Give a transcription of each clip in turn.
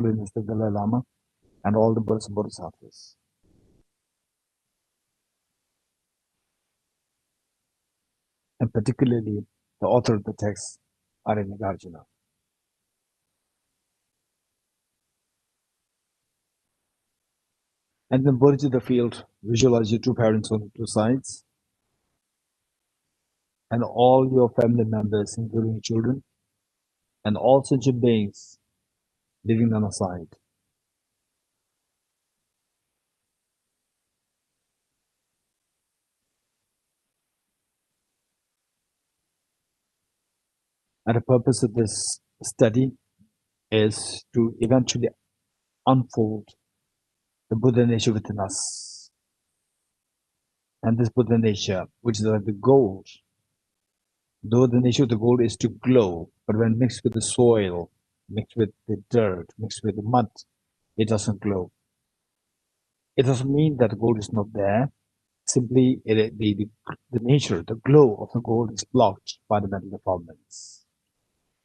Holiness the Dalai Lama, and all the Buddhas and Bodhisattvas. And particularly the author of the text, Acharya Nagarjuna. And then Dorji the field, visualize your two parents on the two sides, and all your family members, including your children, and all sentient beings living on a side. And the purpose of this study is to eventually unfold the Buddha nature within us. And this Buddha nature, which is like the gold, though the nature of the gold is to glow, but when mixed with the soil, mixed with the dirt, mixed with the mud, it doesn't glow. It doesn't mean that the gold is not there. Simply, the nature, the glow of the gold is blocked by the mental defilements.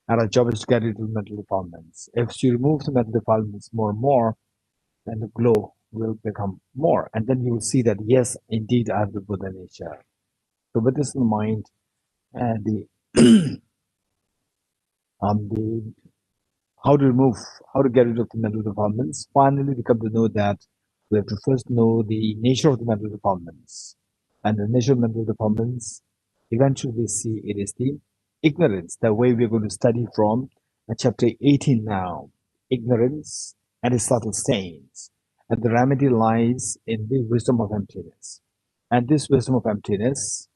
And our job is to get rid of the mental defilements. If you remove the mental defilements more and more, then the glow will become more. And then you will see that, yes, indeed, I have the Buddha nature. So with this in mind, the how to get rid of the mental defilements, finally we come to know that we have to first know the nature of the mental defilements. And the nature of mental defilements, eventually we see it is the ignorance, the way we're going to study from chapter 18 now. Ignorance and its subtle stains. And the remedy lies in the wisdom of emptiness. And this wisdom of emptiness,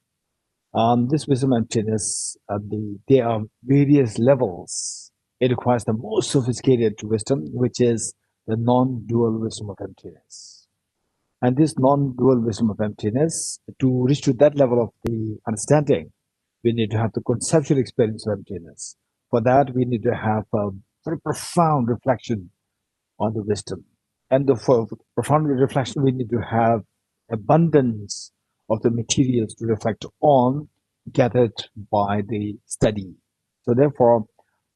there are various levels. It requires the most sophisticated wisdom, which is the non-dual wisdom of emptiness. And this non-dual wisdom of emptiness, to reach to that level of the understanding, we need to have the conceptual experience of emptiness. For that, we need to have a very profound reflection on the wisdom. And for profound reflection, we need to have abundance of the materials to reflect on, gathered by the study. So therefore,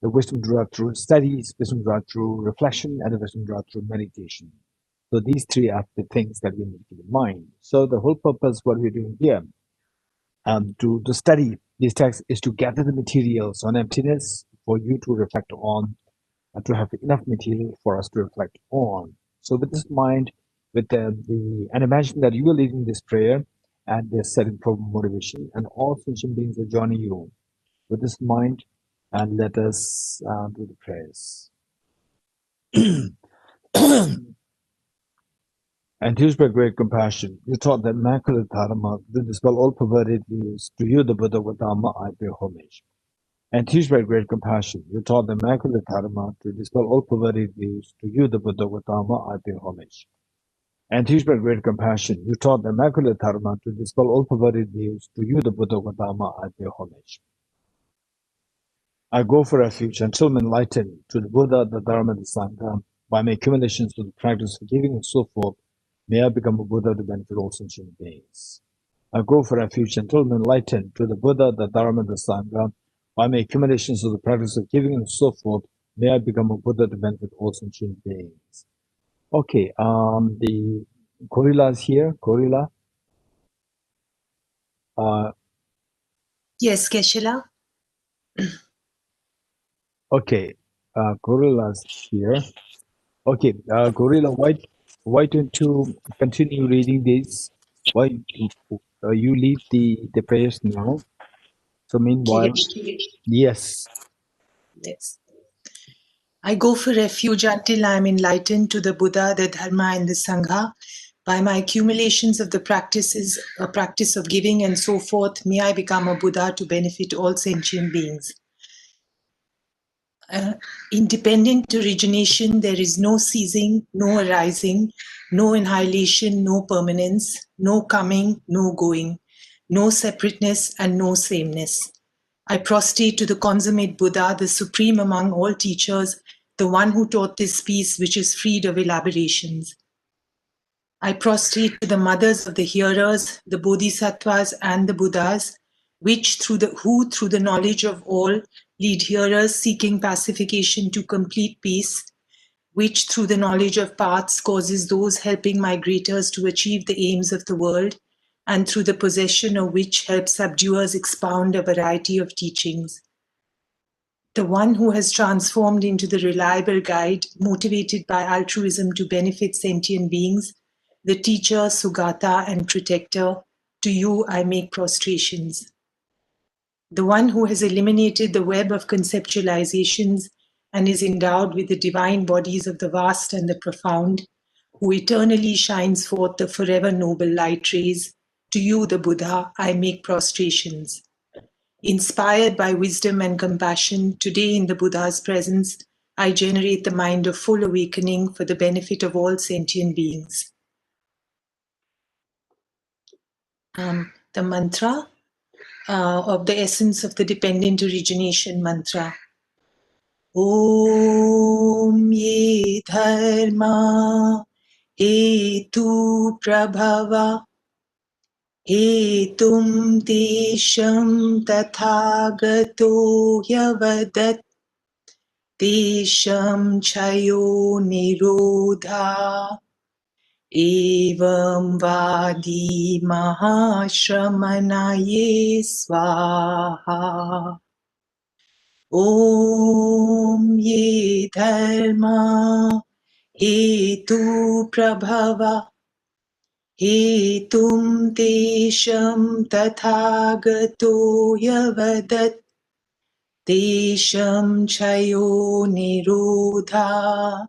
the wisdom derived through studies, wisdom derived through reflection, and the wisdom derived through meditation. So these three are the things that we need to keep in mind. So the whole purpose, what we're doing here, to study these texts is to gather the materials on emptiness for you to reflect on, and to have enough material for us to reflect on. So with this mind, with and imagine that you are leading this prayer and they're setting for motivation, and all sentient beings are joining you with this mind, and let us do the prayers. And used by great compassion, you taught that immaculate Dharma to dispel all perverted views. To you, the Buddha with Dharma, I pay homage. And teach by great compassion, you taught the immaculate Dharma to dispel all perverted views. To you, the Buddha with Dharma, I pay homage. And teach by great compassion, you taught the immaculate Dharma to dispel all perverted views. To you, the Buddha with Dharma, I pay homage. I go for refuge until I'm enlightened to the Buddha, the Dharma, the Sangha, by my accumulations to the practice of giving and so forth. May I become a Buddha to benefit all sentient beings. I go for refuge until I'm enlightened to the Buddha, the Dharma, the Sangha. By my accumulations of the practice of giving and so forth, may I become a Buddha to benefit all sentient beings. Okay, the Gorilla is here. Gorilla. Yes, Geshe. Okay, Gorilla's here. Okay, Gorilla, why don't you continue reading this? Why you lead the prayers now? So meanwhile, yes. Yes. I go for refuge until I am enlightened to the Buddha, the Dharma, and the Sangha. By my accumulations of the practices, a practice of giving and so forth, may I become a Buddha to benefit all sentient beings. Independent origination, there is no ceasing, no arising, no annihilation, no permanence, no coming, no going, no separateness, and no sameness. I prostrate to the consummate Buddha, the supreme among all teachers, the one who taught this peace which is freed of elaborations. I prostrate to the mothers of the hearers, the bodhisattvas and the Buddhas, who through the knowledge of all lead hearers seeking pacification to complete peace. which through the knowledge of paths causes those helping migrators to achieve the aims of the world, and through the possession of which helps subduers expound a variety of teachings. The one who has transformed into the reliable guide, motivated by altruism to benefit sentient beings, the teacher, Sugata, and protector, to you I make prostrations. The one who has eliminated the web of conceptualizations and is endowed with the divine bodies of the vast and the profound, who eternally shines forth the forever noble light rays, to you, the Buddha, I make prostrations. Inspired by wisdom and compassion, today in the Buddha's presence, I generate the mind of full awakening for the benefit of all sentient beings. The mantra of the essence of the dependent origination mantra. Om ye dharma hetu prabhava hetum desham tathagato yavadat desham chayo nirodha evam vadi mahashramanaye swaha. Om ye dharma hetu prabhava hetum desham tathagato yavadat desham chayo nirodha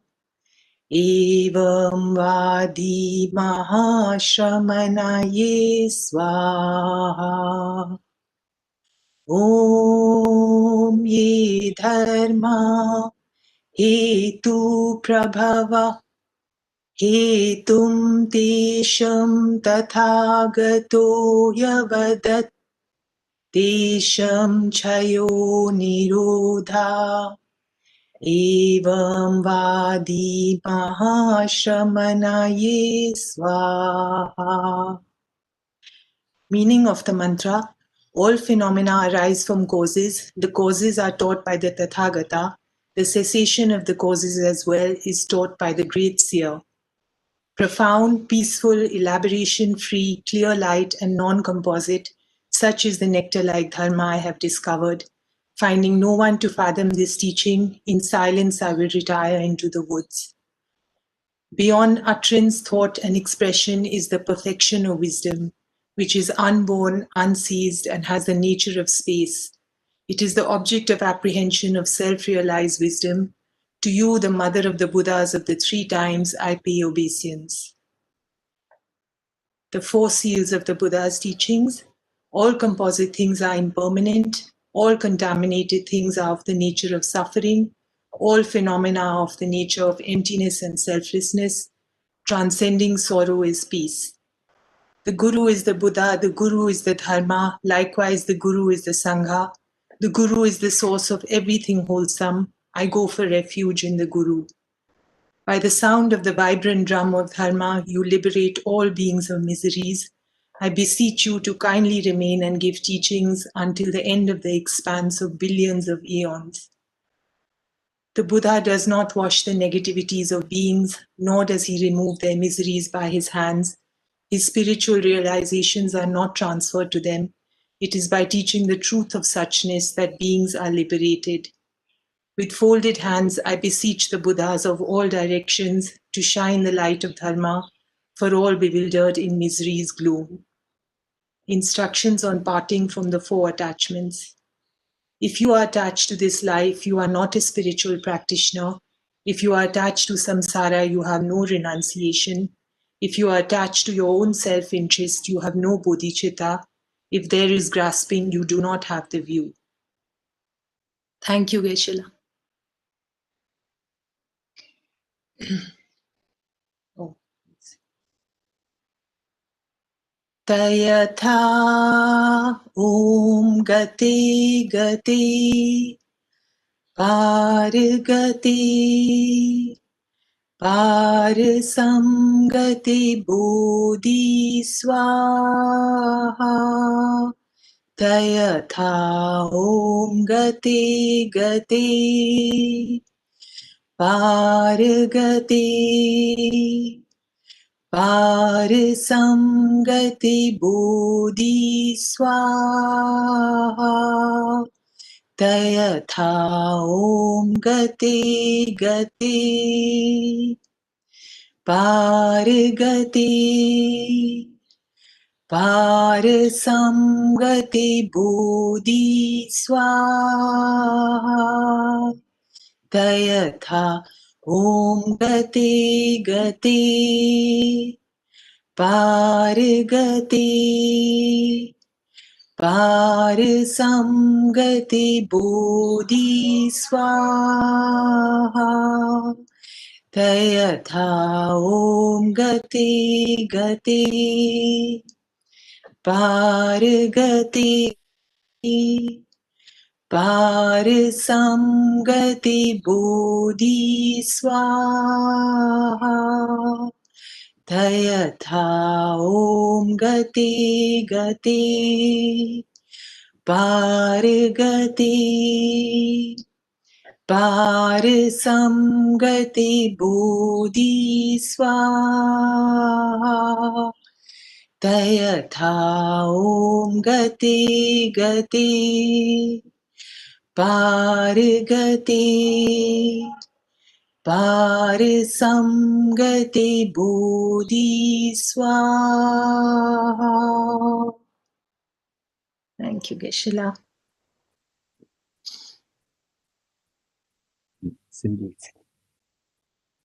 evam vadi mahashramanaye swaha. Om ye dharma hetu prabhava hetum desham tathagato yavadat desham chayo nirodha evam vadi mahashramanaye swaha. Meaning of the mantra: all phenomena arise from causes. The causes are taught by the Tathagata. The cessation of the causes as well is taught by the great seer. Profound, peaceful, elaboration-free, clear light and non-composite, such is the nectar-like dharma I have discovered. Finding no one to fathom this teaching, in silence I will retire into the woods. Beyond utterance, thought, and expression is the perfection of wisdom, which is unborn, unseized, and has the nature of space. It is the object of apprehension of self-realized wisdom. To you, the mother of the Buddhas of the three times, I pay obeisance. The four seals of the Buddha's teachings. All composite things are impermanent. All contaminated things are of the nature of suffering. All phenomena are of the nature of emptiness and selflessness. Transcending sorrow is peace. The Guru is the Buddha, the Guru is the Dharma, likewise the Guru is the Sangha. The Guru is the source of everything wholesome. I go for refuge in the Guru. By the sound of the vibrant drum of Dharma, you liberate all beings of miseries. I beseech you to kindly remain and give teachings until the end of the expanse of billions of aeons. The Buddha does not wash the negativities of beings, nor does he remove their miseries by his hands. His spiritual realizations are not transferred to them. It is by teaching the truth of suchness that beings are liberated. With folded hands, I beseech the Buddhas of all directions to shine the light of Dharma for all bewildered in misery's gloom. Instructions on parting from the four attachments. If you are attached to this life, you are not a spiritual practitioner. If you are attached to samsara, you have no renunciation. If you are attached to your own self-interest, you have no bodhicitta. If there is grasping, you do not have the view. Thank you, Geshe. Oh. Tayatha Om Gate Gate Pargate Parasamgate Bodhi Swaha Tayatha Om Gate Gate Paragati Parasamgati Bodhi Swaha Tayatha Om Gati Gati Paragati Parasamgati Bodhi Swaha Tayatha Om Gati Gati Paragati Parasamgati Bodhi Swaha Tayatha Om Gati Gati Paragati Parasamgati Bodhi Swaha Tayatha Om Gati Gati Paragati Parasamgati Bodhi Swaha Tayatha Om Gati Gati Paragati Parasamgati Bodhi Swaha. Thank you, Geshe. Indeed.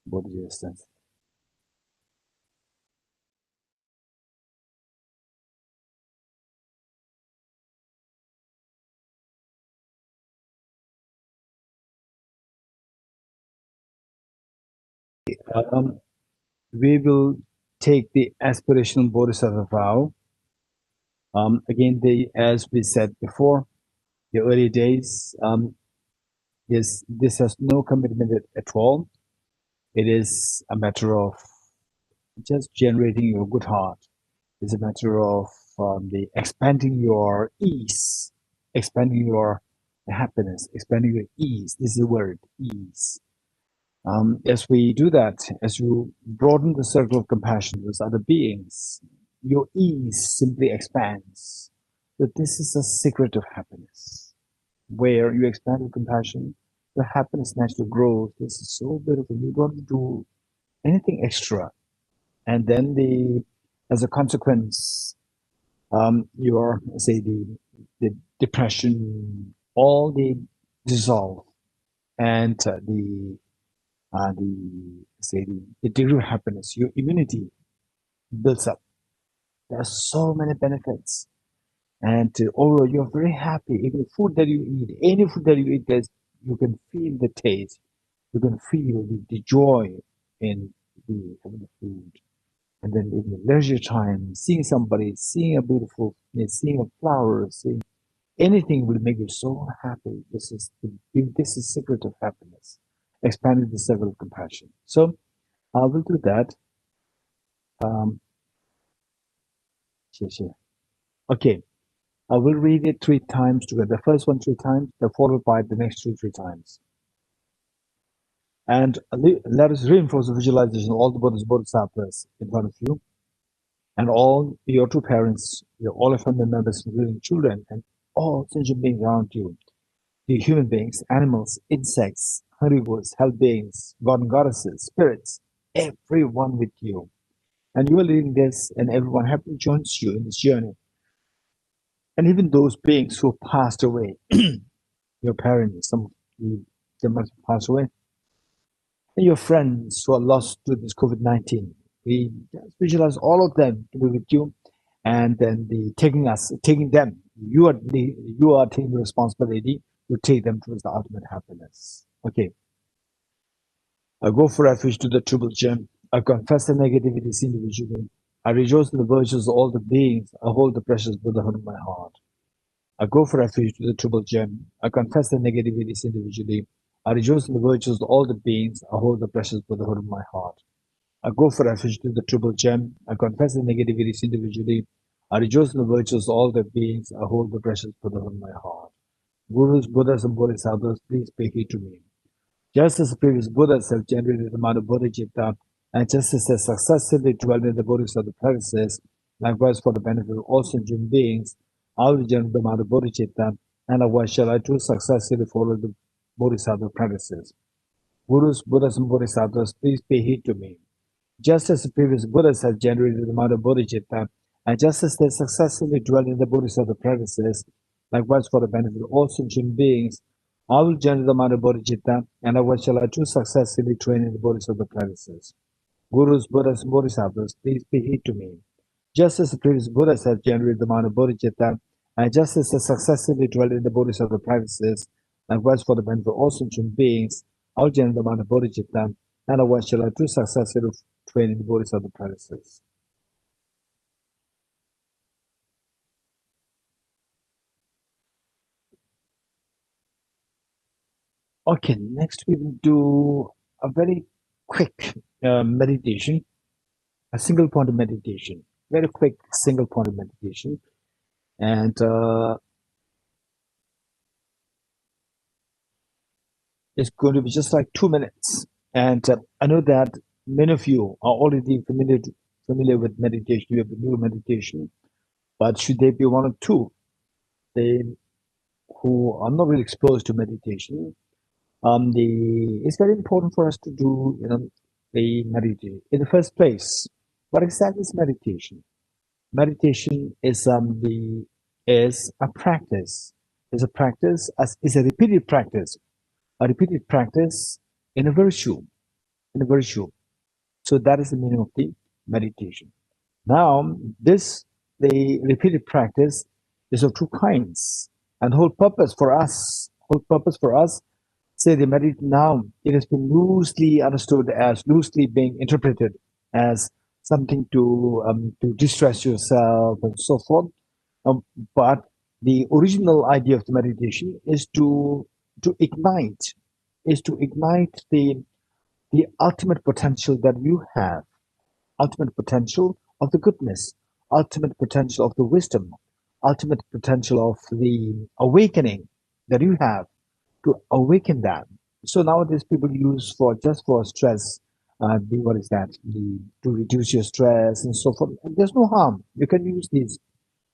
Bodhi essence. We will take the aspirational bodhisattva vow. Again, as we said before, the early days, this has no commitment at all. It is a matter of just generating your good heart. It's a matter of the expanding your ease, expanding your happiness, expanding your ease. This is the word, ease. As we do that, as you broaden the circle of compassion with other beings, your ease simply expands. But this is a secret of happiness. Where you expand your compassion, the happiness naturally grows. This is so beautiful. You don't do anything extra. And then as a consequence, your, say, the depression, all the dissolve, and the degree of happiness, your immunity builds up. There are so many benefits, and overall, you're very happy. Even food that you eat, any food that you eat, you can feel the taste, you can feel the joy in having the food. And then in the leisure time, seeing somebody, seeing a beautiful, seeing a flower, seeing anything will make you so happy. This is secret of happiness, expanding the circle of compassion. So I will do that. Sure. Okay, I will read it 3 times together. The first one 3 times, then followed by the next two 3 times. And let us reinforce the visualization of all the bodhisattvas in front of you, and all your two parents, all your family members, including children, and all sentient beings around you, the human beings, animals, insects, herbivores, hell beings, god and goddesses, spirits, everyone with you. And you are leading this, and everyone happily joins you in this journey. And even those beings who passed away, your parents, some of you, they must have passed away, and your friends who are lost to this COVID-19, we just visualize all of them to be with you, and then taking them. You are taking the responsibility to take them towards the ultimate happiness. Okay. I go for refuge to the triple gem. I confess the negativities individually. I rejoice in the virtues of all the beings. I hold the precious Buddhahood in my heart. I go for refuge to the triple gem. I confess the negativities individually. I rejoice in the virtues of all the beings. I hold the precious Buddhahood in my heart. I go for refuge to the triple gem. I confess the negativities individually. I rejoice in the virtues of all the beings. I hold the precious Buddhahood in my heart. Gurus, Buddhas, and Bodhisattvas, please pay heed to me. Just as the previous Buddhas have generated the amount of bodhicitta, and just as they successfully dwell in the bodhisattva practices, likewise for the benefit of all sentient beings, I will generate the amount of bodhicitta, and likewise shall I too successfully follow the bodhisattva practices. Gurus, Buddhas, and Bodhisattvas, please pay heed to me. Just as the previous Buddhas have generated the amount of bodhicitta, and just as they successfully dwell in the bodhisattva practices, likewise for the benefit of all sentient beings, I will generate the amount of bodhicitta, and likewise shall I too successfully train in the bodhisattva practices. Gurus, Buddhas, and Bodhisattvas, please pay heed to me. Just as the previous Buddhas have generated the amount of bodhicitta, and just as they successfully dwell in the bodhisattva practices, likewise for the benefit of all sentient beings, I will generate the amount of bodhicitta, and likewise shall I too successfully train in the bodhisattva practices. Okay, next we will do a very quick meditation, a single point of meditation, very quick single point of meditation. And it's going to be just like 2 minutes. And I know that many of you are already familiar with meditation, you have a new meditation, but should there be one or two they, who are not really exposed to meditation, it's very important for us to do, the meditation. In the first place, what exactly is meditation? Meditation is a practice. Is a practice is a repeated practice. A repeated practice in a virtue. In a virtue. So that is the meaning of the meditation. Now, the repeated practice is of two kinds. And the whole purpose for us, say the meditation now, it has been loosely understood as, loosely being interpreted as something to distress yourself and so forth. But the original idea of the meditation is to ignite, the ultimate potential that you have, ultimate potential of the goodness, ultimate potential of the wisdom, ultimate potential of the awakening that you have, to awaken that. So nowadays people use for stress, what is that? To reduce your stress and so forth. And there's no harm. You can use these.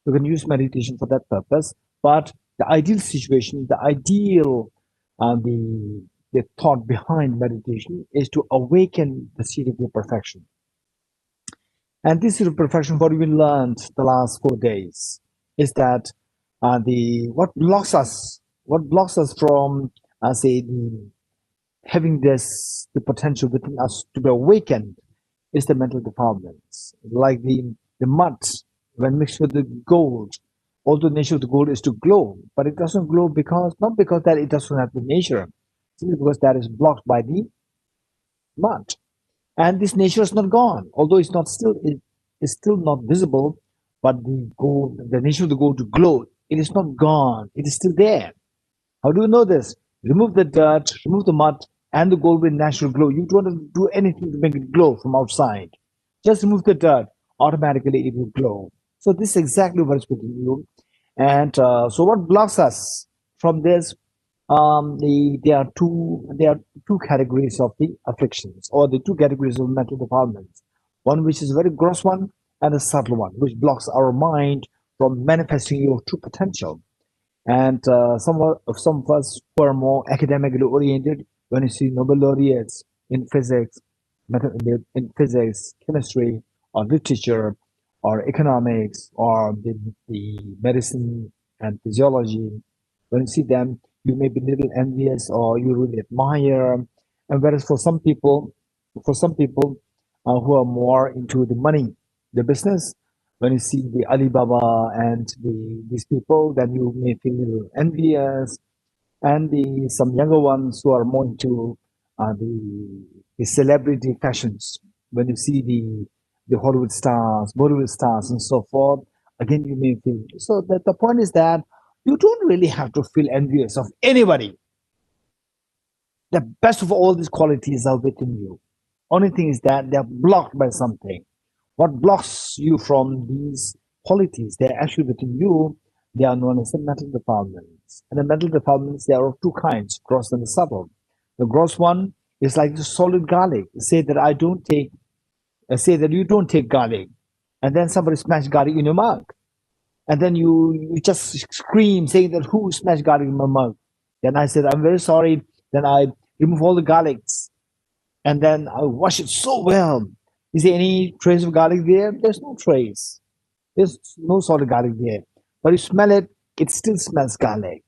You can use meditation for that purpose. But the ideal situation, the ideal, the thought behind meditation is to awaken the seed of your perfection. And this seed of perfection, what we learned the last 4 days, is that what blocks us from, having the potential within us to be awakened, is the mental defilements, like the mud when mixed with the gold. Although the nature of the gold is to glow, but it doesn't glow not because that it doesn't have the nature, simply because that is blocked by the mud. And this nature is not gone, although it is still not visible, but the nature of the gold to glow, it is not gone, it is still there. How do you know this? Remove the dirt, remove the mud, and the gold will naturally glow. You don't have to do anything to make it glow from outside. Just remove the dirt, automatically it will glow. So this is exactly what is within you. And so what blocks us from this? There are two categories of the afflictions, or the two categories of mental defilements. One which is a very gross one, and a subtle one, which blocks our mind from manifesting your true potential. And some of us who are more academically oriented, when you see Nobel laureates in physics, chemistry, or literature, or economics, or the medicine and physiology, when you see them, you may be a little envious, or you really admire. And whereas for some people, who are more into the money, the business, when you see the Alibaba and these people, then you may feel a little envious. And some younger ones who are more into the celebrity fashions, when you see the Hollywood stars, Bollywood stars, and so forth, again you may feel. So the point is that you don't really have to feel envious of anybody. The best of all these qualities are within you. Only thing is that they're blocked by something. What blocks you from these qualities? They're actually within you. They are known as the mental defilements. And the mental defilements, they are of two kinds, gross and subtle. The gross one is like the solid garlic. Say that say that you don't take garlic, and then somebody smashed garlic in your mug, and then you just scream saying that who smashed garlic in my mug. Then I said, I'm very sorry. Then I remove all the garlics, and then I wash it so well. Is there any trace of garlic there? There's no trace. There's no solid garlic there. But you smell it, it still smells garlic.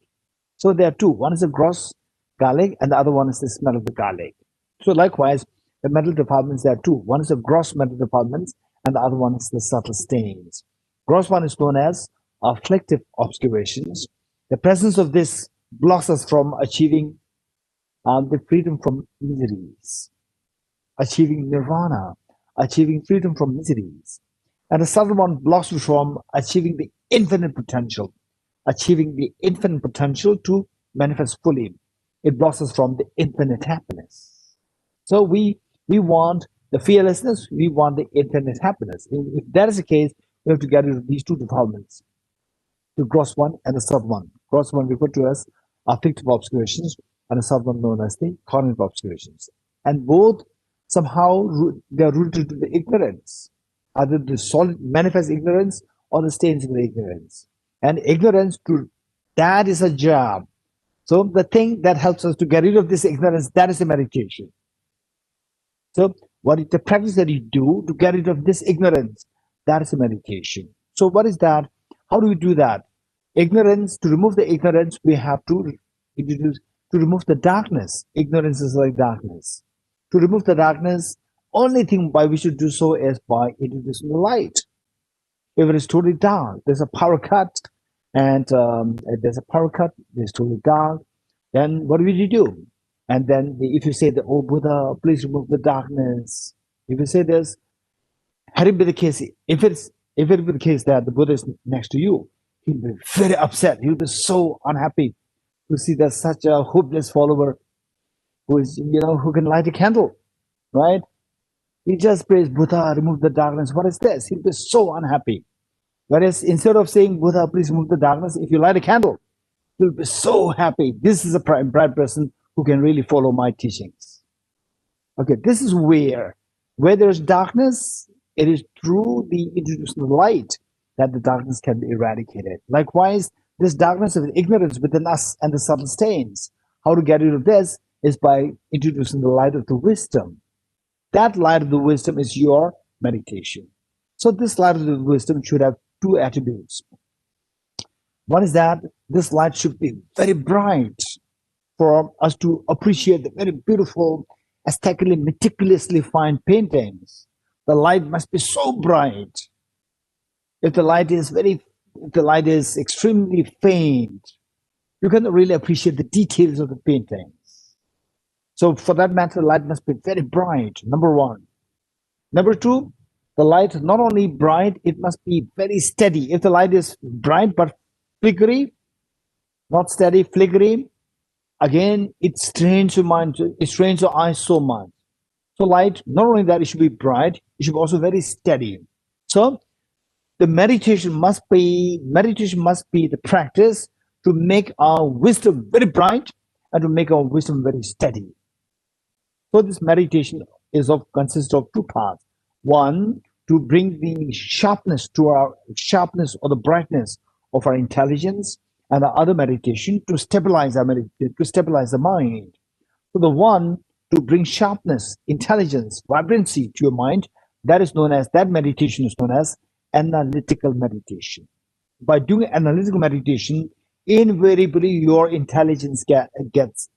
So there are two. One is the gross garlic, and the other one is the smell of the garlic. So likewise, the mental defilements, there are two. One is the gross mental defilements, and the other one is the subtle stains. Gross one is known as afflictive obscurations. The presence of this blocks us from achieving the freedom from miseries, achieving nirvana, achieving freedom from miseries. And the subtle one blocks you from achieving the infinite potential, achieving the infinite potential to manifest fully. It blocks us from the infinite happiness. So we want the fearlessness, we want the infinite happiness. If that is the case, we have to get rid of these two defilements, the gross one and the subtle one. Gross one referred to as afflictive obscurations, and the subtle one known as the cognitive obscurations. And both somehow they are rooted to the ignorance, either the solid manifest ignorance or the stains of the ignorance. And ignorance, that is a job. So the thing that helps us to get rid of this ignorance, that is the meditation. So what is the practice that you do to get rid of this ignorance? That is a meditation. So what is that? How do we do that? Ignorance, to remove the ignorance, we have to introduce, to remove the darkness. Ignorance is like darkness. To remove the darkness, only thing by we should do so is by introducing the light. If it is totally dark, there's a power cut, and there's totally dark, then what will you do? And then if you say that, oh Buddha, please remove the darkness. If you say this, had it be the case, if it be the case that the Buddha is next to you, he'll be very upset. He'll be so unhappy to see that such a hopeless follower who is, who can light a candle, right? He just prays, Buddha, remove the darkness. What is this? He'll be so unhappy. Whereas instead of saying, Buddha, please remove the darkness, if you light a candle, he'll be so happy. This is a bright person who can really follow my teachings. Okay, this is where there's darkness, it is through the introduction of light that the darkness can be eradicated. Likewise, this darkness of ignorance within us and the subtle stains, how to get rid of this is by introducing the light of the wisdom. That light of the wisdom is your meditation. So this light of the wisdom should have two attributes. One is that this light should be very bright for us to appreciate the very beautiful, aesthetically, meticulously fine paintings. The light must be so bright. If the light is extremely faint, you cannot really appreciate the details of the paintings. So for that matter, the light must be very bright, number one. Number two, the light is not only bright, it must be very steady. If the light is bright but flickery, not steady, flickery, again, it strains your mind, it strains your eyes so much. So light, not only that, it should be bright, it should be also very steady. So the meditation must be the practice to make our wisdom very bright and to make our wisdom very steady. So this meditation consists of two parts. One, to bring the sharpness or the brightness of our intelligence, and the other meditation to stabilize the mind. So the one to bring sharpness, intelligence, vibrancy to your mind, that meditation is known as analytical meditation. By doing analytical meditation, invariably your intelligence gets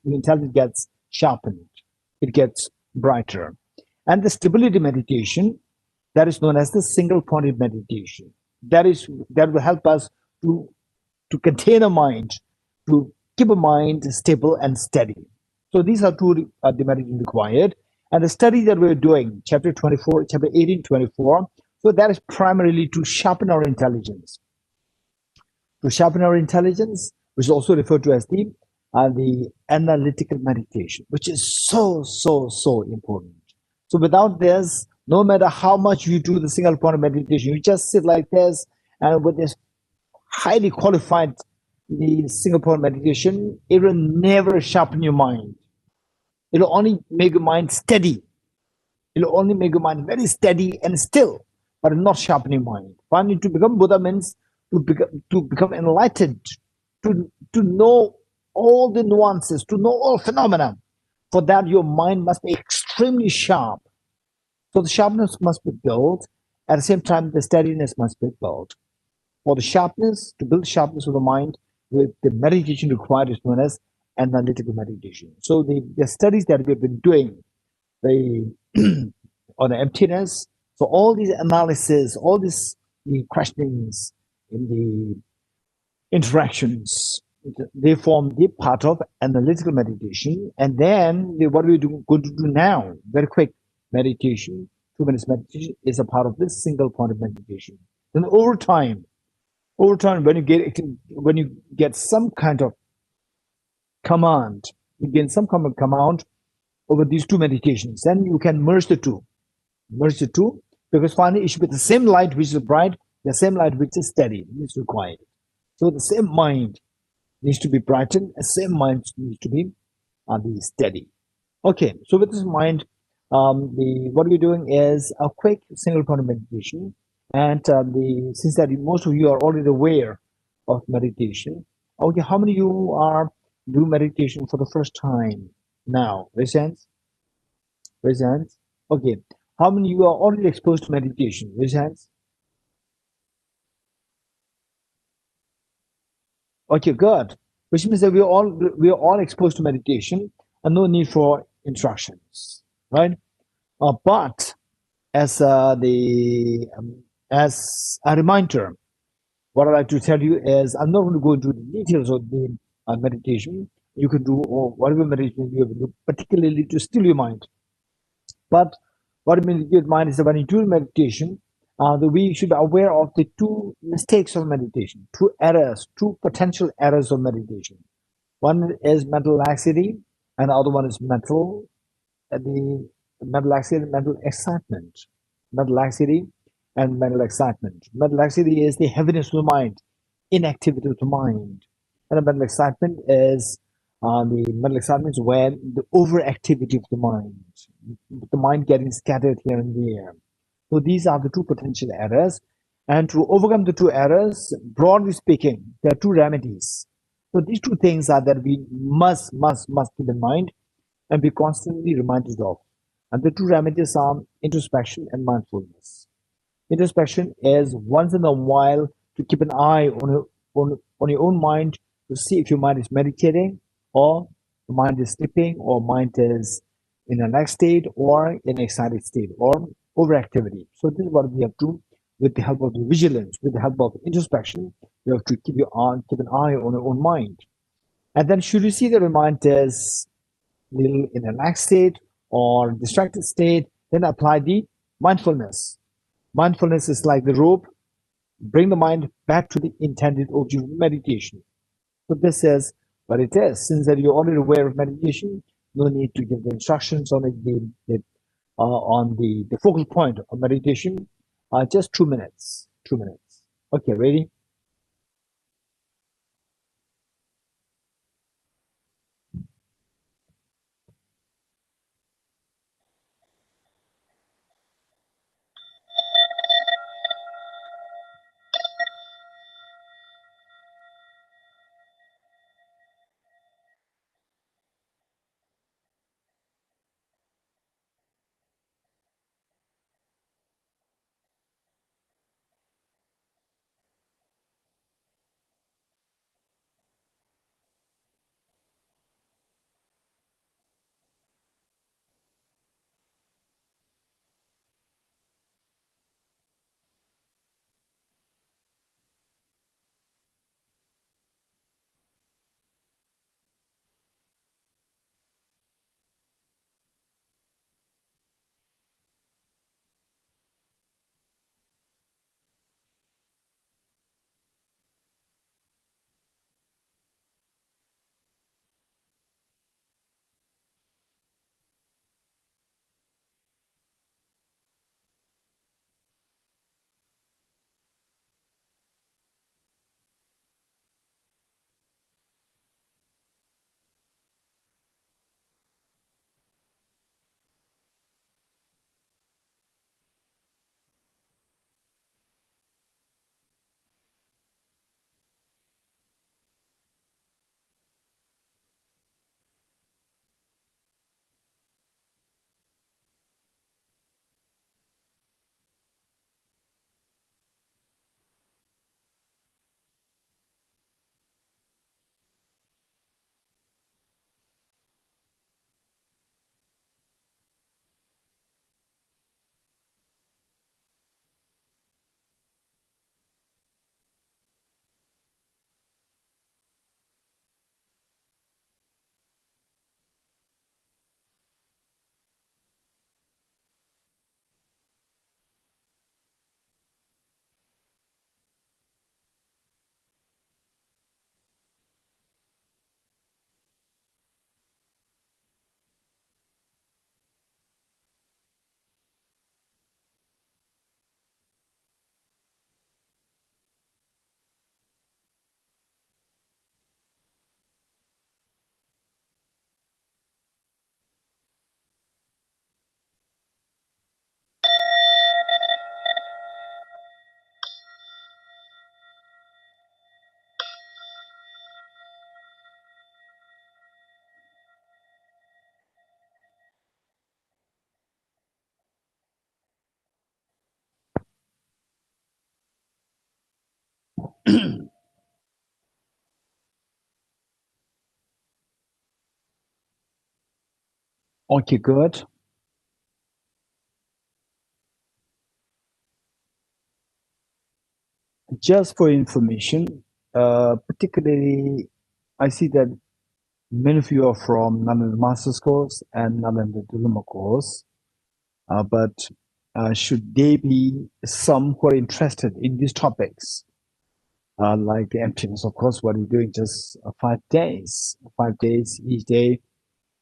sharpened. It gets brighter. And the stability meditation, that is known as the single-pointed meditation. That will help us to contain a mind, to keep a mind stable and steady. So these are two the meditation required. And the study that we're doing, chapter 18, 24, so that is primarily to sharpen our intelligence. To sharpen our intelligence, which is also referred to as the analytical meditation, which is so important. So without this, no matter how much you do the single point of meditation, you just sit like this, and with this highly qualified the single point meditation, it will never sharpen your mind. It'll only make your mind steady. It'll only make your mind very steady and still, but not sharpen your mind. Finally, to become Buddha means to become enlightened, to know all the nuances, to know all phenomena. For that, your mind must be extremely sharp. So the sharpness must be built. At the same time, the steadiness must be built. For the sharpness, to build sharpness of the mind, with the meditation required is known as analytical meditation. So the studies that we've been doing, the on the emptiness. So all these analysis, all these the questionings in the interactions, they form the part of analytical meditation. And then what we're going to do now, very quick meditation, 2 minutes meditation is a part of this single point of meditation. Then over time, when you get some kind of command, you gain some kind of command over these two meditations, then you can merge the two, because finally it should be the same light which is bright, the same light which is steady is required. So the same mind needs to be brightened, the same mind needs to be steady. Okay, so with this mind, the what we're doing is a quick single point of meditation, and the since that most of you are already aware of meditation. Okay, how many of you are doing meditation for the first time now? Raise hands. Raise hands. Okay, how many of you are already exposed to meditation? Raise hands. Okay, good. Which means that we are all exposed to meditation and no need for instructions, right? But as the as a reminder, what I'd like to tell you is I'm not going to go into the details of the meditation. You can do or whatever meditation you have to do, particularly to still your mind. But what I mean with mind is that when you do meditation, we should be aware of the two mistakes of meditation, two errors, two potential errors of meditation. One is mental laxity, and the other one is the mental laxity and mental excitement. Mental laxity and mental excitement. Mental laxity is the heaviness of the mind, inactivity of the mind. And the mental excitement is when the overactivity of the mind getting scattered here and there. So these are the two potential errors. And to overcome the two errors, broadly speaking, there are two remedies. So these two things are that we must keep in mind and be constantly reminded of. And the two remedies are introspection and mindfulness. Introspection is once in a while to keep an eye on your own mind to see if your mind is meditating or the mind is sleeping or mind is in a relaxed state or in an excited state or overactivity. So this is what we have to, with the help of the vigilance, with the help of introspection, you have to keep an eye on your own mind. And then should you see that your mind is little in a relaxed state or distracted state, then apply the mindfulness. Mindfulness is like the rope, bring the mind back to the intended object of meditation. So this is what it is. Since that you're already aware of meditation, no need to give the instructions on the focal point of meditation. Just 2 minutes. 2 minutes. Okay, ready? Okay, good. Just for information, particularly, I see that many of you are from Nalanda Master's course and Nalanda Diploma course, but should there be some who are interested in these topics, like the emptiness, of course, what are you doing? Just 5 days, 5 days each day,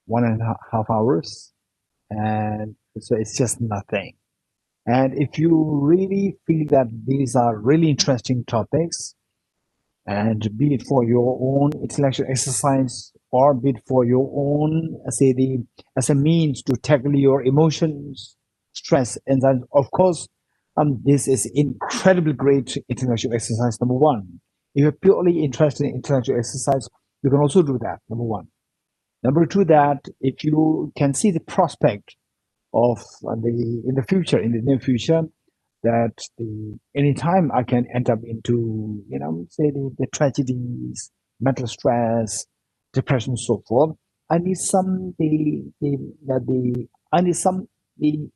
1.5 hours, and so it's just nothing. And if you really feel that these are really interesting topics, and be it for your own intellectual exercise or be it for your own, say, the as a means to tackle your emotions, stress, and then, of course, this is incredibly great intellectual exercise. Number one, if you're purely interested in intellectual exercise, you can also do that. Number one. Number two, that if you can see the prospect of the future, in the near future, that the anytime I can end up into, say, the tragedies, mental stress, depression, so forth. I need some the I need some the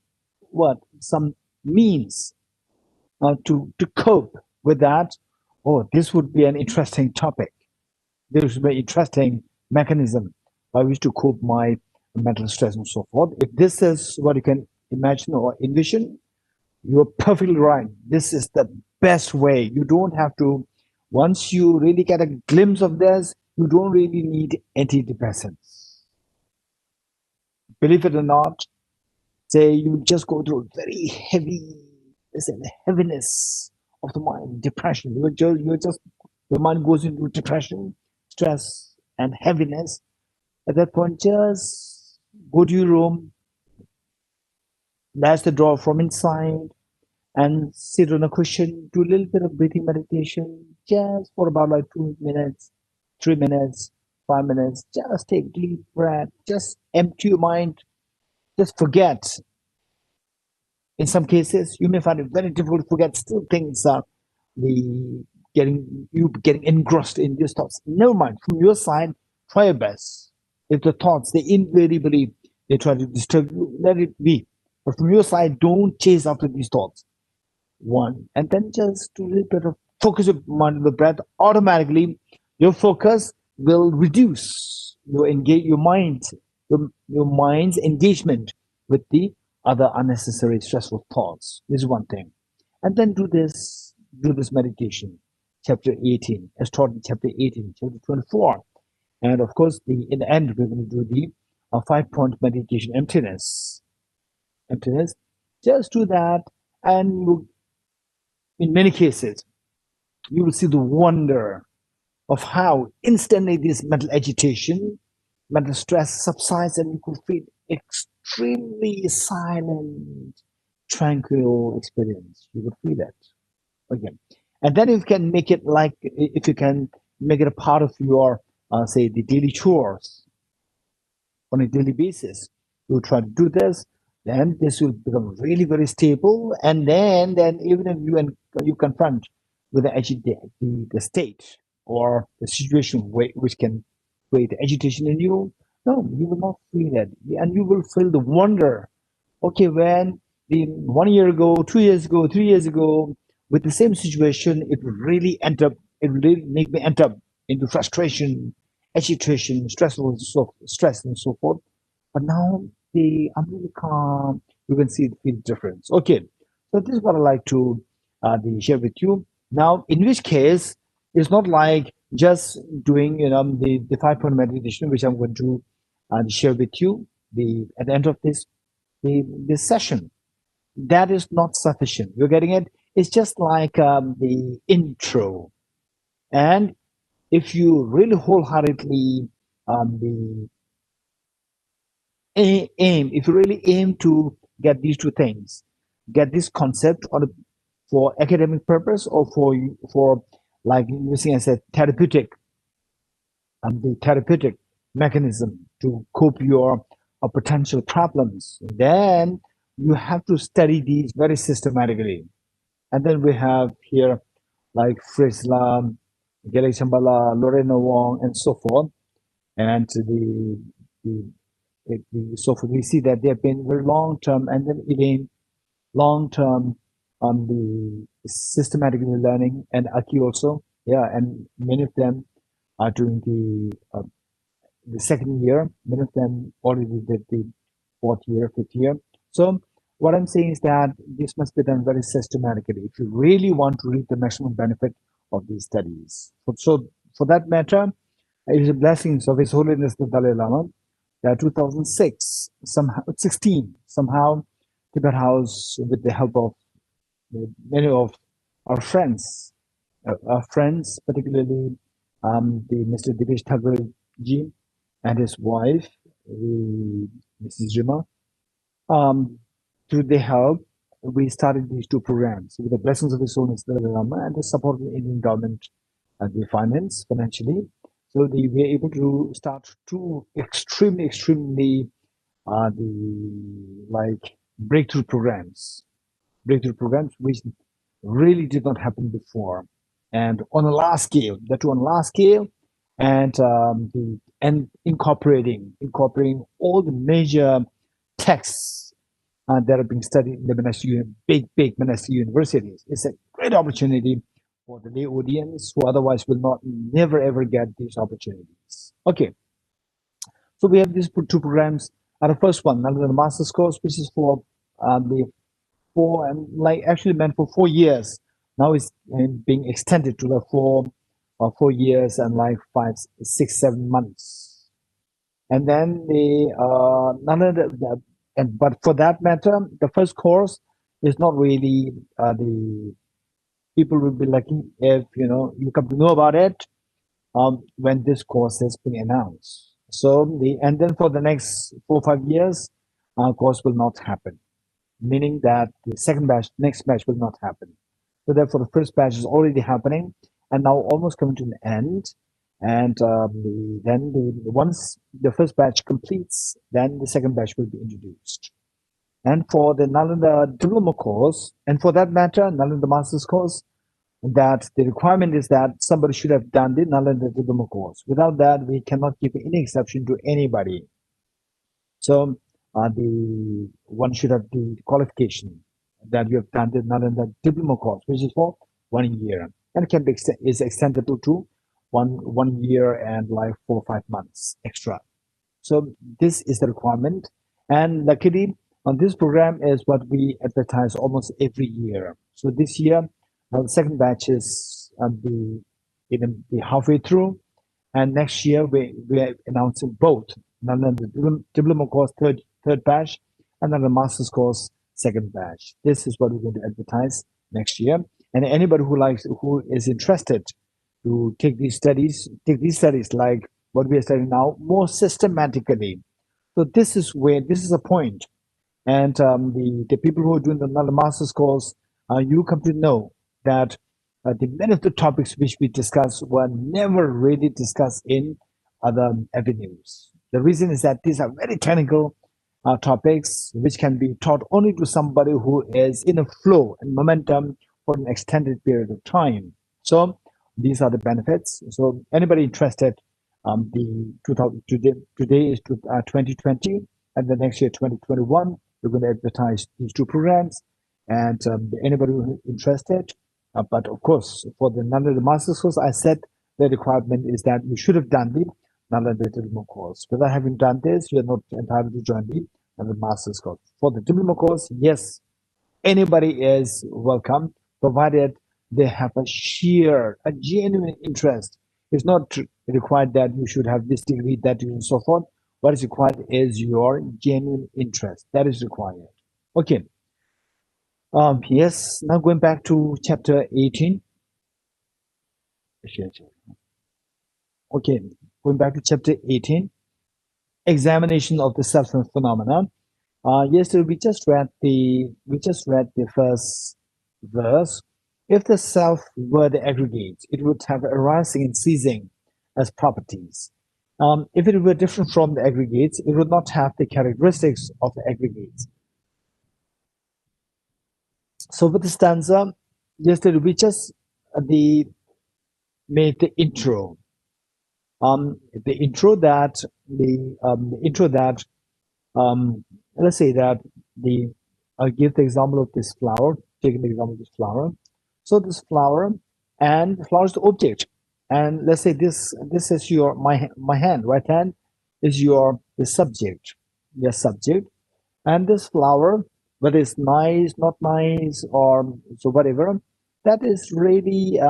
what some means to cope with that. Oh, this would be an interesting topic. This would be an interesting mechanism by which to cope my mental stress and so forth. If this is what you can imagine or envision, you're perfectly right. This is the best way. You don't have to, once you really get a glimpse of this, you don't really need antidepressants. Believe it or not, say you just go through very heavy, let's say, the heaviness of the mind, depression. Your mind goes into depression, stress, and heaviness. At that point, just go to your room, latch the door from inside, and sit on a cushion, do a little bit of breathing meditation just for about like 2 minutes, 3 minutes, 5 minutes. Just take deep breath, just empty your mind, just forget. In some cases, you may find it very difficult to forget. Still, things are the getting engrossed in these thoughts. Never mind. From your side, try your best. If the thoughts they try to disturb you, let it be. But from your side, don't chase after these thoughts. One, and then just do a little bit of focus your mind on the breath. Automatically, your focus will reduce your mind's engagement with the other unnecessary stressful thoughts. This is one thing. And then do this meditation, chapter 18, as taught in chapter 18, chapter 24. And of course, in the end, we're going to do the 5-point meditation, emptiness. Emptiness. Just do that, and in many cases, you will see the wonder of how instantly this mental agitation, mental stress subsides, and you could feel extremely silent, tranquil experience. You would feel that again. And then if you can make it a part of your, say, the daily chores on a daily basis, you try to do this, then this will become really very stable. And then even if you confront with the state or the situation which can create agitation in you, no, you will not feel that, and you will feel the wonder. Okay, when the 1 year ago, 2 years ago, 3 years ago, with the same situation, it would really make me end up into frustration, agitation, stress and so forth. But now I'm really calm. You can see the difference. Okay, so this is what I like to share with you. Now, in which case, it's not like just doing the 5-point meditation, which I'm going to share with you at the end of this session. That is not sufficient. You're getting it? It's just like the intro. And if you really wholeheartedly the if you really aim to get these two things, get this concept for academic purpose or for like using as a therapeutic, the therapeutic mechanism to cope your potential problems, then you have to study these very systematically. And then we have here like Fritz Lam, Gary Shambhala, Lorena Wong, and so forth. And the, so we see that they have been very long term, and then again long term on the systematically learning, and Aki also, yeah, and many of them are doing the second year. Many of them already did the fourth year, fifth year. So what I'm saying is that this must be done very systematically if you really want to reap the maximum benefit of these studies. So for that matter, it is a blessings of His Holiness the Dalai Lama that 2006, somehow 16, somehow Tibet House, with the help of many of our friends, particularly the Mr. Dipesh Thakurji and his wife, Mrs. Jima, um, through their help, we started these two programs with the blessings of His Holiness the Dalai Lama and the support of the Indian government and the finance financially. So we were able to start two extremely the like breakthrough programs which really did not happen before, and on a large scale. That too on a large scale, and incorporating all the major texts that are being studied in the monastic, big monastic universities. It's a great opportunity for the lay audience who otherwise will not never ever get these opportunities. Okay, so we have these two programs. The first one, under the master's course, which is for the 4 and actually meant for 4 years. Now it's being extended to the 4 years and like 5, 6, 7 months. And then but for that matter, the first course is not really the people will be lucky if you come to know about it when this course has been announced. So and then for the next 4 or 5 years, course will not happen, meaning that the next batch will not happen. So therefore, the first batch is already happening and now almost coming to an end. And once the first batch completes, then the second batch will be introduced. And for the Nalanda diploma course, and for that matter, Nalanda master's course, that the requirement is that somebody should have done the Nalanda diploma course. Without that, we cannot give any exception to anybody. So the one should have the qualification that you have done the Nalanda diploma course, which is for 1 year, and can be is extendable to one year and like 4 or 5 months extra. So this is the requirement, and luckily on this program is what we advertise almost every year. So this year, the second batch is the halfway through, and next year we're announcing both the diploma course third batch and then the master's course second batch. This is what we're going to advertise next year. And anybody who is interested to take these studies like what we are studying now more systematically. So this is a point. And the people who are doing the master's course, you come to know that many of the topics which we discuss were never really discussed in other avenues. The reason is that these are very technical topics which can be taught only to somebody who is in a flow and momentum for an extended period of time. So these are the benefits. So anybody interested, the 2000, today is 2020, and the next year 2021, we're going to advertise these two programs, and anybody who is interested. But of course, for the Nalanda master's course, I said the requirement is that you should have done the Nalanda diploma course. Without having done this, you are not entitled to join the Nalanda master's course. For the diploma course, yes, anybody is welcome, provided they have a genuine interest. It's not required that you should have this degree, that degree, and so forth. What is required is your genuine interest. That is required. Okay. Yes, now going back to chapter 18. Okay, going back to chapter 18, examination of the substance phenomena. Yesterday we just read the first verse. If the self were the aggregate, it would have arising and ceasing as properties. If it were different from the aggregates, it would not have the characteristics of the aggregates. So with the stanza, yesterday we just the made the intro. The intro that the intro that let's say that the I'll give the example of this flower. Taking the example of this flower. So this flower and the flower is the object, and let's say this is your my hand. Right hand is your the subject, the subject, and this flower, whether it's nice, not nice, or so whatever, that is really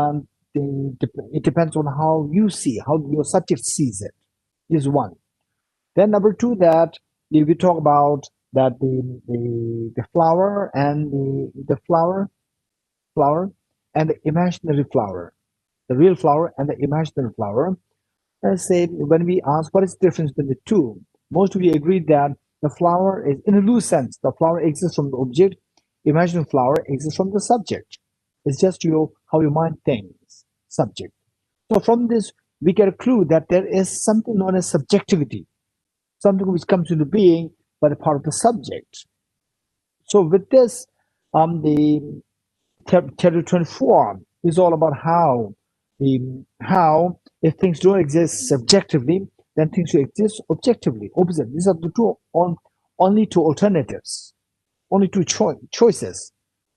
it depends on how you see, how your subject sees it. Is one. Then number two, that if we talk about that the flower and the flower and the imaginary flower, the real flower and the imaginary flower. Let's say when we ask what is the difference between the two, most of you agree that the flower is, in a loose sense, the flower exists from the object, imaginary flower exists from the subject. It's just how your mind thinks, subject. So from this, we get a clue that there is something known as subjectivity, something which comes into being by the part of the subject. So with this, the chapter 24 is all about how if things don't exist subjectively, then things should exist objectively. Opposite. These are the only two alternatives, only two choices.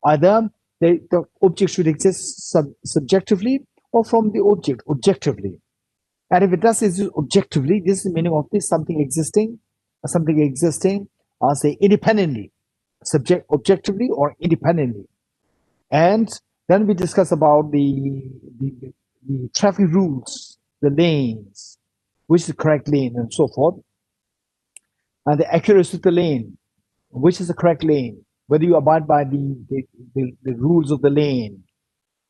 Either the object should exist subjectively, or from the object objectively. And if it does exist objectively, this is the meaning of this: something existing, say independently, objectively or independently. And then we discuss about the traffic rules, the lanes, which is the correct lane, and so forth, and the accuracy of the lane, which is the correct lane, whether you abide by the rules of the lane.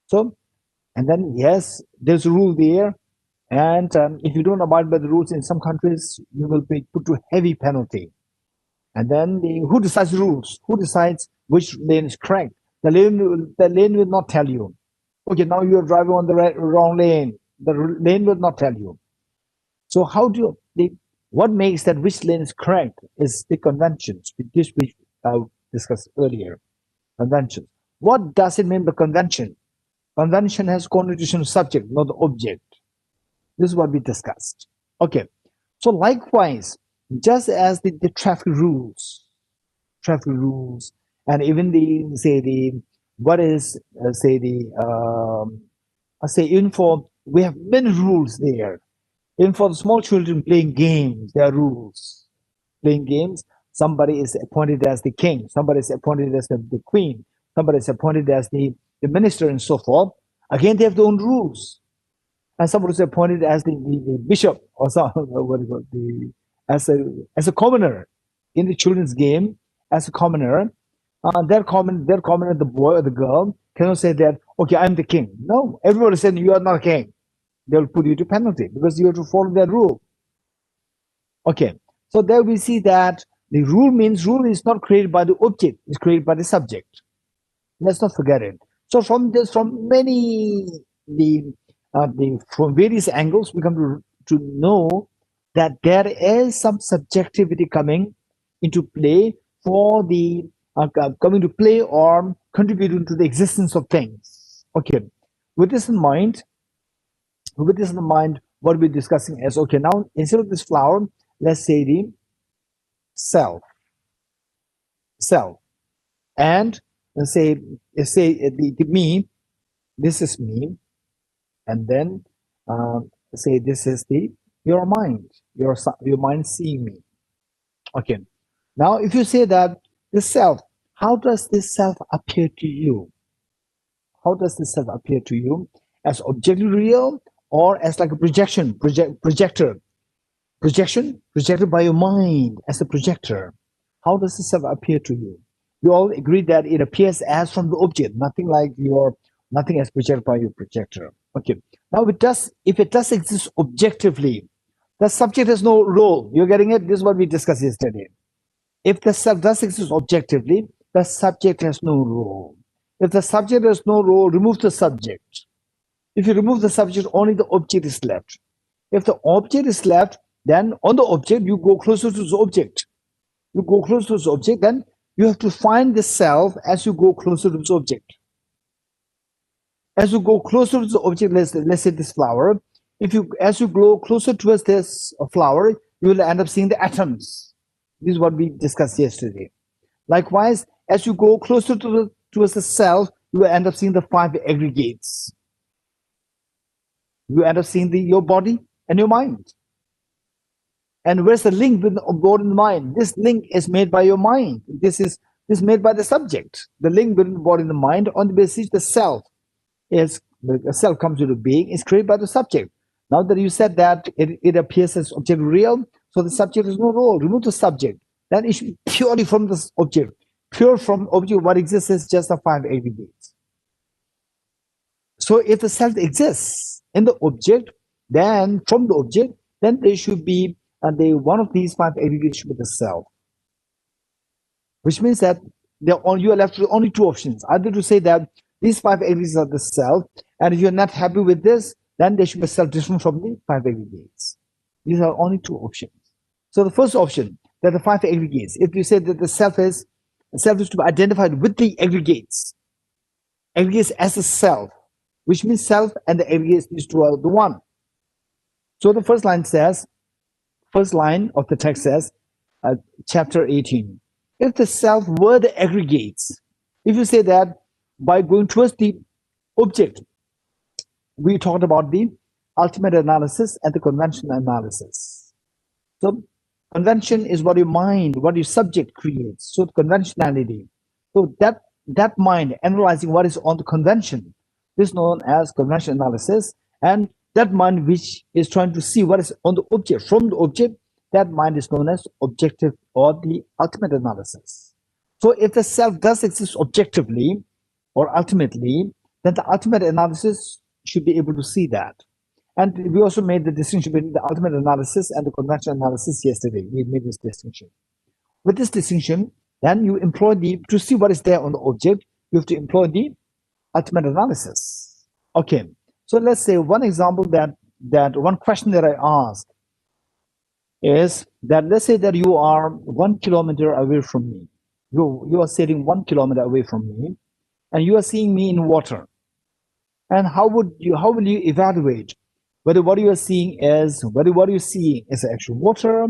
So, and then yes, there's a rule there, and if you don't abide by the rules in some countries, you will be put to heavy penalty. And then who decides the rules? Who decides which lane is correct? The lane will not tell you. Okay, now you are driving on the wrong lane. The lane will not tell you. So how do you, what makes that which lane is correct is the conventions, which we discussed earlier. Conventions. What does it mean by convention? Convention has connotation of subject, not the object. This is what we discussed. Okay. So likewise, just as the traffic rules, and even even for, we have many rules there. Even for the small children playing games, there are rules. Playing games, somebody is appointed as the king, somebody is appointed as the queen, somebody is appointed as the minister, and so forth. Again, they have their own rules. And somebody is appointed as the bishop, or some, what do you call, as a commoner in the children's game. As a commoner, their commoner, the boy or the girl, cannot say that, okay, I'm the king. No, everybody said you are not a king. They'll put you to penalty because you have to follow their rule. Okay, so there we see that the rule means rule is not created by the object, it's created by the subject. Let's not forget it. So from many from various angles, we come to know that there is some subjectivity coming into play for the coming to play or contributing to the existence of things. Okay, with this in mind, what we're discussing is, okay, now instead of this flower, let's say the self, and let's say the me. This is me, and then say this is your mind, your mind seeing me. Okay, now if you say that the self, how does this self appear to you? How does this self appear to you? As objectively real, or as like a projected by your mind as a projector? How does the self appear to you? We all agree that it appears as from the object, nothing as projected by your projector. Okay. Now if it does exist objectively, the subject has no role. You're getting it? This is what we discussed yesterday. If the self does exist objectively, the subject has no role. If the subject has no role, remove the subject. If you remove the subject, only the object is left. If the object is left, then on the object, you go closer to the object. You go closer to the object, then you have to find the self as you go closer to the object. As you go closer to the object, let's say this flower, as you go closer towards this flower, you will end up seeing the atoms. This is what we discussed yesterday. Likewise, as you go closer towards the self, you will end up seeing the 5 aggregates. You end up seeing your body and your mind. And where's the link with the body and the mind? This link is made by your mind. This is made by the subject. The link between the body and the mind, on the basis the self comes into being, is created by the subject. Now that you said that it appears as object real, so the subject is no role. Remove the subject. Then it should be purely from the object. Pure from object, what exists is just the 5 aggregates. So if the self exists in the object, then from the object, then there should be one of these 5 aggregates should be the self. Which means that you are left with only 2 options. Either to say that these 5 aggregates are the self, and if you're not happy with this, then there should be self different from the 5 aggregates. These are only 2 options. So the first option, that the 5 aggregates, if you say that the self is to be identified with the aggregates as a self, which means self and the aggregates, these 2 are the one. So the first line of the text says, chapter 18, if the self were the aggregates, if you say that by going towards the object, we talked about the ultimate analysis and the conventional analysis. So convention is what your mind, what your subject creates. So conventionality. So that mind analyzing what is on the convention is known as conventional analysis, and that mind which is trying to see what is on the object, from the object, that mind is known as objective or the ultimate analysis. So if the self does exist objectively or ultimately, then the ultimate analysis should be able to see that. And we also made the distinction between the ultimate analysis and the conventional analysis yesterday. We made this distinction. With this distinction, then you employ to see what is there on the object, you have to employ the ultimate analysis. Okay, so let's say one example that one question that I asked is that let's say that you are 1 kilometer away from me. You are sitting 1 kilometer away from me, and you are seeing me in water. And how will you evaluate whether what you are seeing is actual water,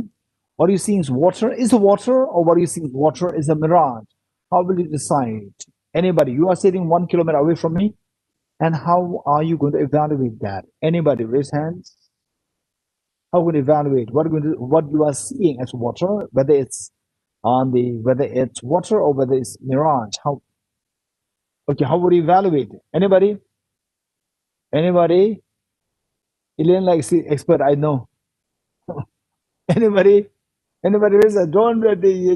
what you're seeing is water, or what you're seeing is water is a mirage? How will you decide? Anybody? You are sitting 1 kilometer away from me, and how are you going to evaluate that? Anybody? Raise hands. How will you evaluate what you are seeing as water, whether it's water or whether it's mirage? How would you evaluate? Anybody? Elaine likes the expert, I know. Anybody raise a don't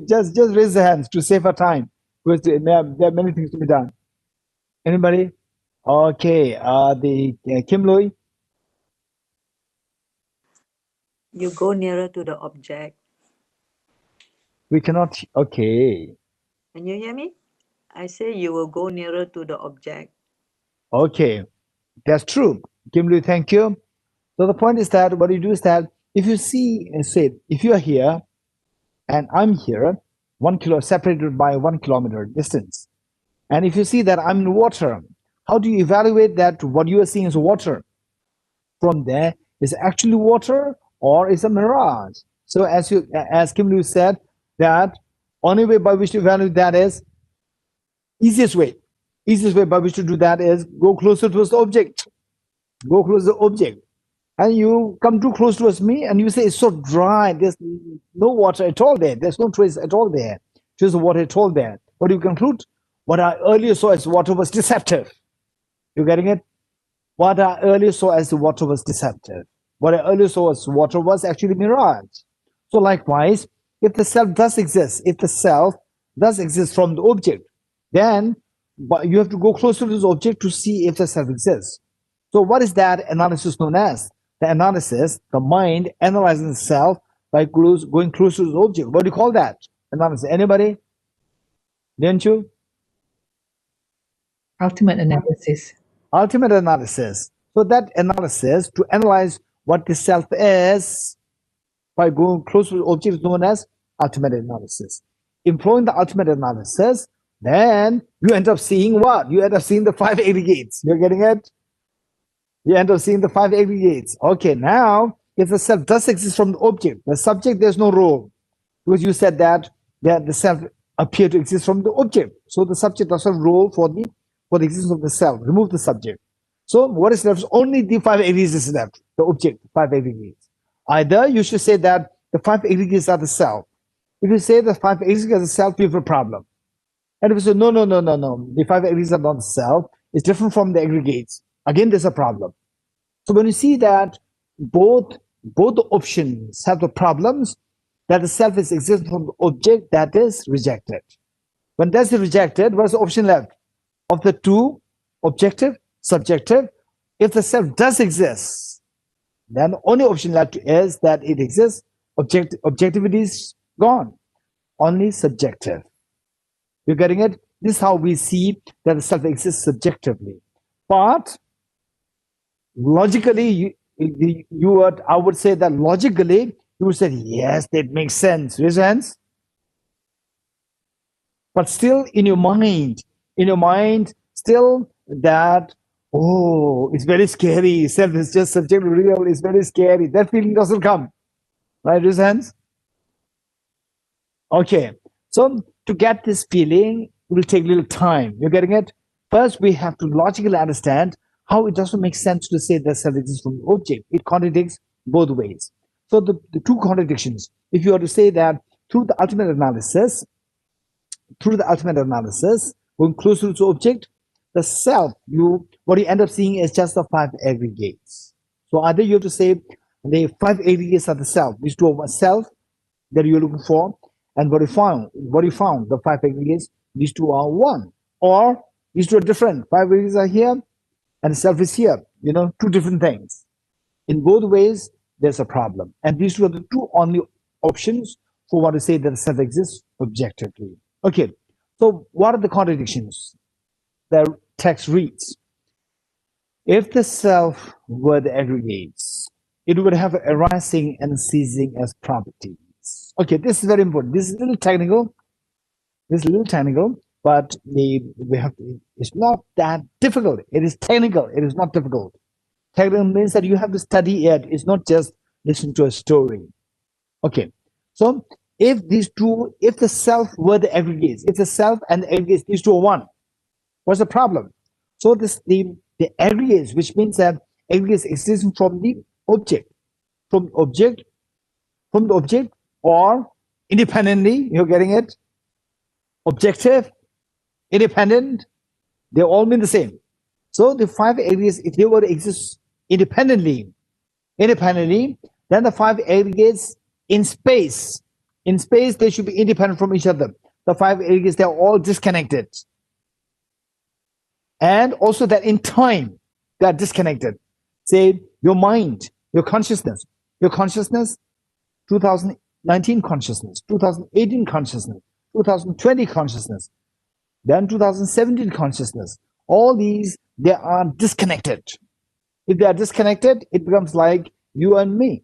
just raise the hands to save our time, because there are many things to be done. Anybody? Okay, Kim Lui. You go nearer to the object. We cannot. Okay. Can you hear me? I say you will go nearer to the object. Okay, that's true. Kim Lui, thank you. So the point is that what you do is that if you see, say, if you are here and I'm here, 1 kilo separated by 1 kilometer distance, and if you see that I'm in water, how do you evaluate that what you are seeing is water? From there, is it actually water or is a mirage? So as Kim Lui said, that only way by which to evaluate that is easiest way by which to do that is go closer towards the object. Go close to the object. And you come too close towards me and you say it's so dry, there's no water at all there. There's no trace at all there. Just the water at all there. What do you conclude? What I earlier saw as water was deceptive. You getting it? What I earlier saw as the water was deceptive. What I earlier saw as water was actually mirage. So likewise, if the self does exist, from the object, then you have to go closer to this object to see if the self exists. So what is that analysis known as? The analysis, the mind analyzing the self by going closer to the object. What do you call that analysis? Anybody? Didn't you? Ultimate analysis. Ultimate analysis. So that analysis, to analyze what the self is by going close to the object, is known as ultimate analysis. Employing the ultimate analysis, then you end up seeing what? You end up seeing the five aggregates. You're getting it? You end up seeing the five aggregates. Okay, now if the self does exist from the object, the subject, there's no role. Because you said that the self appear to exist from the object. So the subject does not role for the existence of the self. Remove the subject. So what is left? Only the five aggregates is left. The object, five aggregates. Either you should say that the five aggregates are the self. If you say the five aggregates are the self, you have a problem. And if you say no, the five aggregates are not the self, it's different from the aggregates. Again, there's a problem. So when you see that both the options have the problems, that the self is existent from the object, that is rejected. When that's rejected, what's the option left? Of the two, objective, subjective, if the self does exist, then the only option left is that it exists. Objectivity is gone. Only subjective. You're getting it? This is how we see that the self exists subjectively. But logically, I would say that logically, you would say, yes, that makes sense. Raise your hands. But still in your mind, still that, oh, it's very scary. Self is just subjective, real, it's very scary. That feeling doesn't come. Right, raise your hands. Okay, so to get this feeling, it will take a little time. You're getting it? First, we have to logically understand how it doesn't make sense to say that self exists from the object. It contradicts both ways. So the two contradictions, if you are to say that through the ultimate analysis, going closer to the object, the self, what you end up seeing is just the five aggregates. So either you have to say the five aggregates are the self, these two are self that you're looking for, and what you found, the five aggregates, these two are one, or these two are different. Five aggregates are here, and the self is here. Two different things. In both ways, there's a problem, and these two are the two only options for what to say that the self exists objectively. Okay, so what are the contradictions? The text reads, if the self were the aggregates, it would have arising and ceasing as properties. Okay, this is very important. This is a little technical. But it's not that difficult. It is technical. It is not difficult. Technical means that you have to study it. It's not just listen to a story. Okay, so if the self were the aggregates, if the self and the aggregates, these two are one, what's the problem? So the aggregates, which means that aggregates exist from the object, or independently, you're getting it? Objective, independent, they all mean the same. So the five aggregates, if they were to exist independently, then the five aggregates in space, they should be independent from each other. The five aggregates, they're all disconnected. And also that in time, they are disconnected. Say your mind, your consciousness, 2019 consciousness, 2018 consciousness, 2020 consciousness, then 2017 consciousness. All these, they are disconnected. If they are disconnected, it becomes like you and me.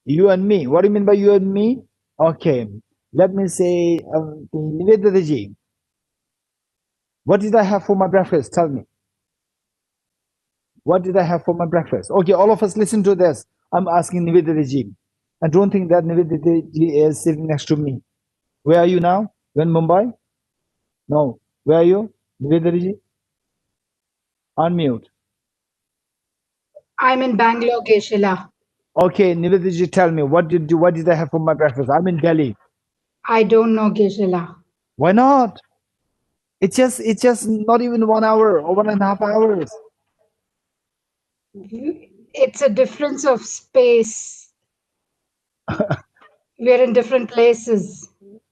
You and me. What do you mean by you and me? Okay, let me say, Niveditaji, what did I have for my breakfast? Tell me. What did I have for my breakfast? Okay, all of us listen to this. I'm asking Niveditaji. I don't think that Niveditaji is sitting next to me. Where are you now? You're in Mumbai? No. Where are you? Niveditaji? Unmute. I'm in Bangalore, Geshe. Okay, Niveditaji, tell me, what did I have for my breakfast? I'm in Delhi. I don't know, Geshe. Why not? It's just not even 1 hour or 1.5 hours. It's a difference of space. We're in different places.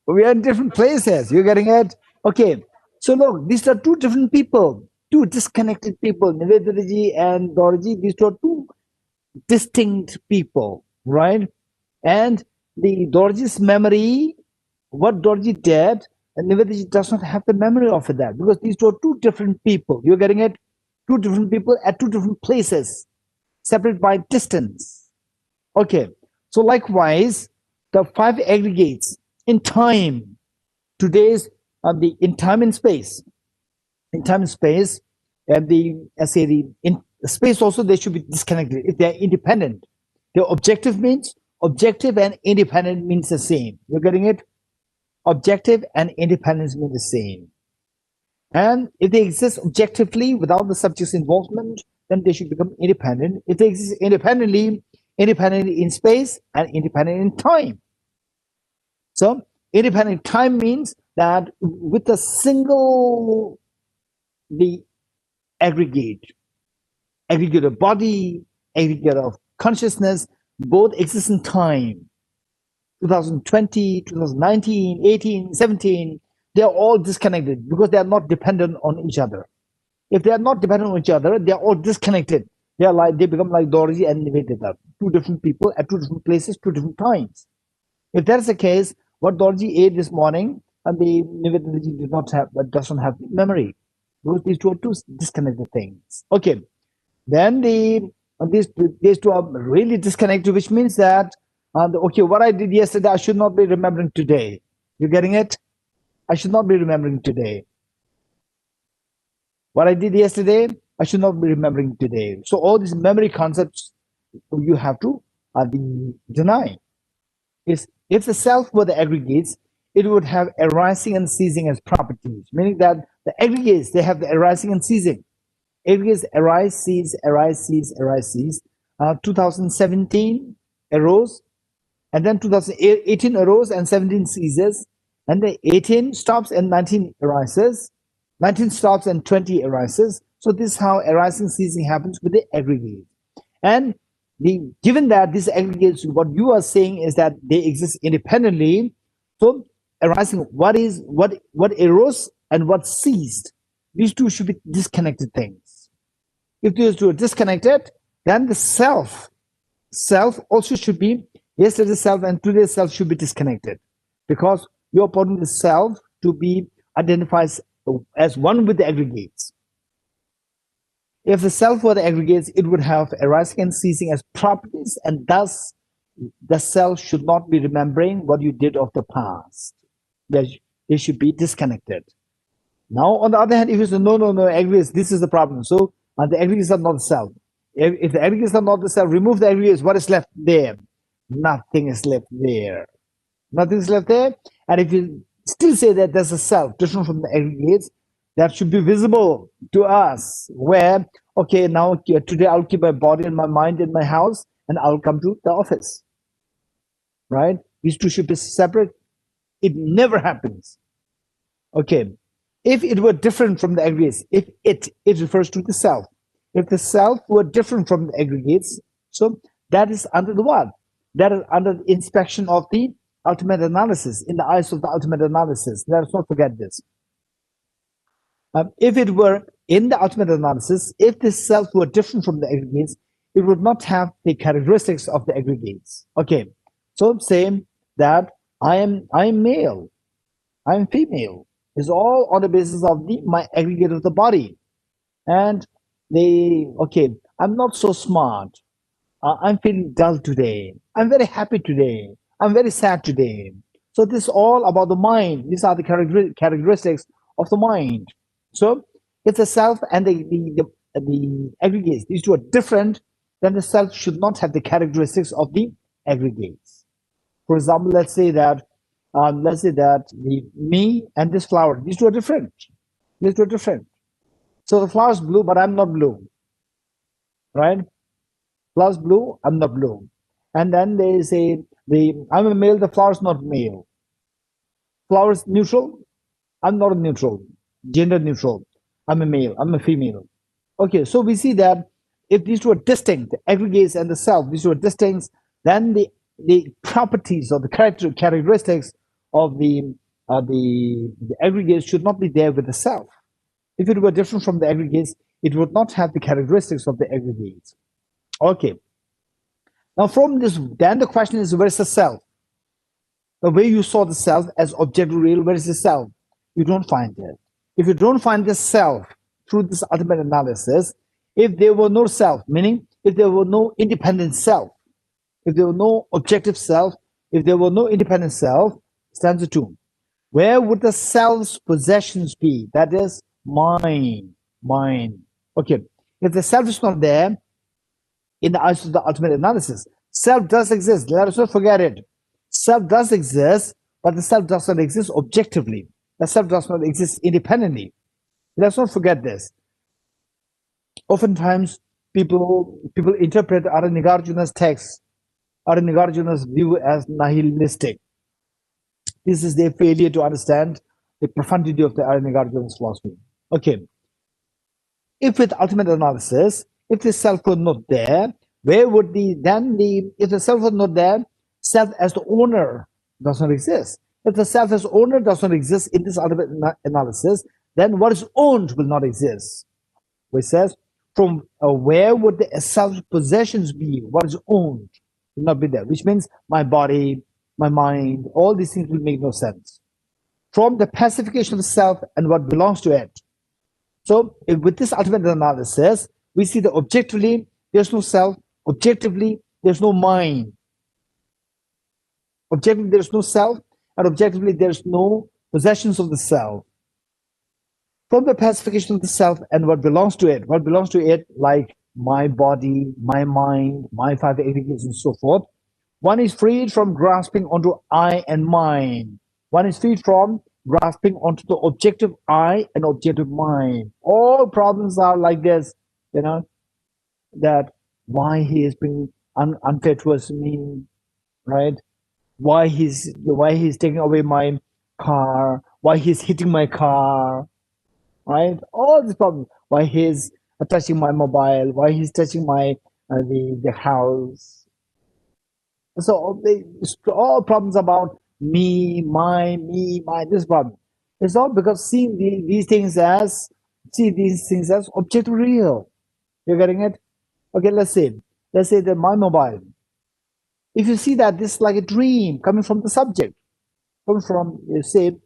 We are in different places. You're getting it? Okay. So look, these are two different people, two disconnected people. Niveditaji and Dorji, these are two distinct people, right? And the Dorji's memory, what Dorji did, and Niveditaji does not have the memory of that, because these are two different people. You're getting it? Two different people at two different places, separated by distance. Okay. So likewise, the five aggregates in time, today's in time and space. In time and space, and in space also, they should be disconnected. If they're independent, the objective and independent means the same. You're getting it? Objective and independence mean the same. And if they exist objectively without the subject's involvement, then they should become independent. If they exist independently in space and independent in time. So independent time means that with a single the aggregate of body, aggregate of consciousness, both exist in time. 2020, 2019, 18, 17, they're all disconnected because they are not dependent on each other. If they are not dependent on each other, they are all disconnected. They become like Dorji and Nivedita, two different people at two different places, two different times. If that's the case, what Dorji ate this morning and the Nivedita doesn't have memory. Because these two are two disconnected things. Okay, then these two are really disconnected, which means that okay, what I did yesterday, I should not be remembering today. You getting it? I should not be remembering today. What I did yesterday, I should not be remembering today. So all these memory concepts you have to deny. If the self were the aggregates, it would have arising and ceasing as properties, meaning that the aggregates, they have the arising and ceasing. Aggregates arise, cease, arise, cease, arise, cease. 2017 arose, and then 2018 arose and 17 ceases, and the 18 stops and 19 arises, 19 stops and 20 arises. So this is how arising, ceasing happens with the aggregate. And given that these aggregates, what you are saying is that they exist independently. So arising, what arose and what ceased, these two should be disconnected things. If these two are disconnected, then the self also should be, yesterday's self and today's self should be disconnected, because you're putting the self to be identified as one with the aggregates. If the self were the aggregates, it would have arising and ceasing as properties, and thus the self should not be remembering what you did of the past. They should be disconnected. Now, on the other hand, if you say, no, aggregates, this is the problem. So the aggregates are not the self. If the aggregates are not the self, remove the aggregates, what is left there? Nothing is left there. Nothing is left there. And if you still say that there's a self different from the aggregates, that should be visible to us, where, okay, now today I'll keep my body and my mind in my house and I'll come to the office, right? These two should be separate. It never happens. Okay, if it were different from the aggregates, if it refers to the self. If the self were different from the aggregates, so that is under the what? That is under the inspection of the ultimate analysis, in the eyes of the ultimate analysis. Let us not forget this. If it were in the ultimate analysis, if the self were different from the aggregates, it would not have the characteristics of the aggregates. Okay, so I'm saying that I am male, I am female. It's all on the basis of my aggregate of the body. And I'm not so smart. I'm feeling dull today. I'm very happy today. I'm very sad today. So this is all about the mind. These are the characteristics of the mind. So if the self and the aggregates, these two are different, then the self should not have the characteristics of the aggregates. For example, let's say that the me and this flower, these two are different. These two are different. So the flower is blue, but I'm not blue, right? Flower is blue, I'm not blue. And then they say I'm a male, the flower is not male. Flower is neutral, I'm not neutral, gender neutral. I'm a male, I'm a female. Okay, so we see that if these two are distinct, the aggregates and the self, these two are distinct, then the properties or the characteristics of the aggregates should not be there with the self. If it were different from the aggregates, it would not have the characteristics of the aggregates. Okay. Now from this, then the question is, where is the self? The way you saw the self as object real, where is the self? You don't find it. If you don't find the self through this ultimate analysis, if there were no self, meaning if there were no independent self, if there were no objective self, if there were no independent self, stanza 2. Where would the self's possessions be? That is mine, mine. Okay, if the self is not there, in the eyes of the ultimate analysis, self does exist. Let us not forget it. Self does exist, but the self does not exist objectively. The self does not exist independently. Let's not forget this. Oftentimes, people interpret Acharya Nagarjuna's text, Acharya Nagarjuna's view as nihilistic. This is their failure to understand the profundity of the Acharya Nagarjuna's philosophy. Okay, if with ultimate analysis, if the self were not there, where would if the self was not there, self as the owner does not exist. If the self as owner does not exist in this ultimate analysis, then what is owned will not exist. Which says, from where would the self possessions be? What is owned will not be there, which means my body, my mind, all these things will make no sense. From the pacification of the self and what belongs to it. So with this ultimate analysis, we see that objectively, there's no self. Objectively, there's no mind. Objectively, there's no self. And objectively, there's no possessions of the self. From the pacification of the self and what belongs to it, like my body, my mind, my five aggregates, and so forth, one is freed from grasping onto I and mine. One is freed from grasping onto the objective I and objective mind. All problems are like this, that why he is being unfair towards me, right? Why he's taking away my car, why he's hitting my car, right? All these problems. Why he's touching my mobile, why he's touching my the house. So all problems about me, my, this problem. It's all because seeing these things as objective real. You're getting it? Okay, let's say that my mobile. If you see that this is like a dream coming from the subject, coming from say,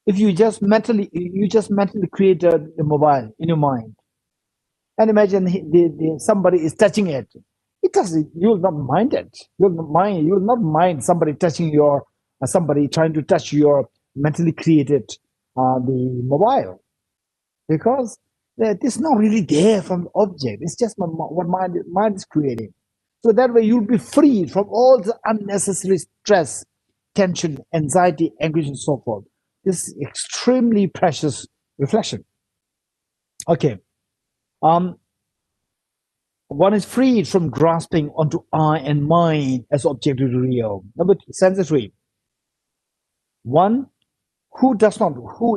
if you just mentally create a mobile in your mind, and imagine somebody is touching it. It doesn't. You will not mind it. You will not mind somebody touching somebody trying to touch your mentally created the mobile, because it's not really there from the object. It's just what mind is creating. So that way you'll be freed from all the unnecessary stress, tension, anxiety, anguish, and so forth. This is extremely precious reflection. Okay. One is freed from grasping onto I and mine as objective real. Number two, sensory. One who does not,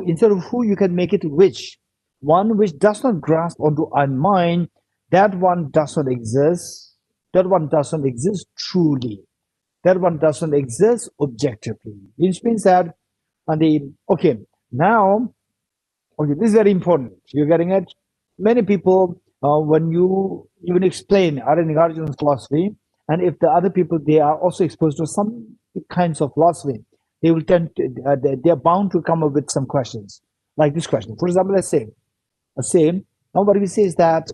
instead of who, you can make it which. One which does not grasp onto I and mine, that one does not exist. That one does not exist truly. That one does not exist objectively. Which means that, this is very important. You're getting it? Many people, when you even explain Acharya Nagarjuna's philosophy, and if the other people, they are also exposed to some kinds of philosophy, they will tend to, they're bound to come up with some questions, like this question. For example, let's say, now what we say is that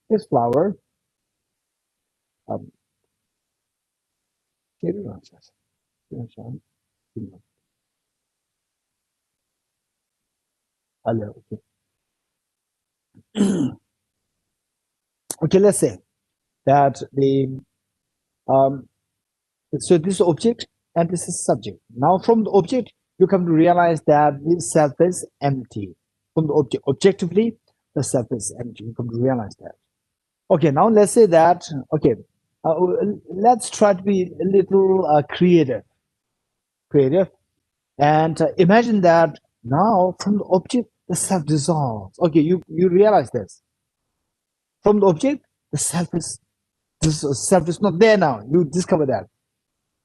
this flower, okay, let's say that so this is object and this is subject. Now from the object, you come to realize that this self is empty. From the object, objectively, the self is empty. You come to realize that. Okay, now let's say that, let's try to be a little creative, and imagine that now from the object, the self dissolves. Okay, you realize this. From the object, the self is not there now. You discover that.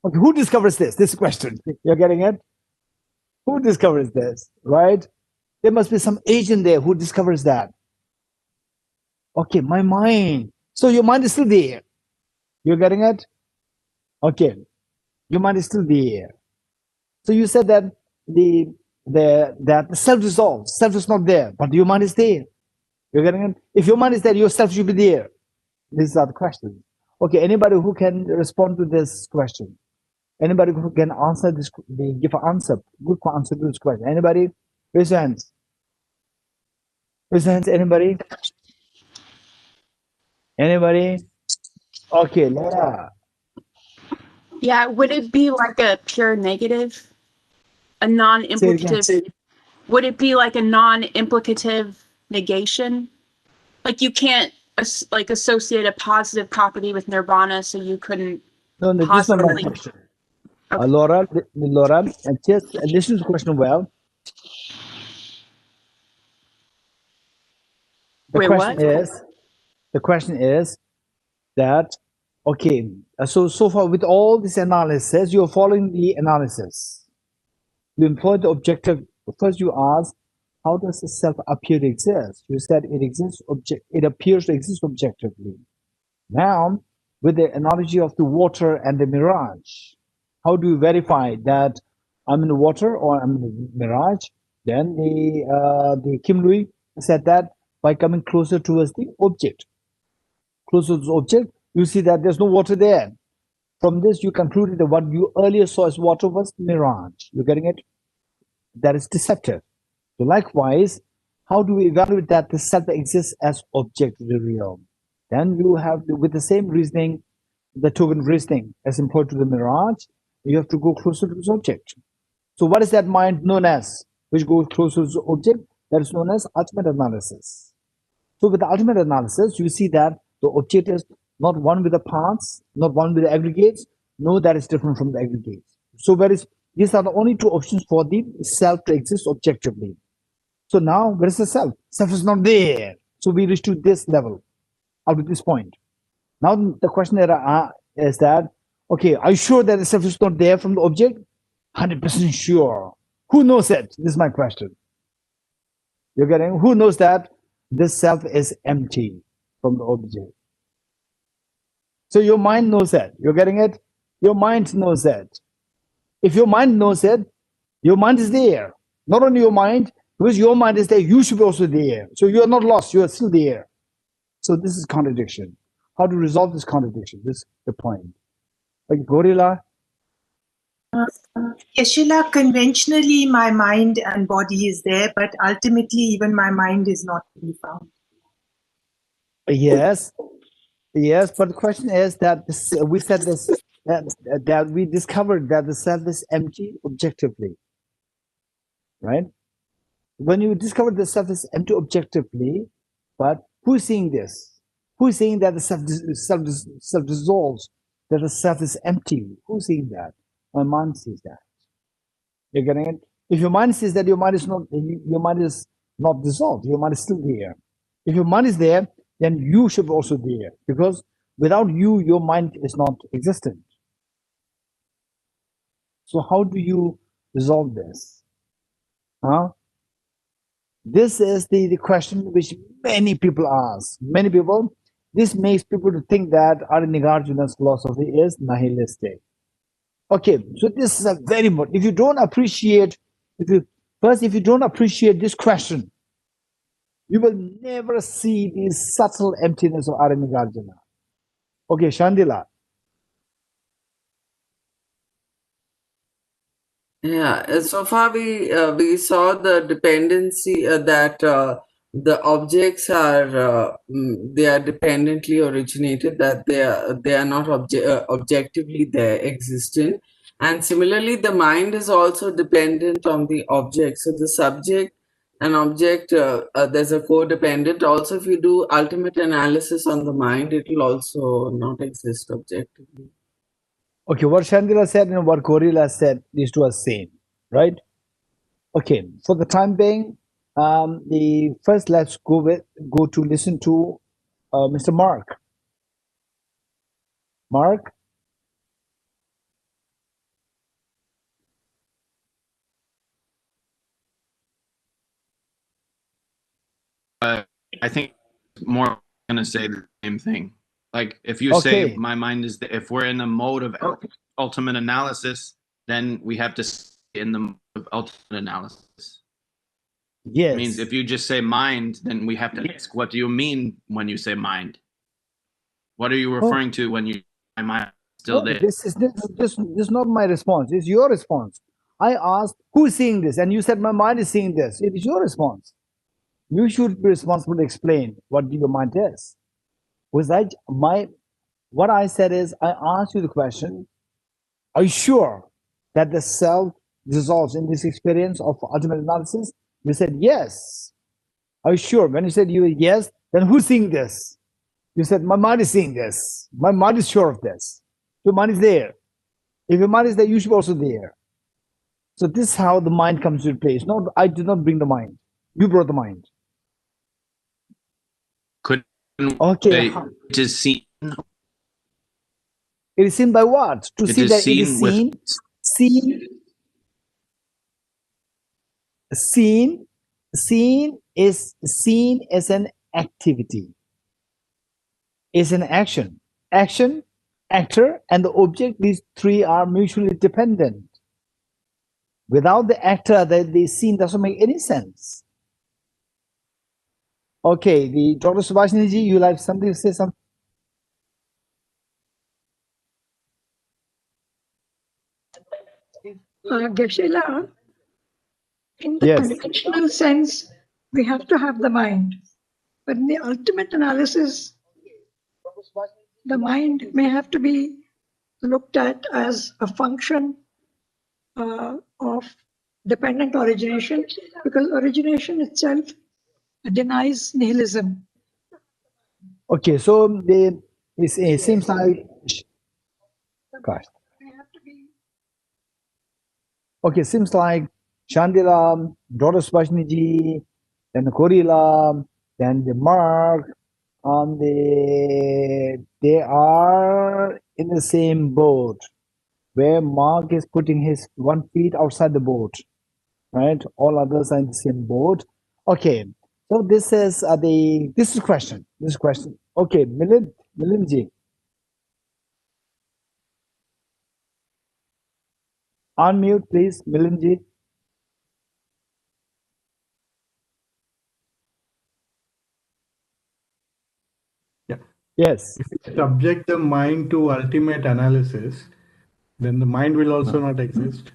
Okay, who discovers this? This question. You're getting it? Who discovers this, right? There must be some agent there who discovers that. Okay, my mind. So your mind is still there. You're getting it? Okay, your mind is still there. So you said that the self dissolves. Self is not there, but your mind is there. You're getting it? If your mind is there, your self should be there. These are the questions. Okay, anybody who can respond to this question? Anybody who can answer this, give an answer, good answer to this question. Anybody? Raise your hands. Raise your hands, anybody? Anybody? Okay, Lara. Yeah, would it be like a pure negative? A Say it again. non-implicative? Would it be like a non-implicative negation? Like you can't like associate a positive property with nirvana, so you couldn't No, no, this is not my possibly. question. Okay. Laura, and just listen to the question well. Wait, what? The question is that, okay, so far with all this analysis, you're following the analysis. You employ the objective. First you ask, how does the self appear to exist? You said it appears to exist objectively. Now, with the analogy of the water and the mirage, how do you verify that I'm in the water or I'm in the mirage? Then the Kim Lui said that by coming closer towards the object. Closer to the object, you see that there's no water there. From this, you concluded that what you earlier saw as water was mirage. You're getting it? That is deceptive. So likewise, how do we evaluate that the self exists as objectively real? Then you have, with the same reasoning, the token reasoning as employed to the mirage, you have to go closer to this object. So what is that mind known as, which goes closer to the object? That is known as ultimate analysis. So with the ultimate analysis, you see that the object is not one with the parts, not one with the aggregates. No, that is different from the aggregates. So these are the only two options for the self to exist objectively. So now, where is the self? Self is not there. So we reach to this level, up to this point. Now the question is that, okay, are you sure that the self is not there from the object? 100% sure. Who knows it? This is my question. You're getting, who knows that this self is empty from the object? So your mind knows that. You're getting it? Your mind knows that. If your mind knows it, your mind is there. Not only your mind, because your mind is there, you should be also there. So you are not lost, you are still there. So this is contradiction. How to resolve this contradiction? This is the point. Like gorilla. Yeshila, conventionally my mind and body is there, but ultimately even my mind is not to be found. Yes, but the question is that we said this, that we discovered that the self is empty objectively, right? When you discover the self is empty objectively, but who is seeing this? Who is saying that the self dissolves, that the self is empty? Who's seeing that? My mind sees that. You're getting it? If your mind says that your mind is not dissolved, your mind is still there. If your mind is there, then you should be also there, because without you, your mind is not existent. So how do you resolve this? Huh? This is the question which many people ask. Many people, this makes people to think that Acharya Nagarjuna's philosophy is nihilistic. Okay, so this is a very important. If you don't appreciate this question, you will never see the subtle emptiness of Acharya Nagarjuna. Okay, Shandila. Yeah, so far we saw the dependency that the objects are they are dependently originated, that they are not objectively there existent, and similarly the mind is also dependent on the object. So the subject and object, there's a codependent. Also, if you do ultimate analysis on the mind, it will also not exist objectively. Okay, what Shandila said and what Gorilla said, these two are same, right? Okay, for the time being, the first let's go to listen to Mr. Mark. Mark. I think more going to say the same thing. Like if you Okay. say my mind is if we're in the mode of ultimate analysis, then we have to stay in the mode of ultimate analysis. Yes. It means if you just say mind, then we have to ask, what do you mean when you say mind? What are you referring to when you my mind is still No, there. this is not my response. It's your response. I asked, who's seeing this? And you said, my mind is seeing this. It is your response. You should be responsible to explain what your mind is. What I said is, I asked you the question, are you sure that the self dissolves in this experience of ultimate analysis? You said, yes. Are you sure? When you said yes, then who's seeing this? You said, my mind is seeing this. My mind is sure of this. Your mind is there. If your mind is there, you should be also there. So this is how the mind comes into place. No, I did not bring the mind. You brought the mind. Couldn't Okay. it is seen? It is seen by what? To It see is that it is seen with seen. Seen is seen as an activity. Is an action. Action, actor, and the object, these three are mutually dependent. Without the actor, the scene doesn't make any sense. Okay, the Dr. Subhashiniji, you like something to say something? Geshe, in the Yes. conventional sense, we have to have the mind. But in the ultimate analysis, the mind may have to be looked at as a function of dependent origination, because origination itself denies nihilism. Okay, so it seems like, gosh. Okay, seems like Chandila, Dr. Subhashiniji, then the Korila, then the Mark, they are in the same boat, where Mark is putting his 1 feet outside the boat, right? All others are in the same boat. Okay, so this is this is question. This is question. Okay, Milindji. Unmute, please, Milindji. Yeah. Yes. If you subject the mind to ultimate analysis, then the mind will also not exist.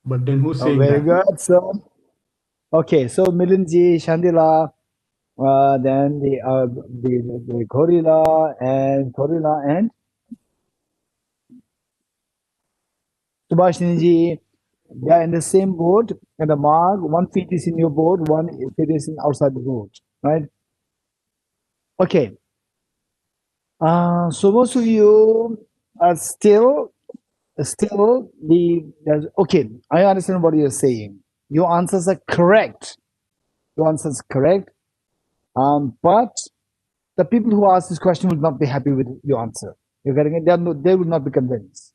But then who's saying Very that? good. So, okay, so Milindji, Chandila, then the Gorilla and Subhashiniji, they are in the same boat, and the mark, 1 feet is in your boat, 1 feet is in outside the boat, right? Okay. So most of you are still okay. I understand what you're saying. Your answers are correct. Your answers are correct. But the people who ask this question will not be happy with your answer. You're getting it? They will not be convinced.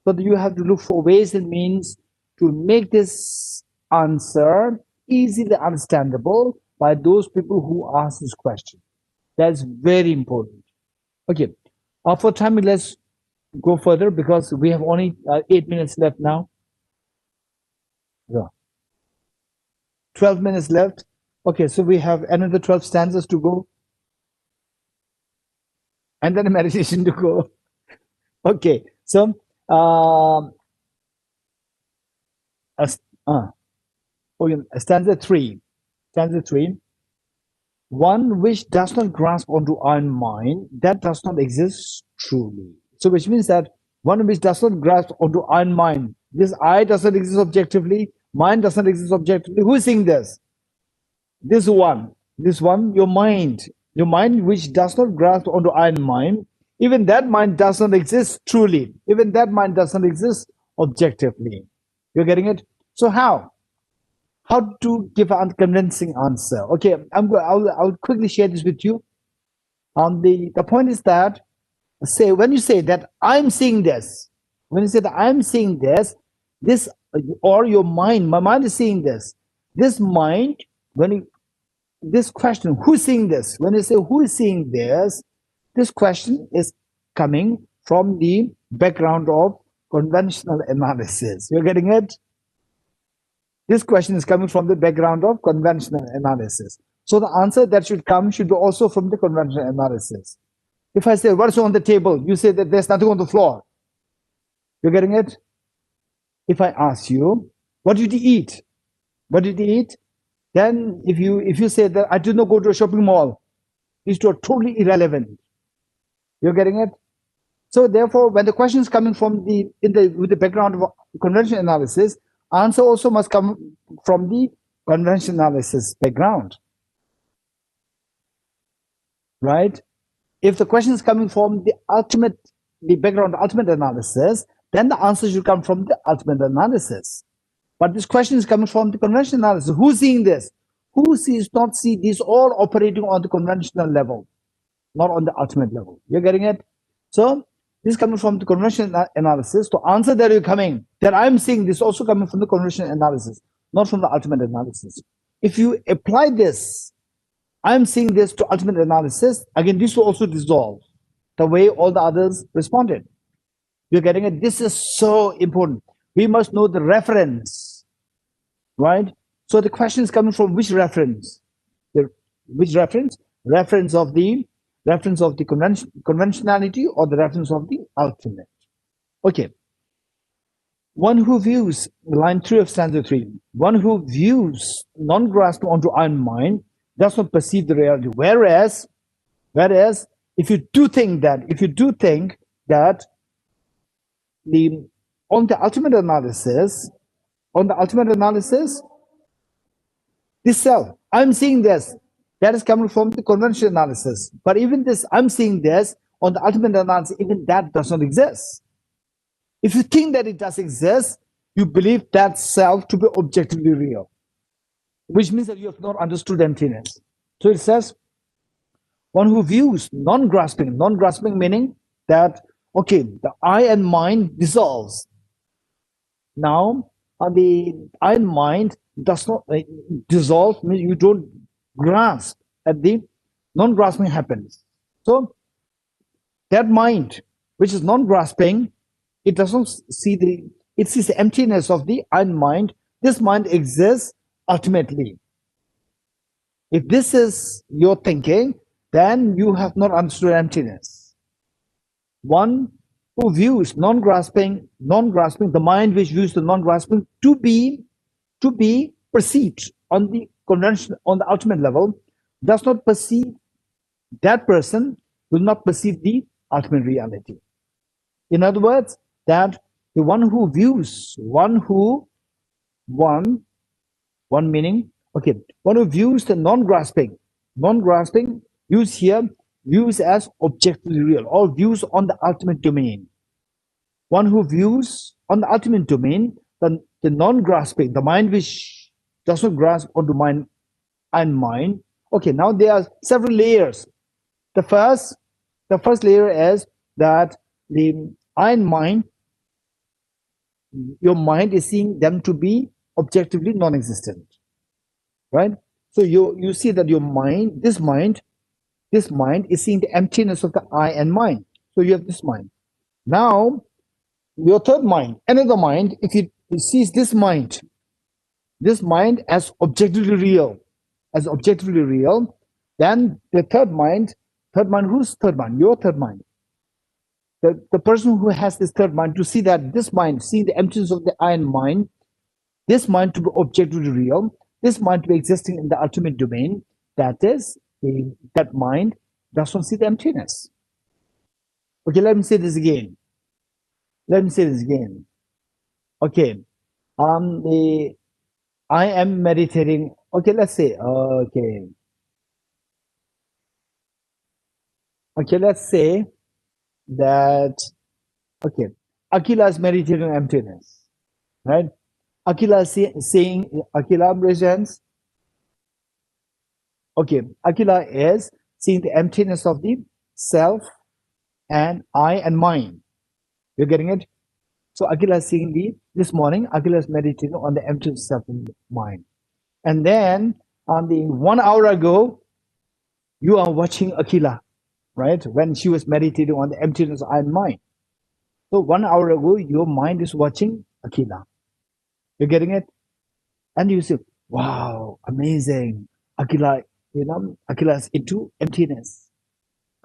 So you have to look for ways and means to make this answer easily understandable by those people who ask this question. That's very important. Okay. For time, let's go further because we have only 8 minutes left now. Yeah. 12 minutes left. Okay, so we have another 12 stanzas to go. And then a meditation to go. Okay, so stanza 3. Stanza 3. One which does not grasp onto iron mind, that does not exist truly. So which means that one which does not grasp onto iron mind, this I doesn't exist objectively, mind doesn't exist objectively. Who is saying this? This one, your mind which does not grasp onto iron mind, even that mind does not exist truly. Even that mind does not exist objectively. You're getting it? So how to give an unconvincing answer? Okay, I'll quickly share this with you. The point is that when you say that I'm seeing this, when you say that I'm seeing this, or your mind, my mind is seeing this. This mind, this question, who's seeing this? When you say who is seeing this, this question is coming from the background of conventional analysis. You're getting it? This question is coming from the background of conventional analysis. So the answer that should come should be also from the conventional analysis. If I say, what's on the table? You say that there's nothing on the floor. You're getting it? If I ask you, what did you eat? What did you eat? Then if you say that I did not go to a shopping mall, these two are totally irrelevant. You're getting it? So therefore, when the question is coming from with the background of conventional analysis, answer also must come from the conventional analysis background. Right? If the question is coming from the background ultimate analysis, then the answer should come from the ultimate analysis. But this question is coming from the conventional analysis. Who's seeing this? Who sees not see these all operating on the conventional level, not on the ultimate level? You're getting it? So this is coming from the conventional analysis. To answer that you're coming, that I'm seeing this also coming from the conventional analysis, not from the ultimate analysis. If you apply this, I'm seeing this to ultimate analysis, again, this will also dissolve the way all the others responded. You're getting it? This is so important. We must know the reference, right? So the question is coming from which reference? Which reference? Reference of the conventionality or the reference of the ultimate. Okay. One who views, line 3 of stanza 3, one who views non-grasping onto iron mind does not perceive the reality. Whereas, if you do think that on the ultimate analysis, this self, I'm seeing this, that is coming from the conventional analysis. But even this, I'm seeing this on the ultimate analysis, even that does not exist. If you think that it does exist, you believe that self to be objectively real, which means that you have not understood emptiness. So it says, one who views non-grasping meaning that, okay, the I and mind dissolves. Now, the I and mind does not dissolve, means you don't grasp at the non-grasping happens. So that mind, which is non-grasping, it doesn't see it sees the emptiness of the I and mind. This mind exists ultimately. If this is your thinking, then you have not understood emptiness. One who views non-grasping, the mind which views the non-grasping to be perceived on the convention, on the ultimate level, does not perceive, that person will not perceive the ultimate reality. In other words, that the one who views, one meaning, okay, one who views the non-grasping views here, views as objectively real, or views on the ultimate domain. One who views on the ultimate domain, the non-grasping, the mind which does not grasp onto mind and mind. Okay, now there are several layers. The first layer is that the I and mind, your mind is seeing them to be objectively non-existent, right? So you see that your mind, this mind is seeing the emptiness of the I and mind. So you have this mind. Now, your third mind, another mind, if it sees this mind as objectively real, then the third mind, whose third mind? Your third mind. The person who has this third mind, to see that this mind, seeing the emptiness of the I and mind, this mind to be objectively real, this mind to be existing in the ultimate domain, that is, that mind does not see the emptiness. Okay, let me say this again. Okay, I am meditating. Okay, let's say, let's say that, okay, Akila is meditating on emptiness, right? Akila is saying, Akila presents. Okay, Akila is seeing the emptiness of the self and I and mind. You're getting it? So Akila is seeing this morning, Akila is meditating on the emptiness of self and mind. And then on the 1 hour ago, you are watching Akila, right? When she was meditating on the emptiness of I and mind. So 1 hour ago, your mind is watching Akila. You're getting it? And you say, wow, amazing. Akila, Akila is into emptiness.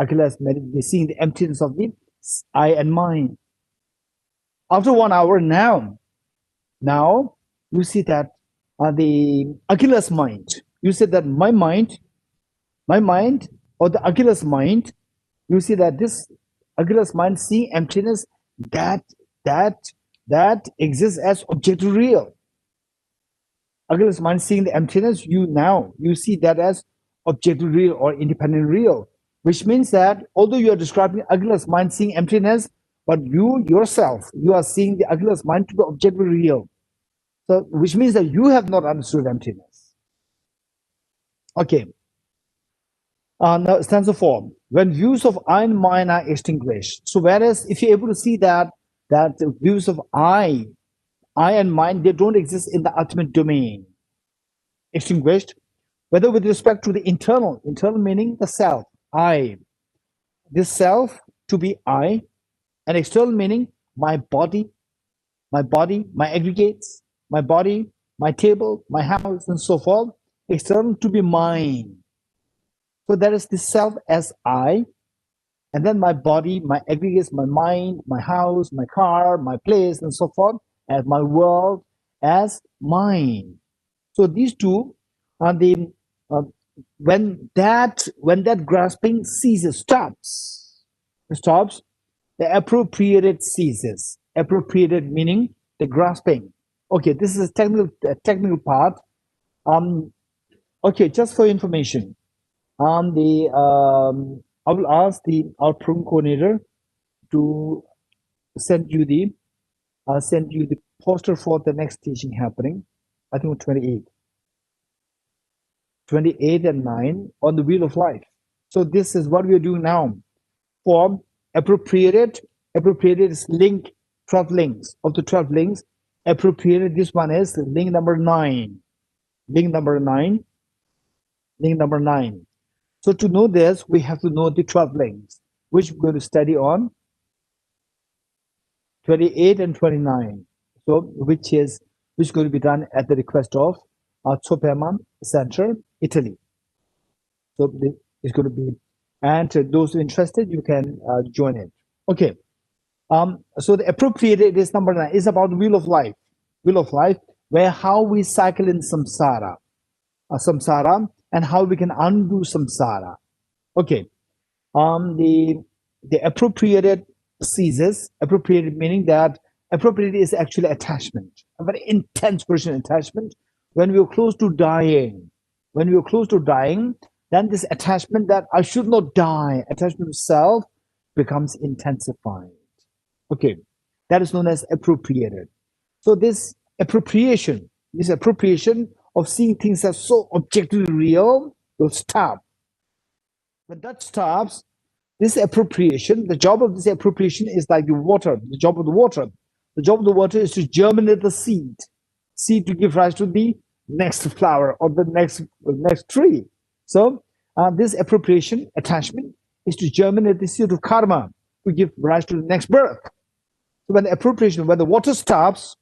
Akila is seeing the emptiness of the I and mind. After 1 hour, now you see that the Achilles mind. You see that my mind, or the Achilles mind. You see that this Achilles mind seeing emptiness that exists as objective real. Achilles mind seeing the emptiness, you see that as objective real or independent real, which means that although you are describing Achilles mind seeing emptiness, but you yourself, you are seeing the Achilles mind to be objectively real. So, which means that you have not understood emptiness. Okay. Now, stanza 4. When views of I and mine are extinguished. So, whereas if you're able to see that views of I and mine, they don't exist in the ultimate domain. Extinguished, whether with respect to the internal meaning the self, I, this self to be I, and external meaning my body, my aggregates, my body, my table, my house, and so forth. External to be mine. So there is the self as I, and then my body, my aggregates, my mind, my house, my car, my place, and so forth, as my world as mine. So these two are the when that grasping ceases, stops, the appropriated ceases. Appropriated meaning the grasping. Okay, this is a technical part. Okay, just for information, I will ask our program coordinator to send you the poster for the next teaching happening. I think 28 and 9 on the wheel of life. So this is what we are doing now. For appropriated is link, 12 links. Of the 12 links, appropriated, this one is link number 9. Link number 9. So to know this, we have to know the 12 links, which we're going to study on 28 and 29. So which is going to be done at the request of Tsopema Center, Italy. So it's going to be, and those interested, you can join it. Okay. So the appropriated is number 9. Is about the wheel of life. Wheel of life, where how we cycle in samsara, and how we can undo samsara. Okay. The appropriated ceases. Appropriated meaning that appropriated is actually attachment, a very intense version of attachment. When we are close to dying, then this attachment that I should not die, attachment to self, becomes intensified. Okay, that is known as appropriated. So this appropriation of seeing things as so objectively real will stop. When that stops, this appropriation, the job of this appropriation is like the water. The job of the water is to germinate the seed to give rise to the next flower or the next tree. So this appropriation, attachment, is to germinate the seed of karma to give rise to the next birth. So when the appropriation, when the water stops,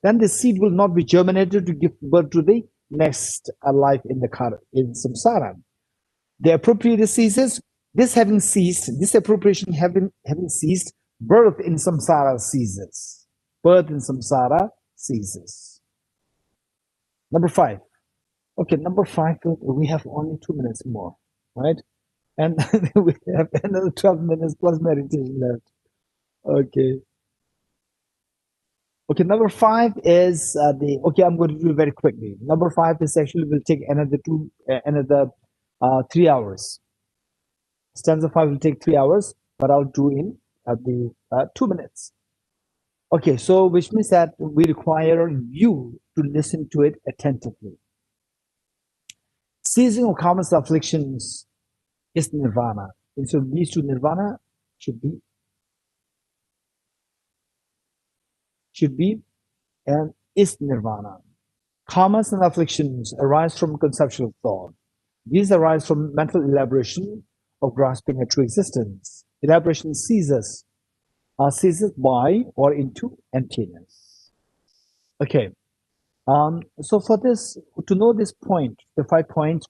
then the seed will not be germinated to give birth to the next life in samsara. The appropriated ceases. This having ceased, this appropriation having ceased, birth in samsara ceases. Number 5. Okay, number 5, we have only 2 minutes more, right? And we have another 12 minutes plus meditation left. Okay. Okay, number 5 is okay, I'm going to do it very quickly. Number 5 is actually will take another 3 hours. Stanza 5 will take 3 hours, but I'll do in the 2 minutes. Okay, so which means that we require you to listen to it attentively. Ceasing of karma's afflictions is nirvana. And so these two nirvana should be and is nirvana. Karmas and afflictions arise from conceptual thought. These arise from mental elaboration of grasping a true existence. Elaboration ceases by or into emptiness. Okay. So for this, to know this point, the 5 points,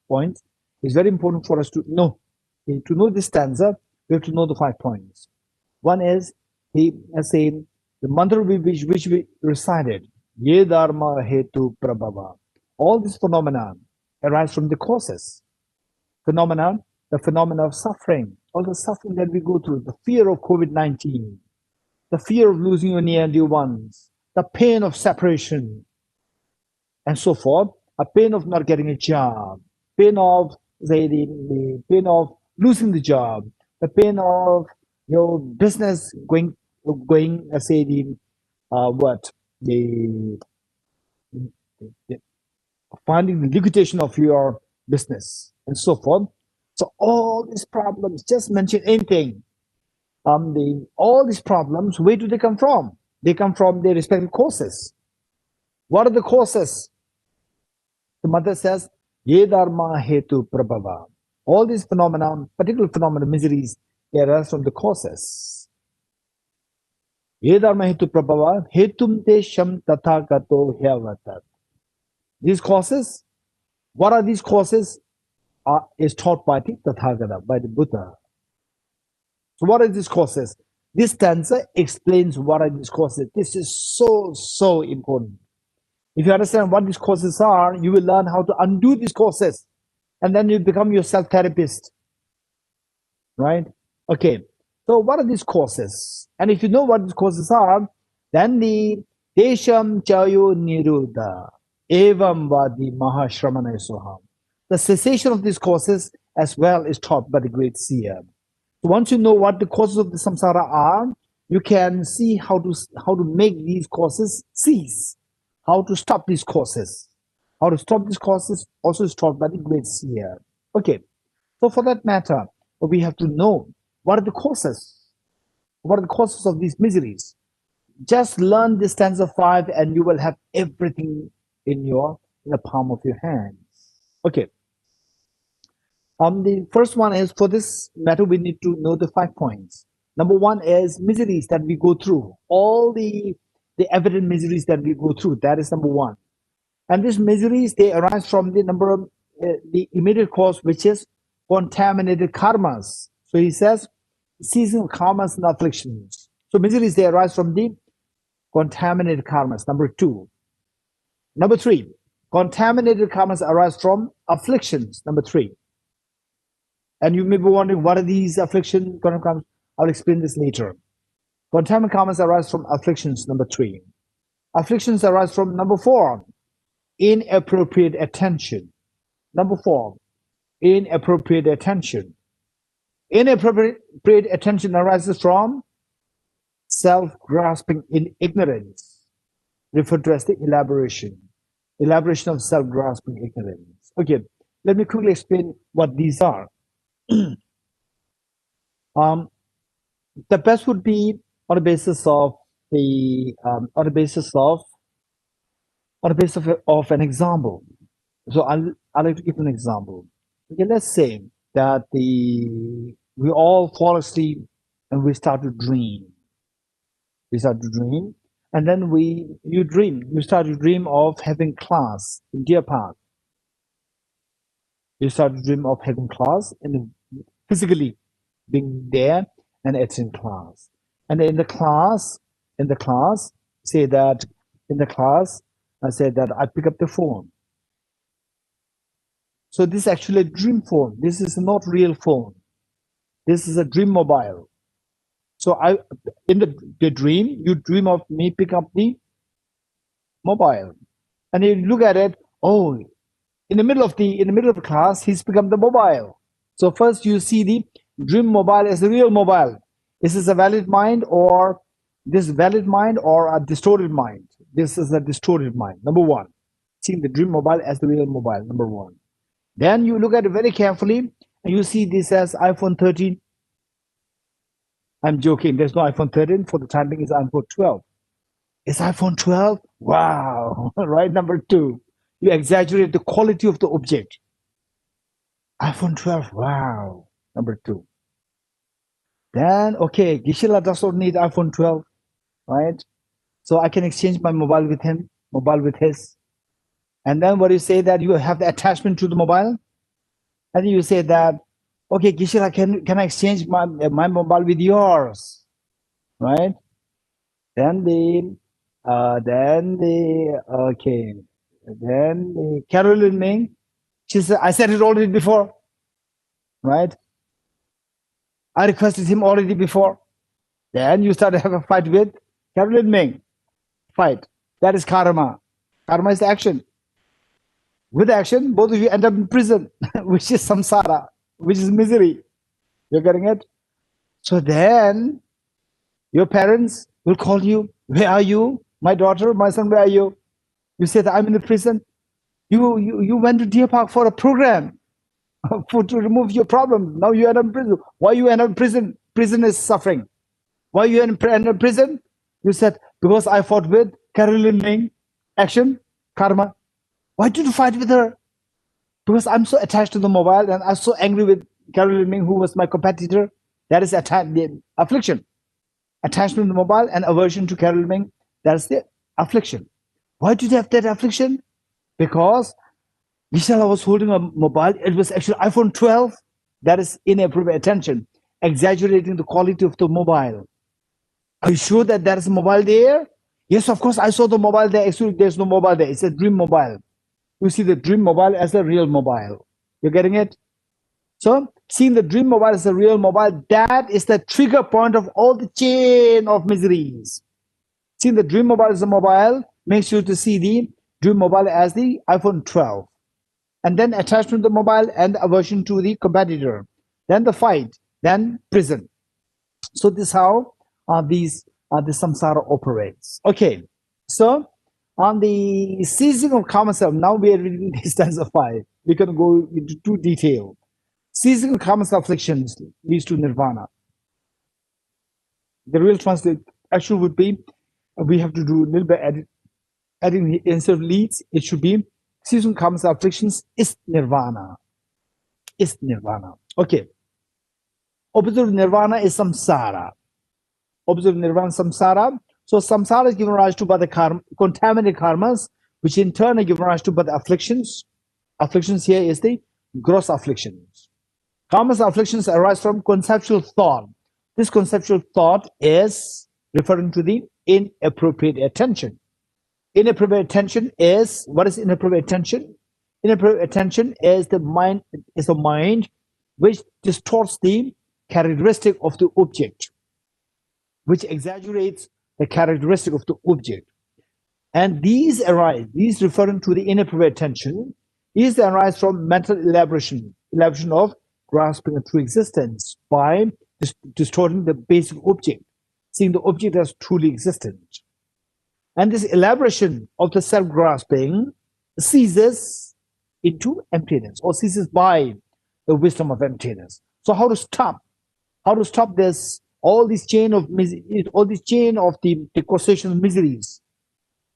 points, is very important for us to know. To know this stanza, we have to know the 5 points. One is he say the mantra which we recited, Ye Dharma Hetu Prabhava. All these phenomena arise from the causes. Phenomenon, the phenomena of suffering, all the suffering that we go through, the fear of COVID-19, the fear of losing your near and dear ones, the pain of separation, and so forth, a pain of not getting a job, pain of the pain of losing the job, the pain of your business going say the finding the liquidation of your business and so forth. So all these problems, just mention anything. All these problems, where do they come from? They come from their respective causes. What are the causes? The mother says, Ye Dharma Hetu Prabhava. All these phenomena, particular phenomena, miseries, they arise from the causes. Ye Dharma Hetu Prabhava, Hetum Te Sham Tathagato Hyavatat. These causes, what are these causes? Is taught by the Tathagata, by the Buddha. So what are these causes? This stanza explains what are these causes. This is so important. If you understand what these causes are, you will learn how to undo these causes. And then you become your self-therapist. Right? Okay. So what are these causes? And if you know what these causes are, then the Desham Chayo Niruddha Evam Vadi Mahashramana Soham. The cessation of these causes as well is taught by the great seer. So once you know what the causes of the samsara are, you can see how to make these causes cease, how to stop these causes. How to stop these causes also is taught by the great seer. Okay, so for that matter, we have to know what are the causes. What are the causes of these miseries? Just learn this stanza 5 and you will have everything in the palm of your hands. Okay. The first one is, for this matter, we need to know the 5 points. Number 1 is miseries that we go through. All the evident miseries that we go through, that is number 1. And these miseries, they arise from the number of the immediate cause, which is contaminated karmas. So he says, season karmas and afflictions. So miseries, they arise from the contaminated karmas. Number 2. Number 3, contaminated karmas arise from afflictions. Number 3. And you may be wondering, what are these afflictions? I'll explain this later. Contaminated karmas arise from afflictions. Number 3. Afflictions arise from number 4, inappropriate attention. Number 4, inappropriate attention. Inappropriate attention arises from self-grasping in ignorance, referred to as the elaboration of self-grasping ignorance. Okay, let me quickly explain what these are. The best would be on the basis of an example. So I'll like to give an example. Okay, let's say that we all fall asleep and we start to dream. We start to dream, and then you start to dream of having class in Deer Park. You start to dream of having class and physically being there and attending class. And in the class, say that I said that I pick up the phone. So this is actually a dream phone. This is not real phone. This is a dream mobile. So in the dream, you dream of me pick up the mobile, and you look at it. Oh, in the middle of the class, he's picked up the mobile. So first you see the dream mobile as the real mobile. Is this a valid mind or a distorted mind? This is a distorted mind. Number 1, seeing the dream mobile as the real mobile. Number 1. Then you look at it very carefully, and you see this as iPhone 13. I'm joking. There's no iPhone 13. For the time being, it's iPhone 12. It's iPhone 12? Wow. Right? Number 2, you exaggerate the quality of the object. iPhone 12. Wow. Number 2. Then, okay, Geshe does not need iPhone 12, right? So I can exchange my mobile with his. And then what you say that you have the attachment to the mobile? And you say that, okay, Geshe, can I exchange my mobile with yours? Right? Then Carolyn Ming, she said, I said it already before, right? I requested him already before. Then you start to have a fight with Carolyn Ming. Fight. That is karma. Karma is the action. With action, both of you end up in prison, which is samsara, which is misery. You're getting it? So then your parents will call you, where are you? My daughter, my son, where are you? You say that I'm in the prison. You went to Deer Park for a program to remove your problem. Now you end up in prison. Why you end up in prison? Prison is suffering. Why you end up in prison? You said, because I fought with Carolyn Ming. Action, karma. Why did you fight with her? Because I'm so attached to the mobile and I'm so angry with Carolyn Ming, who was my competitor. That is the affliction. Attachment to the mobile and aversion to Carolyn Ming. That's the affliction. Why did you have that affliction? Because Michelle was holding a mobile. It was actually iPhone 12. That is inappropriate attention, exaggerating the quality of the mobile. Are you sure that there is a mobile there? Yes, of course, I saw the mobile there. Actually, there's no mobile there. It's a dream mobile. You see the dream mobile as a real mobile. You're getting it? So, seeing the dream mobile as a real mobile, that is the trigger point of all the chain of miseries. Seeing the dream mobile as a mobile makes you to see the dream mobile as the iPhone 12. And then attachment to the mobile and aversion to the competitor. Then the fight. Then prison. So this is how the samsara operates. Okay, so on the ceasing of karma self, now we are reading the stanza 5. We're going to go into too detail. Ceasing of karma afflictions leads to nirvana. The real translation actually would be, we have to do a little bit adding instead of leads, it should be ceasing karma afflictions is nirvana. Is nirvana. Okay. Opposite of nirvana is samsara. Opposite of nirvana, samsara. So samsara is given rise to by the contaminated karmas, which in turn are given rise to by the afflictions. Afflictions here is the gross afflictions. Karma's afflictions arise from conceptual thought. This conceptual thought is referring to the inappropriate attention. Inappropriate attention is, what is inappropriate attention? Inappropriate attention is the mind, is a mind which distorts the characteristic of the object, which exaggerates the characteristic of the object. And these arise, these referring to the inappropriate attention, these arise from mental elaboration of grasping a true existence by distorting the basic object, seeing the object as truly existent. And this elaboration of the self-grasping ceases into emptiness, or ceases by the wisdom of emptiness. So how to stop? How to stop this? All this chain of the causation of miseries,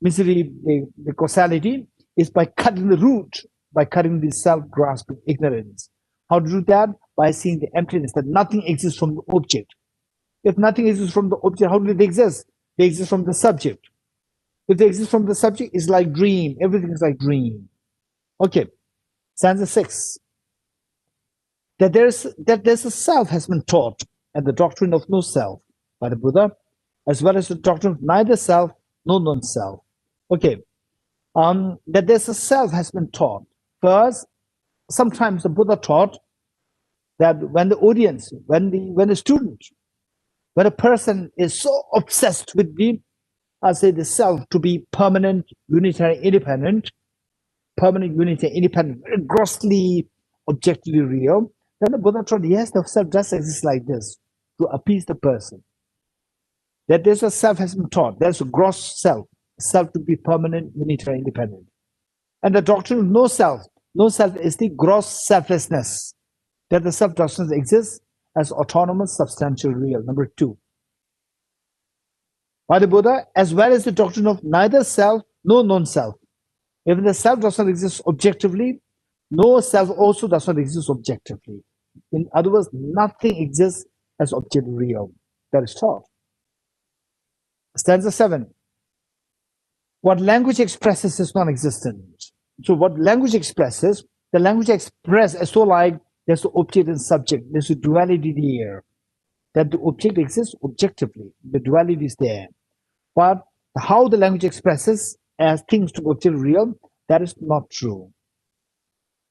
the causality is by cutting the root, by cutting the self-grasping ignorance. How to do that? By seeing the emptiness, that nothing exists from the object. If nothing exists from the object, how do they exist? They exist from the subject. If they exist from the subject, it's like dream. Everything is like dream. Okay, stanza 6. That there's a self has been taught, and the doctrine of no self by the Buddha, as well as the doctrine of neither self nor non-self. Okay, that there's a self has been taught. First, sometimes the Buddha taught that when the audience, when the student, when a person is so obsessed with the self to be permanent, unitary, independent, very grossly, objectively real, then the Buddha taught, yes, the self does exist like this, to appease the person. That there's a self has been taught. There's a gross self to be permanent, unitary, independent. And the doctrine of no self is the gross selflessness, that the self does not exist as autonomous, substantial, real. Number 2. By the Buddha, as well as the doctrine of neither self nor non-self. If the self does not exist objectively, no self also does not exist objectively. In other words, nothing exists as objectively real. That is taught. Stanza 7. What language expresses is non-existent. So what language expresses, the language expresses as so like there's the object and subject. There's a duality there. That the object exists objectively. The duality is there. But how the language expresses as things to be objectively real, that is not true.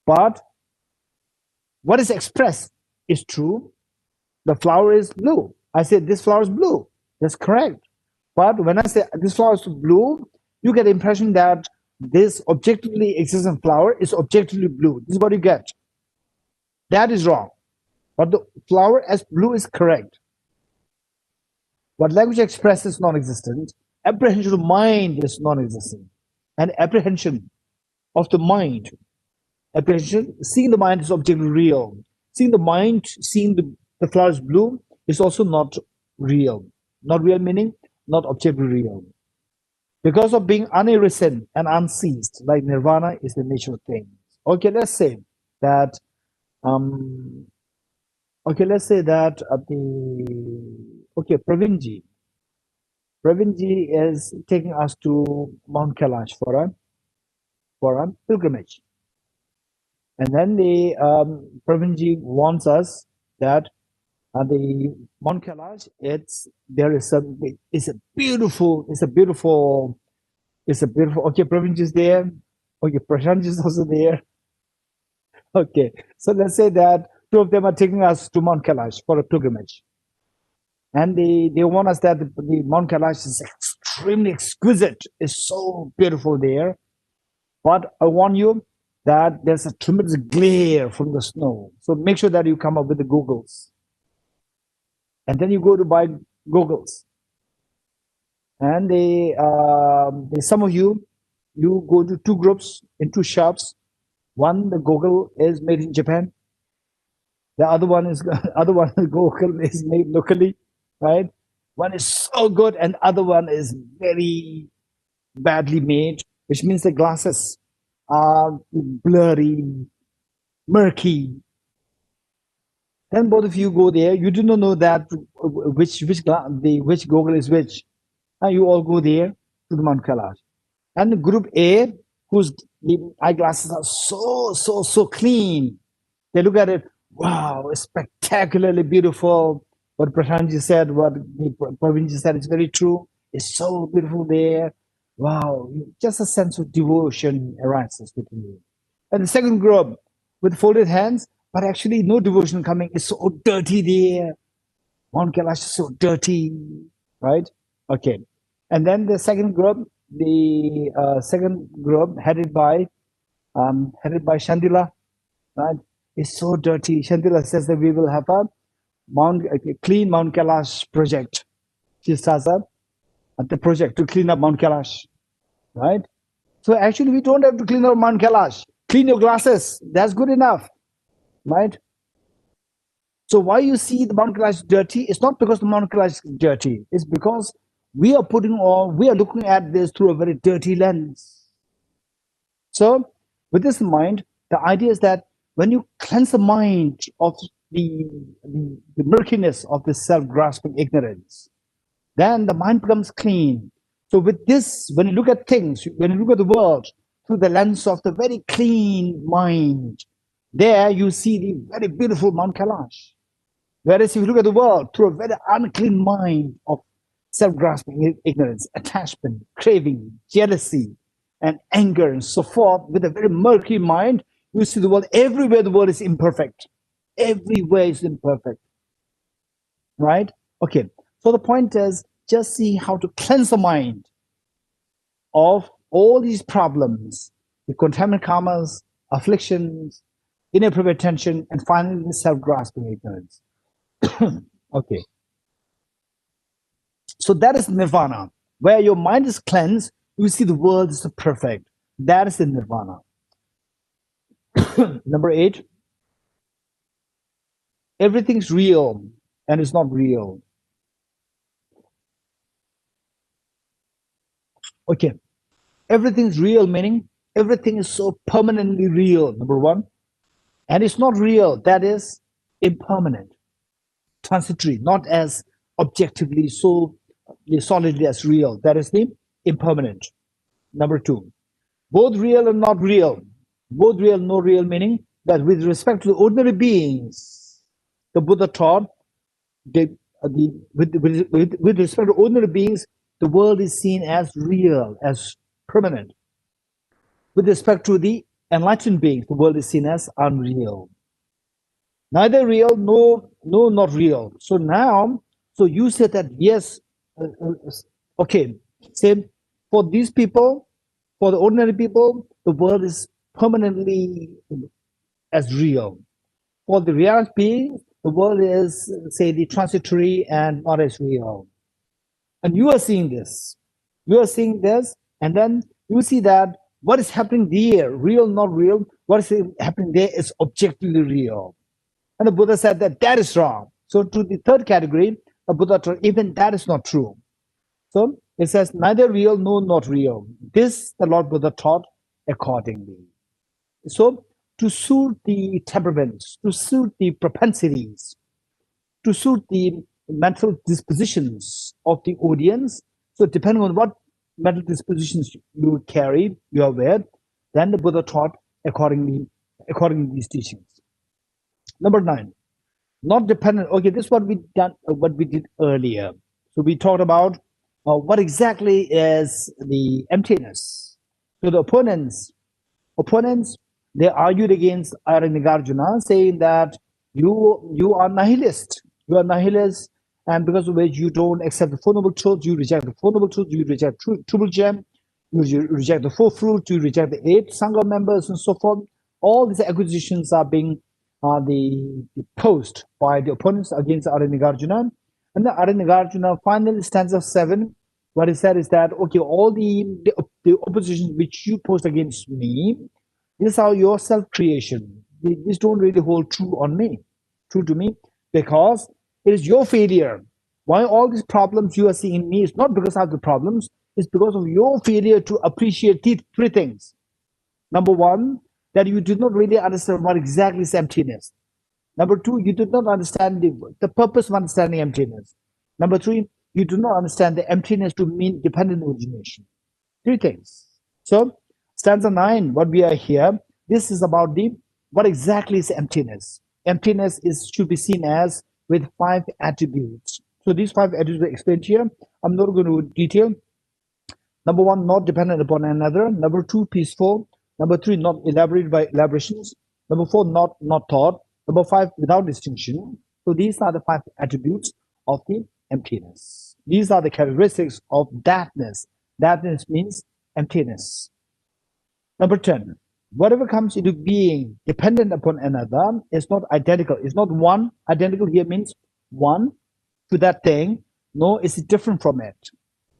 But what is expressed is true. The flower is blue. I said this flower is blue. That's correct. But when I say this flower is blue, you get the impression that this objectively existent flower is objectively blue. This is what you get. That is wrong. But the flower as blue is correct. What language expresses is non-existent. Apprehension of mind is non-existent. And apprehension of the mind, apprehension, seeing the mind is objectively real. Seeing the mind, seeing the flower is blue is also not real. Not real meaning, not objectively real. Because of being unirritated and unceased, like nirvana is the nature of things. Okay, let's say that Pravinji is taking us to Mount Kailash for a pilgrimage. And then the Pravinji warns us that the Mount Kailash, it's a beautiful. Okay, Pravinji is there. Okay, Prashant is also there. Okay, so let's say that two of them are taking us to Mount Kailash for a pilgrimage. And they warn us that the Mount Kailash is extremely exquisite. It's so beautiful there. But I warn you that there's a tremendous glare from the snow. So make sure that you come up with the goggles. And then you go to buy goggles. And some of you go to two groups in two shops. One, the goggle is made in Japan. The other one the goggle is made locally, right? One is so good and other one is very badly made, which means the glasses are blurry, murky. Then both of you go there. You do not know that which goggle is which. And you all go there to the Mount Kailash. And group A, whose eyeglasses are so clean, they look at it. Wow, it's spectacularly beautiful. What Prashantji said, what Pravinji said is very true. It's so beautiful there. Wow, just a sense of devotion arises within you. And the second group with folded hands, but actually no devotion coming. It's so dirty there. Mount Kailash is so dirty, right? Okay. And then the second group, headed by Shandila, right? It's so dirty. Shandila says that we will have a clean Mount Kailash project. She starts up at the project to clean up Mount Kailash, right? So actually, we don't have to clean up Mount Kailash. Clean your glasses. That's good enough, right? So why you see the Mount Kailash dirty? It's not because the Mount Kailash is dirty. It's because we are looking at this through a very dirty lens. So with this in mind, the idea is that when you cleanse the mind of the murkiness of this self-grasping ignorance, then the mind becomes clean. So with this, when you look at things, when you look at the world through the lens of the very clean mind, there you see the very beautiful Mount Kailash. Whereas if you look at the world through a very unclean mind of self-grasping ignorance, attachment, craving, jealousy, and anger, and so forth, with a very murky mind, you see the world, everywhere the world is imperfect. Everywhere is imperfect. Right? Okay. So the point is, just see how to cleanse the mind of all these problems, the contaminant karmas, afflictions, inappropriate attention, and finally the self-grasping ignorance. Okay. So that is nirvana. Where your mind is cleansed, you see the world is perfect. That is the nirvana. Number 8. Everything's real and it's not real. Okay. Everything's real, meaning everything is so permanently real, number 1. And it's not real, that is impermanent, transitory, not as objectively so solidly as real. That is the impermanent. Number 2, both real and not real. Both real, no real, meaning that with respect to the ordinary beings, the Buddha taught with respect to ordinary beings, the world is seen as real, as permanent. With respect to the enlightened beings, the world is seen as unreal. Neither real, no, not real. So now, so you said that yes, okay, same for these people, for the ordinary people, the world is permanently as real. For the reality beings, the world is, say, the transitory and not as real. And you are seeing this. You are seeing this, and then you see that what is happening there, real, not real, what is happening there is objectively real. And the Buddha said that that is wrong. So to the third category, the Buddha told even that is not true. So it says neither real, no, not real. This the Lord Buddha taught accordingly. So to suit the temperaments, to suit the propensities, to suit the mental dispositions of the audience. So depending on what mental dispositions you carry, you are aware, then the Buddha taught accordingly to these teachings. Number 9, not dependent. Okay, this is what we did earlier. So we talked about what exactly is the emptiness. So the opponents, they argued against Nagarjuna, saying that you are nihilist. You are nihilist, and because of which you don't accept the Four Noble Truths, you reject the Four Noble Truths, you reject Triple Gem, you reject the Four Fruits, you reject the 8 Sangha members, and so forth. All these accusations are being posed by the opponents against Nagarjuna. And the Nagarjuna finally stanza 7, what he said is that, okay, all the opposition which you post against me, these are your self-creation. These don't really hold true to me, because it is your failure. Why all these problems you are seeing in me is not because I have the problems, it's because of your failure to appreciate these 3 things. Number 1, that you did not really understand what exactly is emptiness. Number 2, you did not understand the purpose of understanding emptiness. Number 3, you do not understand the emptiness to mean dependent origination. 3 things. So, stanza 9, what we are here, this is about what exactly is emptiness. Emptiness should be seen as with 5 attributes. So these 5 attributes are explained here. I'm not going to detail. Number 1, not dependent upon another. Number 2, peaceful. Number 3, not elaborated by elaborations. Number 4, not thought. Number 5, without distinction. So these are the 5 attributes of the emptiness. These are the characteristics of thatness. Thatness means emptiness. Number 10, whatever comes into being dependent upon another is not identical. It's not one. Identical here means one to that thing. No, it's different from it,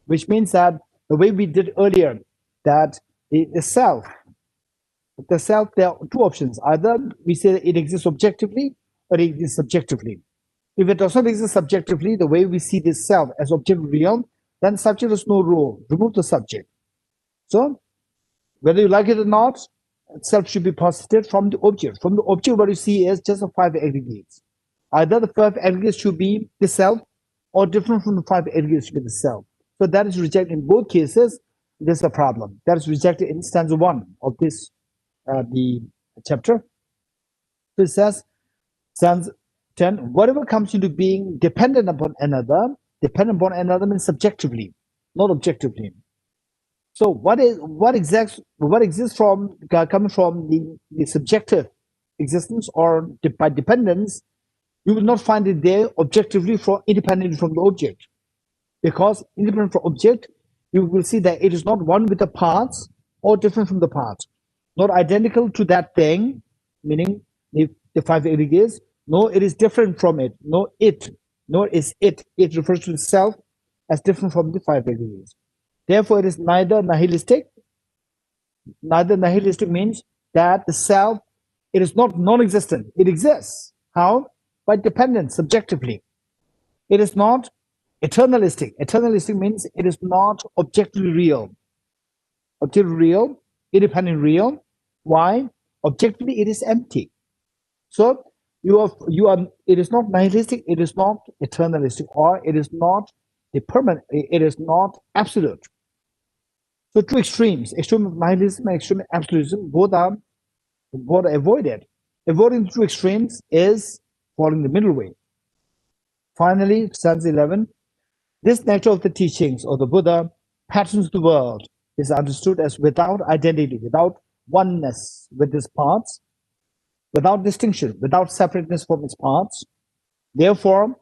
which means that the way we did earlier, that the self, there are 2 options. Either we say that it exists objectively or it exists subjectively. If it does not exist subjectively, the way we see this self as objective real, then subject has no role. Remove the subject. So, whether you like it or not, self should be posited from the object. From the object, what you see is just the 5 aggregates. Either the 5 aggregates should be the self, or different from the 5 aggregates should be the self. So that is rejected in both cases. There's a problem. That is rejected in stanza 1 of this the chapter. So it says, stanza 10, whatever comes into being dependent upon another means subjectively, not objectively. So what exists from coming from the subjective existence or by dependence, you will not find it there objectively independently from the object. Because independent from object, you will see that it is not one with the parts or different from the parts. Not identical to that thing, meaning the 5 aggregates. No, it is different from it. No, nor is it. It refers to itself as different from the 5 aggregates. Therefore, it is neither nihilistic. Neither nihilistic means that the self, it is not non-existent. It exists. How? By dependence, subjectively. It is not eternalistic. Eternalistic means it is not objectively real. Objectively real, independent real. Why? Objectively, it is empty. So you are. It is not nihilistic. It is not eternalistic, or it is not a permanent. It is not absolute. So 2 extremes: extreme of nihilism and extreme absolutism. Both are avoided. Avoiding the 2 extremes is following the middle way. Finally, stanza 11. This nature of the teachings of the Buddha, patterns of the world, is understood as without identity, without oneness with its parts, without distinction, without separateness from its parts. Therefore,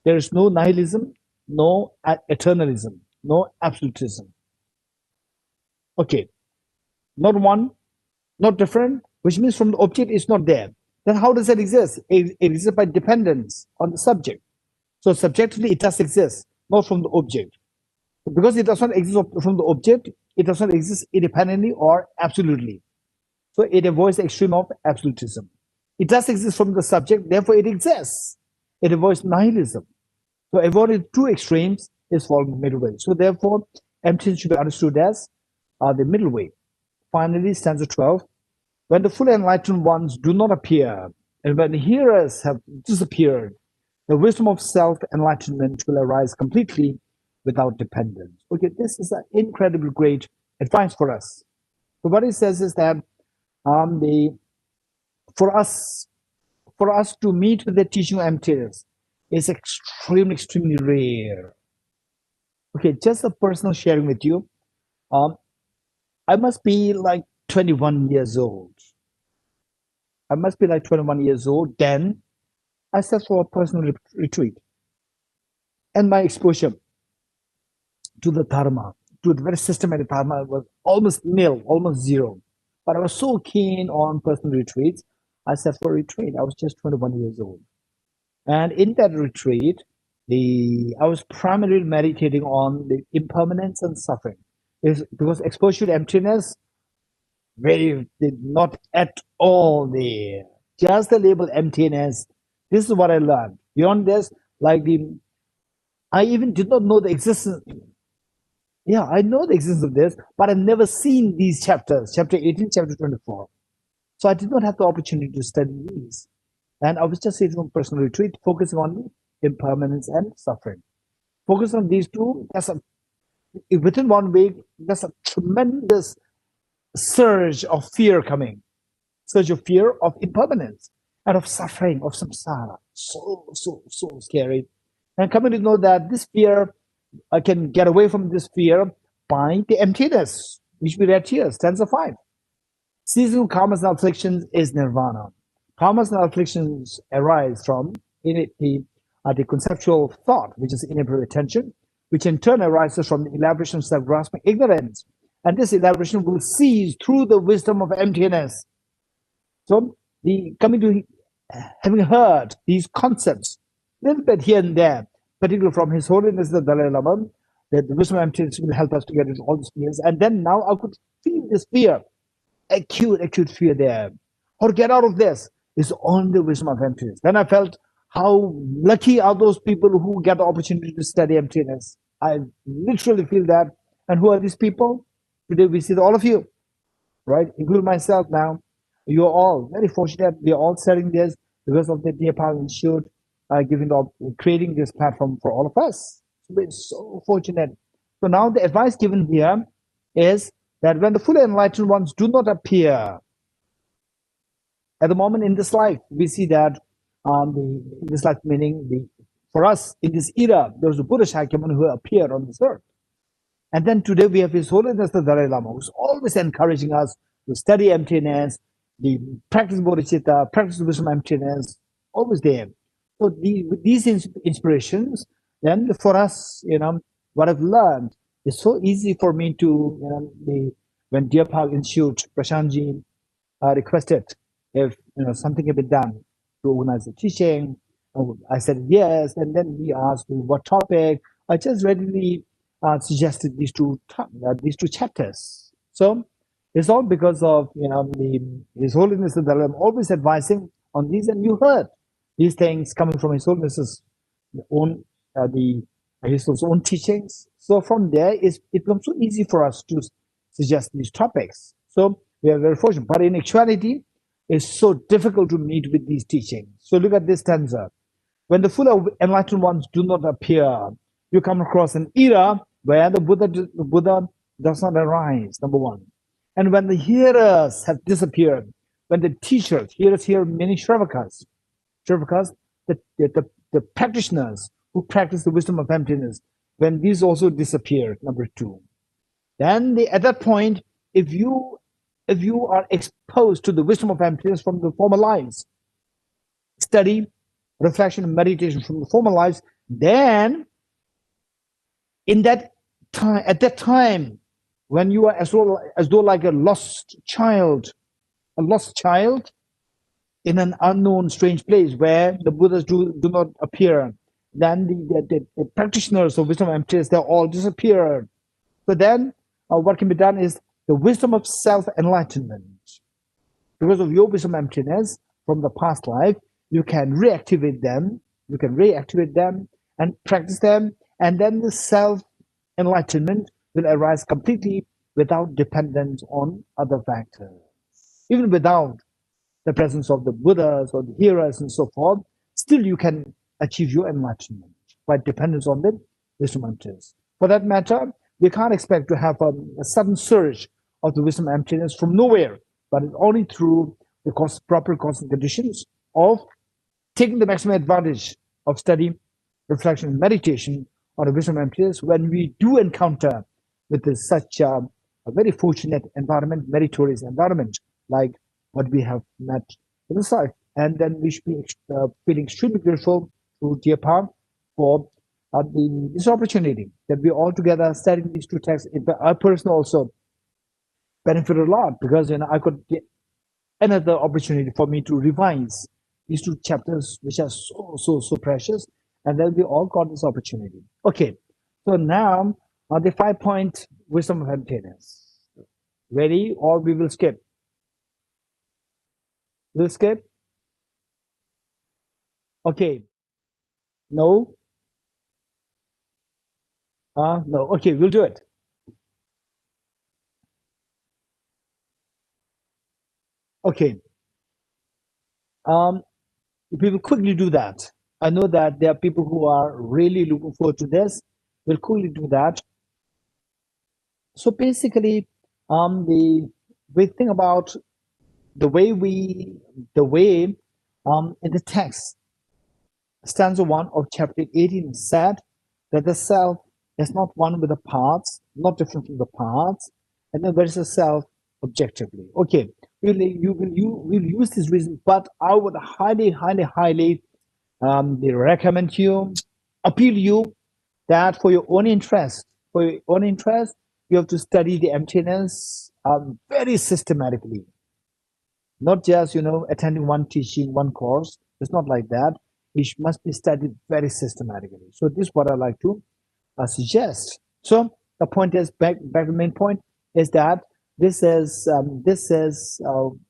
there is no nihilism, no eternalism, no absolutism. Okay, not one, not different, which means from the object is not there. Then how does it exist? It exists by dependence on the subject. So subjectively, it does exist, not from the object. Because it does not exist from the object, it does not exist independently or absolutely. So it avoids the extreme of absolutism. It does exist from the subject, therefore it exists. It avoids nihilism. So avoiding two extremes is called the middle way. So therefore, emptiness should be understood as the middle way. Finally, stanza 12. When the full enlightened ones do not appear, and when the hearers have disappeared, the wisdom of self-enlightenment will arise completely without dependence. Okay, this is an incredibly great advice for us. So what it says is that for us to meet with the teaching of emptiness is extremely rare. Okay, just a personal sharing with you. I must be like 21 years old. Then I set for a personal retreat. And my exposure to the Dharma, to the very systematic Dharma, was almost nil, almost zero. But I was so keen on personal retreats, I set for a retreat. I was just 21 years old. And in that retreat, I was primarily meditating on the impermanence and suffering. Because exposure to emptiness, not at all there. Just the label emptiness. This is what I learned. Beyond this, I even did not know the existence. Yeah, I know the existence of this, but I've never seen these chapters, chapter 18, chapter 24. So I did not have the opportunity to study these. And I was just sitting on personal retreat, focusing on impermanence and suffering. Focus on these two. Within 1 week, there's a tremendous surge of fear coming. Surge of fear of impermanence and of suffering, of samsara. So scary. And coming to know that this fear, I can get away from this fear by the emptiness, which we read here, stanza 5. Ceasing karmas and afflictions is nirvana. Karmas and afflictions arise from the conceptual thought, which is inappropriate attention, which in turn arises from the elaboration of self-grasping ignorance. And this elaboration will cease through the wisdom of emptiness. So, coming to having heard these concepts, a little bit here and there, particularly from His Holiness the Dalai Lama, that the wisdom of emptiness will help us to get into all these fears. And then now I could feel this fear, acute fear there. How to get out of this is only the wisdom of emptiness. Then I felt how lucky are those people who get the opportunity to study emptiness. I literally feel that. And who are these people? Today we see all of you, right? Including myself now. You're all very fortunate. We are all studying this because of the Dear Power Institute creating this platform for all of us. So we're so fortunate. So now the advice given here is that when the fully enlightened ones do not appear at the moment in this life, we see that this life meaning for us in this era, there was a Buddha Shakyamuni who appeared on this earth. And then today we have His Holiness the Dalai Lama, who's always encouraging us to study emptiness, the practice bodhicitta, practice wisdom emptiness, always there. So with these inspirations, then for us, what I've learned is so easy for me to, when Dear Power Institute, Prashantji requested if something had been done to organize the teaching, I said yes, and then he asked me what topic. I just readily suggested these two chapters. So it's all because of His Holiness the Dalai Lama always advising on these, and you heard these things coming from His Holiness's own his own teachings. So from there, it becomes so easy for us to suggest these topics. So we are very fortunate. But in actuality, it's so difficult to meet with these teachings. So look at this stanza. When the full enlightened ones do not appear, you come across an era where the Buddha does not arise, number one. And when the hearers have disappeared, when the teachers, hearers here meaning Shravakas, the practitioners who practice the wisdom of emptiness, when these also disappear, number 2, then at that point, if you are exposed to the wisdom of emptiness from the former lives, study, reflection, and meditation from the former lives, then in that time, at that time, when you are as though like a lost child in an unknown, strange place where the Buddhas do not appear, then the practitioners of wisdom of emptiness, they all disappear. So then what can be done is the wisdom of self-enlightenment. Because of your wisdom of emptiness from the past life, you can reactivate them and practice them, and then the self-enlightenment will arise completely without dependence on other factors. Even without the presence of the Buddhas or the hearers and so forth, still you can achieve your enlightenment by dependence on the wisdom of emptiness. For that matter, we can't expect to have a sudden surge of the wisdom of emptiness from nowhere, but it's only through the proper constant conditions of taking the maximum advantage of study, reflection, and meditation on the wisdom of emptiness when we do encounter with such a very fortunate environment, meritorious environment, like what we have met in this life. And then we should be feeling extremely grateful to Dear Pa for this opportunity that we all together studying these 2 texts. I personally also benefited a lot because I could get another opportunity for me to revise these 2 chapters, which are so precious, and then we all got this opportunity. Okay, so now on the 5-point wisdom of emptiness. Ready? Or we will skip. We'll skip. Okay. No. No. Okay, we'll do it. Okay. We will quickly do that. I know that there are people who are really looking forward to this. We'll quickly do that. So basically, we think about the way in the text, stanza 1 of chapter 18 said that the self is not one with the parts, not different from the parts, and then there is a self objectively. Okay, we'll use this reason, but I would highly recommend you, appeal you that for your own interest, you have to study the emptiness very systematically. Not just attending one teaching, one course. It's not like that. It must be studied very systematically. So this is what I like to suggest. So the point is back to the main point is that this is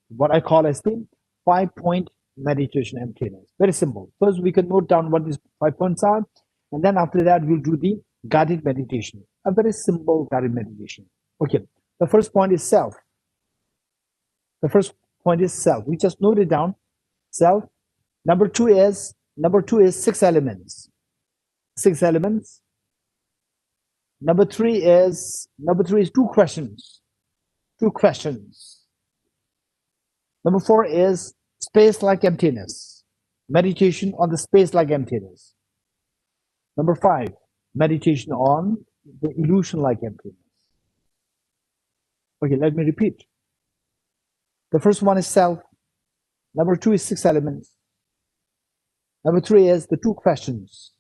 what I call as the 5-point meditation emptiness. Very simple. First, we can note down what these 5 points are, and then after that, we'll do the guided meditation. A very simple guided meditation. Okay. The first point is self. The first point is self. We just note it down. Self. Number two is 6 elements. 6 elements. Number three is 2 questions. 2 questions. Number 4 is space like emptiness. Meditation on the space like emptiness. Number 5, meditation on the illusion like emptiness. Okay, let me repeat. The first one is self. Number 2 is 6 elements. Number 3 is the 2 questions.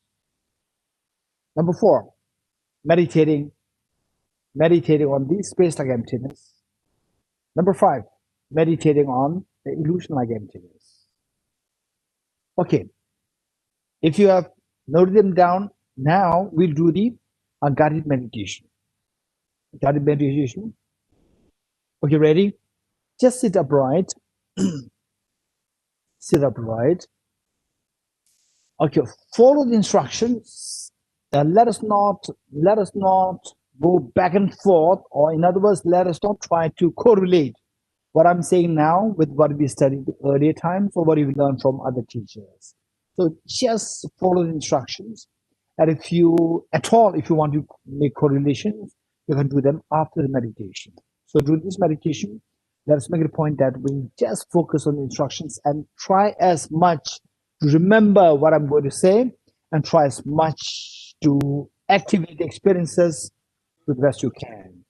Number 4, meditating on the space like emptiness. Number 5, meditating on the illusion like emptiness. Okay, if you have noted them down, now we'll do the guided meditation. Guided meditation. Okay, ready? Just sit upright. Sit upright. Okay, follow the instructions. Let us not go back and forth, or in other words, let us not try to correlate what I'm saying now with what we studied earlier times or what we learned from other teachers. So just follow the instructions. And if you want to make correlations, you can do them after the meditation. So during this meditation, let us make it a point that we just focus on the instructions and try as much to remember what I'm going to say, and try as much to activate the experiences with the best you can.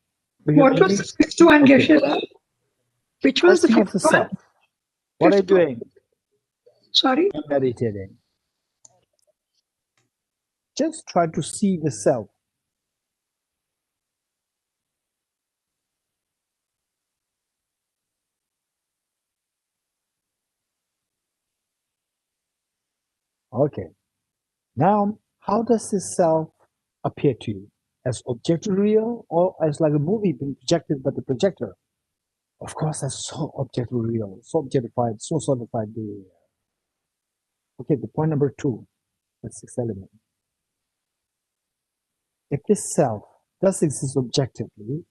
What was the fifth one, Okay. Geshe-la? Which was the Testing of fifth the one? self. What are you Fifth one. doing? Sorry? I'm meditating. Just try to see the self. Okay. Now, how does this self appear to you? As objectively real or as like a movie being projected by the projector? Of course, that's so objectively real, so objectified, so solidified there. Okay, the point number 2, the sixth element. If this self does exist objectively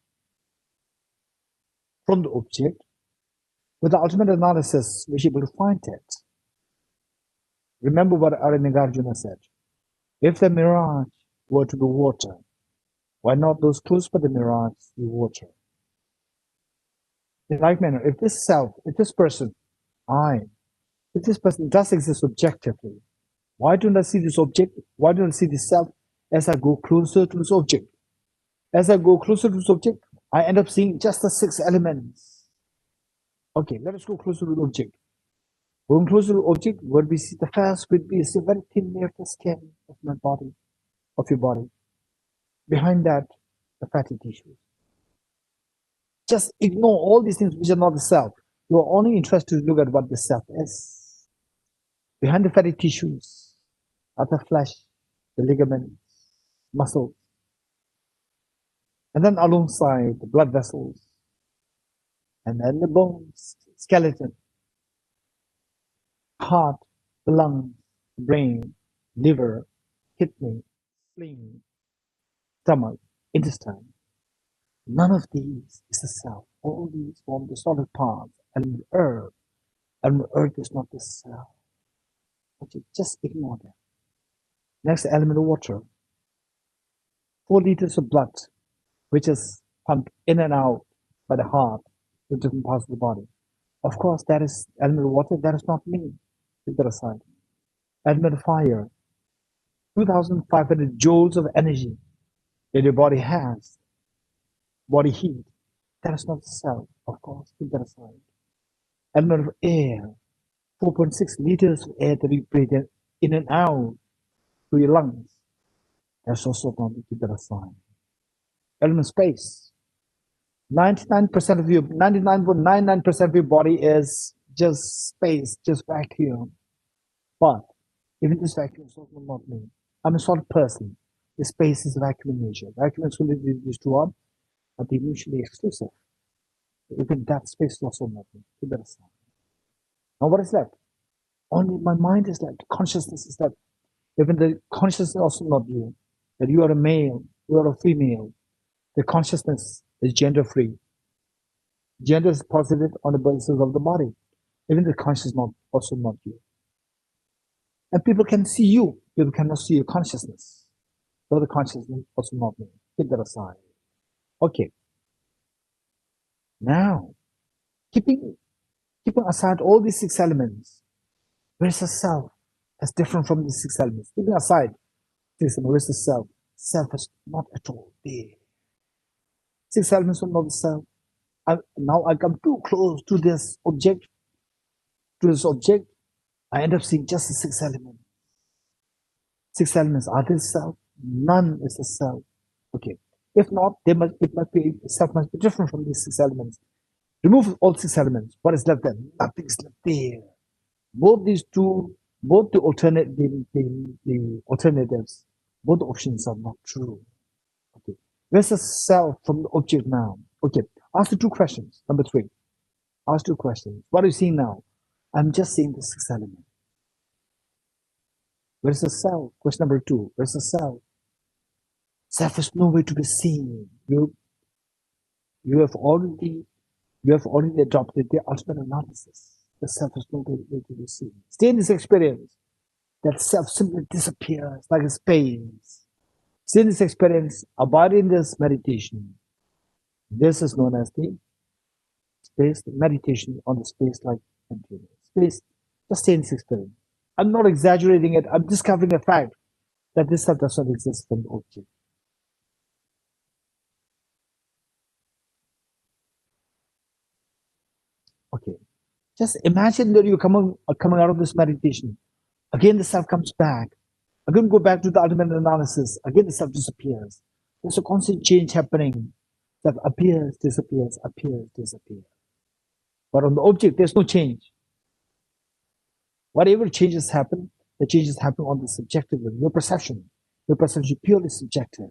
from the object, with the ultimate analysis, we should be able to find it. Remember what Nagarjuna said. If the mirage were to be water, why not those close by the mirage be water? In like manner, if this self, if this person, if this person does exist objectively, why don't I see this object? Why don't I see this self as I go closer to this object? As I go closer to this object, I end up seeing just the 6 elements. Okay, let us go closer to the object. Going closer to the object, what we see the first would be a very thin layer of the skin of my body, of your body. Behind that, the fatty tissues. Just ignore all these things which are not the self. You are only interested to look at what the self is. Behind the fatty tissues are the flesh, the ligaments, muscles. And then alongside the blood vessels. And then the bones, skeleton, heart, the lungs, the brain, liver, kidney, spleen, stomach, intestine. None of these is the self. All these form the solid parts and the earth. And the earth is not the self. Okay, just ignore them. Next element of water. 4 liters of blood, which is pumped in and out by the heart to different parts of the body. Of course, that is element of water. That is not me. Put that aside. Element of fire. 2,500 joules of energy that your body has. Body heat. That is not the self. Of course, put that aside. Element of air. 4.6 liters of air that you breathe in and out through your lungs. That's also not to keep that aside. Element of space. 99% of your 99.99% of your body is just space, just vacuum. But even this vacuum is also not me. I'm a solid person. The space is vacuum in nature. Vacuum is fully reduced to one, but they're mutually exclusive. Even that space is also not me. Keep that aside. Now what is left? Only my mind is left. Consciousness is left. Even the consciousness is also not you. That you are a male, you are a female. The consciousness is gender free. Gender is posited on the basis of the body. Even the consciousness is also not you. And people can see you. People cannot see your consciousness. So the consciousness is also not me. Keep that aside. Okay. Now, keeping aside all these 6 elements, where's the self that's different from these 6 elements? Keeping aside, where's the self? Self is not at all there. 6 elements are not the self. Now I come too close to this object. I end up seeing just the 6 elements. 6 elements are the self. None is the self. Okay. If not, self must be different from these 6 elements. Remove all 6 elements. What is left then? Nothing is left there. Both these two, both the alternatives, both options are not true. Okay. Where's the self from the object now? Okay. Ask the 2 questions. Number 3. Ask 2 questions. What are you seeing now? I'm just seeing the 6 elements. Where's the self? Question number 2. Where's the self? Self is nowhere to be seen. You have already adopted the ultimate analysis. The self is nowhere to be seen. Stay in this experience. That self simply disappears like a space. Stay in this experience. Abide in this meditation. This is known as the space, the meditation on the space like emptiness. Space, just stay in this experience. I'm not exaggerating it. I'm discovering a fact that this self does not exist from the object. Just imagine that you're coming out of this meditation. Again, the self comes back. Again, go back to the ultimate analysis. Again, the self disappears. There's a constant change happening. Self appears, disappears, appears, disappears. But on the object, there's no change. Whatever changes happen, the changes happen on the subjective level, your perception. Your perception is purely subjective.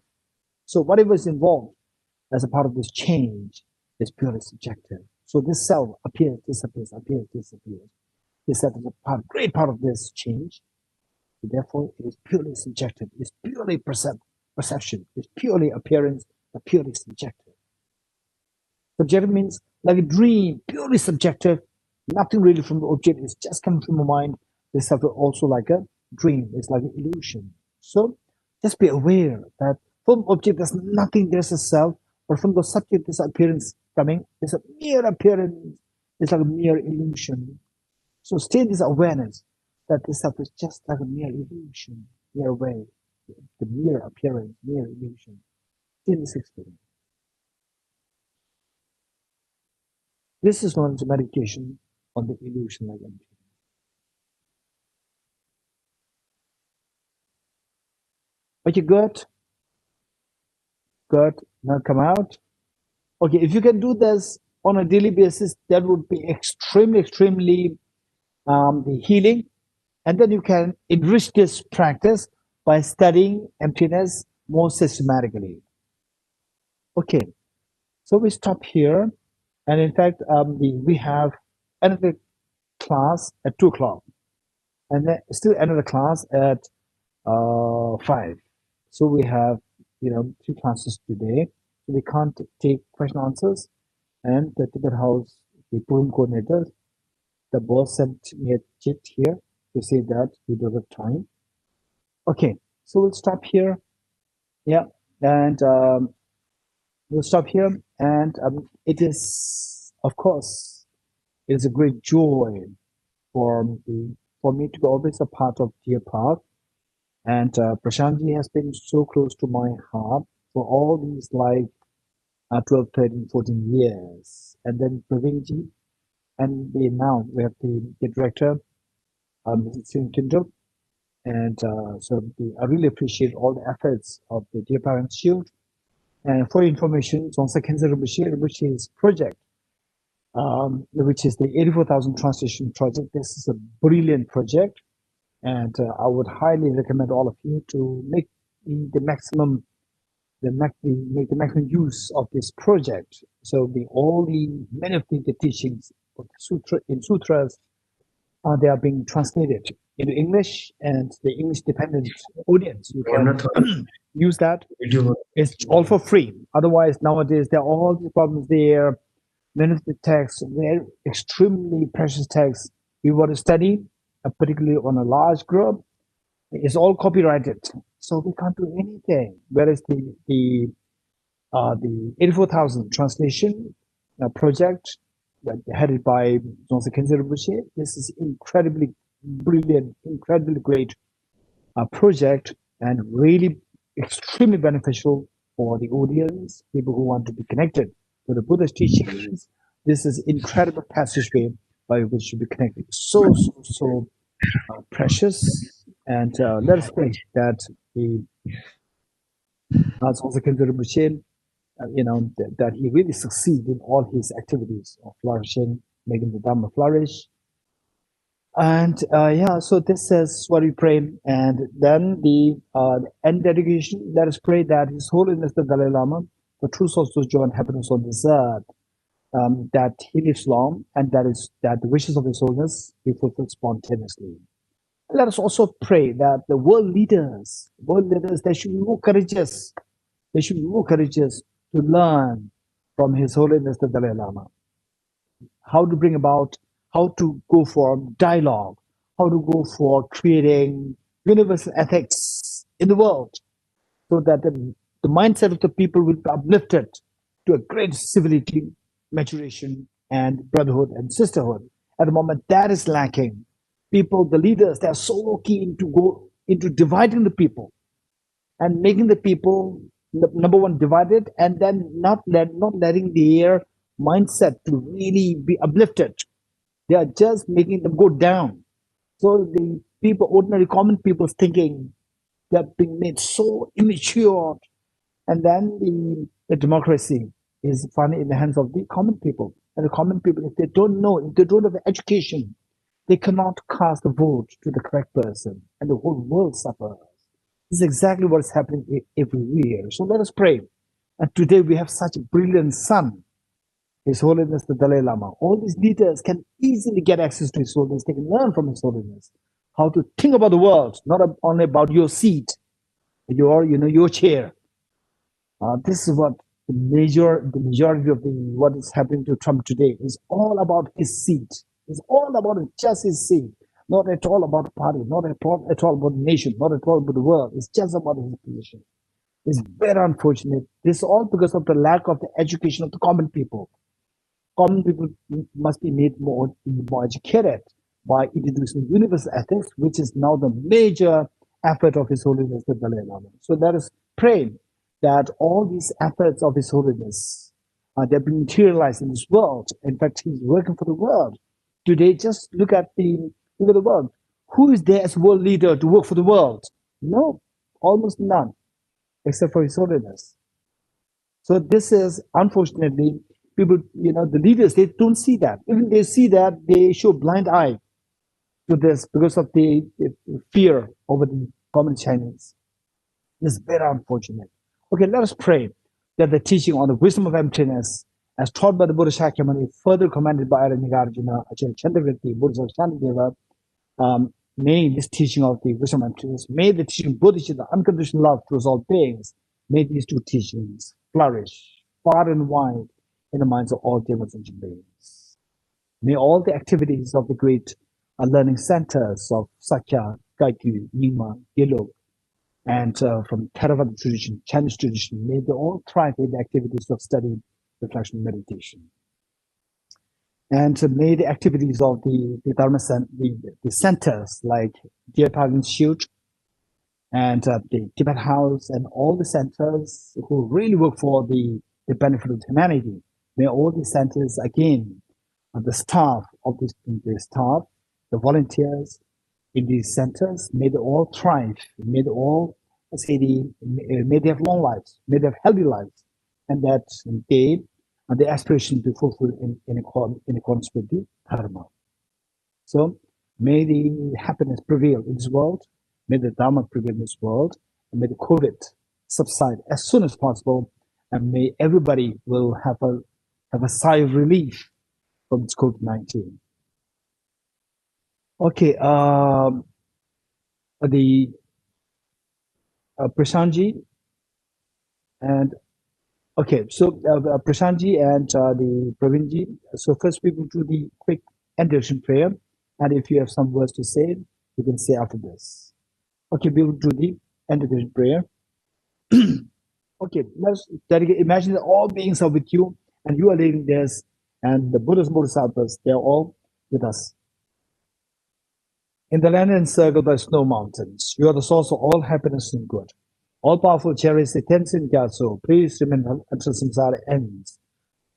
So whatever is involved as a part of this change is purely subjective. So this self appears, disappears, appears, disappears. This self is a great part of this change. Therefore, it is purely subjective. It's purely perception. It's purely appearance, but purely subjective. Subjective means like a dream, purely subjective. Nothing really from the object. It's just coming from the mind. This self is also like a dream. It's like an illusion. So just be aware that from object there's nothing. There's a self, but from the subject there's appearance coming. There's a mere appearance. It's like a mere illusion. So stay in this awareness that this self is just like a mere illusion, mere way, the mere appearance, mere illusion. Stay in this experience. This is known as meditation on the illusion like emptiness. Okay, good. Good. Now come out. Okay, if you can do this on a daily basis, that would be extremely the healing. And then you can enrich this practice by studying emptiness more systematically. Okay, so we stop here. And in fact, we have another class at 2 o'clock. And then still another class at 5. So we have, 2 classes today. So we can't take question answers. And the Tibet House, the program coordinator, the boss sent me a chit here to say that we don't have time. Okay, so we'll stop here. Yeah, and we'll stop here. And it is, of course, it is a great joy for me to be always a part of Dear Path. And Prashantji has been so close to my heart for all these 12, 13, 14 years. And then Pravinji, and now we have the director, Mrs. Kindle. And I really appreciate all the efforts of the Dear Path Institute. And for information, Zonsa Kenza Rinpoche's project, which is the 84,000 translation project. This is a brilliant project. And I would highly recommend all of you to make the maximum use of this project. So many of the teachings of the sutras, they are being translated into English, and the English dependent audience, you can use that. It's all for free. Otherwise, nowadays there are all the problems there. Many of the texts, they're extremely precious texts. We want to study, particularly on a large group. It's all copyrighted, so we can't do anything. Whereas the 84,000 translation project headed by Zonsa Kenza Rinpoche, this is incredibly brilliant, incredibly great project, and really extremely beneficial for the audience, people who want to be connected to the Buddha's teachings. This is incredible passageway by which to be connected. So precious. And let us pray that the Zonsa Kenza Rinpoche, that he really succeed in all his activities of flourishing, making the Dhamma flourish. And so this is what we pray. And then the end dedication, let us pray that His Holiness the Dalai Lama, the true source of joy and happiness on this earth, that he lives long, and that the wishes of His Holiness be fulfilled spontaneously. Let us also pray that the world leaders, they should be more courageous. They should be more courageous to learn from His Holiness the Dalai Lama. How to bring about, how to go for dialogue, how to go for creating universal ethics in the world, so that the mindset of the people will be uplifted to a great civility, maturation, and brotherhood and sisterhood. At the moment, that is lacking. People, the leaders, they are so keen to go into dividing the people and making the people, number one, divided, and then not letting their mindset to really be uplifted. They are just making them go down. So the people, ordinary common people, thinking they're being made so immature, and then the democracy is finally in the hands of the common people. And the common people, if they don't know, if they don't have education, they cannot cast a vote to the correct person, and the whole world suffers. This is exactly what is happening everywhere. So let us pray. And today we have such a brilliant son, His Holiness the Dalai Lama. All these leaders can easily get access to His Holiness. They can learn from His Holiness how to think about the world, not only about your seat, your chair. This is what the majority of what is happening to Trump today is all about his seat. It's all about just his seat, not at all about the party, not at all about the nation, not at all about the world. It's just about his position. It's very unfortunate. This is all because of the lack of the education of the common people. Common people must be made more educated by introducing universal ethics, which is now the major effort of His Holiness the Dalai Lama. So let us pray that all these efforts of His Holiness they've been materialized in this world. In fact, he's working for the world. Today, just look at the world. Who is there as world leader to work for the world? No, almost none, except for His Holiness. So this is, unfortunately, people, the leaders, they don't see that. Even they see that, they show blind eye to this because of the fear over the common Chinese. This is very unfortunate. Okay, let us pray that the teaching on the wisdom of emptiness, as taught by the Buddha Shakyamuni, further commended by Nagarjuna, Acharya Chandravritti, Buddha Shanadeva, may this teaching of the wisdom of emptiness, may the teaching Buddhism, the unconditional love towards all beings, may these two teachings flourish far and wide in the minds of all demons and beings. May all the activities of the great learning centers of Sakya, Kaikyu, Nyingma, Gelug, and from Theravada tradition, Chinese tradition, may they all thrive in the activities of study, reflection, and meditation. And may the activities of the Dharma the centers like Dear Park Institute and the Tibet House and all the centers who really work for the benefit of humanity, may all these centers, again, the staff of the volunteers in these centers, may they all thrive, may they all may they have long lives, may they have healthy lives, and that they and the aspiration to fulfill in accordance with the Dharma. So may the happiness prevail in this world, may the Dharma prevail in this world, and may the COVID subside as soon as possible, and may everybody will have a sigh of relief from this COVID-19. Okay, the Prashantji and okay, so Prashantji and the Pravinji. So first we will do the quick introduction prayer, and if you have some words to say, you can say after this. Okay, we will do the introduction prayer. Okay, let's dedicate. Imagine that all beings are with you, and you are leading this, and the Buddhas, Bodhisattvas, they are all with us. In the land encircled by snow mountains, you are the source of all happiness and good. All-powerful cherished the Tenzin Gyatso, please remain until samsara ends.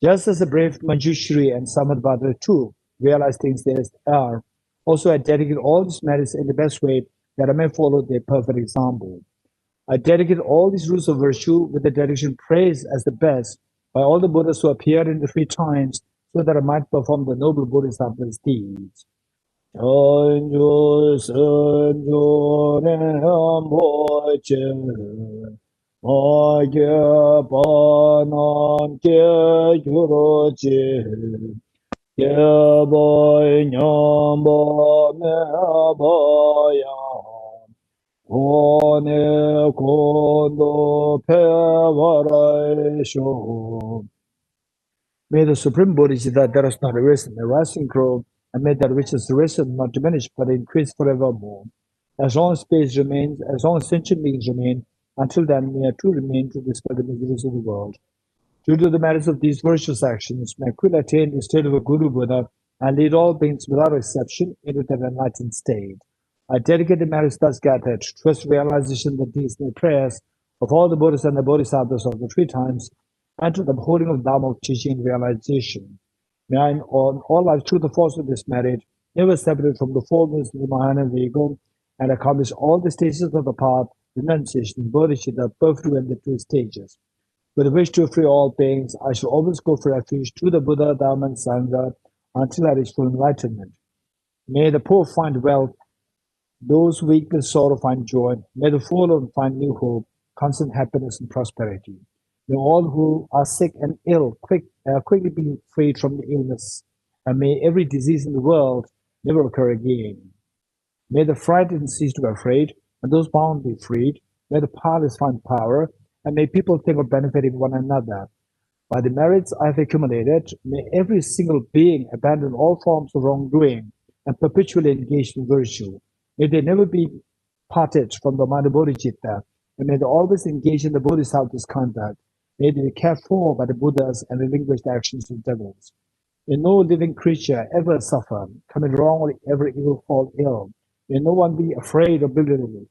Just as the brave Manjushri and Samadbhadra too realize things they are, also I dedicate all these merits in the best way that I may follow their perfect example. I dedicate all these rules of virtue with the dedication praised as the best by all the Buddhas who appeared in the 3 times, so that I might perform the noble Bodhisattva's deeds. May the Supreme Bodhisattva that is not arisen, arise and grow, and may that which is arisen not diminish, but increase forevermore. As long as space remains, as long as sentient beings remain, until then may I too remain to dispel the miseries of the world. Due to the merits of these virtuous actions, may I quickly attain the state of a Guru Buddha and lead all beings without exception into that enlightened state. I dedicate the merits thus gathered to trust realization that these may prayers of all the Buddhas and the Bodhisattvas of the 3 times, and to the upholding of Dharma of teaching and realization. May I in all life through the force of this merit, never separate from the four winds of the Mahana Vego, and accomplish all the stages of the path, renunciation, bodhicitta, perfect and the two stages. With a wish to free all beings, I shall always go for refuge to the Buddha, Dharma, and Sangha until I reach full enlightenment. May the poor find wealth, those weak with sorrow find joy. May the forlorn find new hope, constant happiness and prosperity. May all who are sick and ill quickly be freed from the illness, and may every disease in the world never occur again. May the frightened cease to be afraid, and those bound be freed. May the powerless find power, and may people think of benefiting one another. By the merits I have accumulated, may every single being abandon all forms of wrongdoing and perpetually engage in virtue. May they never be parted from the mind of bodhicitta, and may they always engage in the bodhisattva's conduct. May they be cared for by the Buddhas and relinquish the actions of devils. May no living creature ever suffer, commit wrong or ever evil fall ill. May no one be afraid or belittled,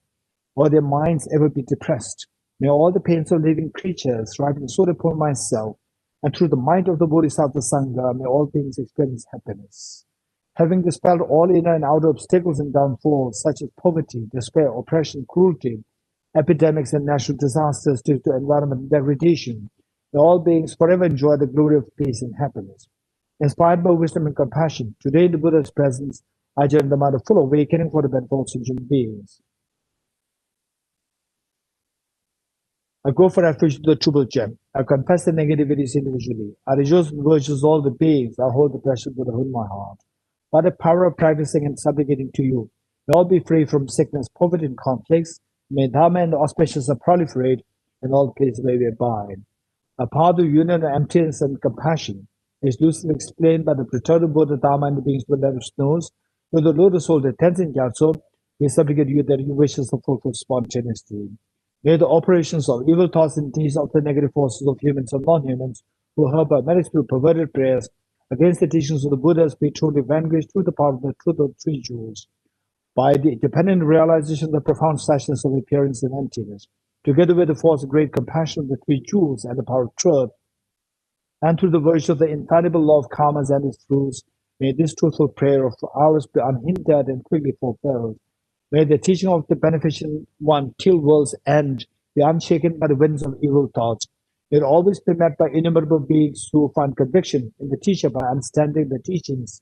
or their minds ever be depressed. May all the pains of living creatures ripen so upon myself, and through the might of the Bodhisattva Sangha, may all beings experience happiness. Having dispelled all inner and outer obstacles and downfalls, such as poverty, despair, oppression, cruelty, epidemics and natural disasters due to environmental degradation, may all beings forever enjoy the glory of peace and happiness. Inspired by wisdom and compassion, today in the Buddha's presence, I join the mind of full awakening for the benefit of sentient beings. I go for refuge to the Triple Gem. I confess the negativities individually. I rejoice in virtues of all the beings. I hold the precious Buddha in my heart. By the power of practicing and supplicating to you, may all be free from sickness, poverty, and conflicts. May Dharma and the auspicious proliferate in all places where we abide. A path of union, emptiness, and compassion is loosely explained by the Praetorian Buddha, Dharma, and the beings with level snows. With the lotus holder Tenzin Gyatso, we supplicate you that your wishes are fulfilled spontaneously. May the operations of evil thoughts and deeds of the negative forces of humans and non-humans who harbor medics through perverted prayers against the teachings of the Buddhas be truly vanquished through the power of the truth of three jewels. By the independent realization of the profound suchness of appearance and emptiness, together with the force of great compassion of the three jewels and the power of truth, and through the virtue of the infallible law of karmas and its fruits, may this truthful prayer of ours be unhindered and quickly fulfilled. May the teaching of the beneficent one till world's end be unshaken by the winds of evil thoughts. May it always be met by innumerable beings who find conviction in the teacher by understanding the teachings'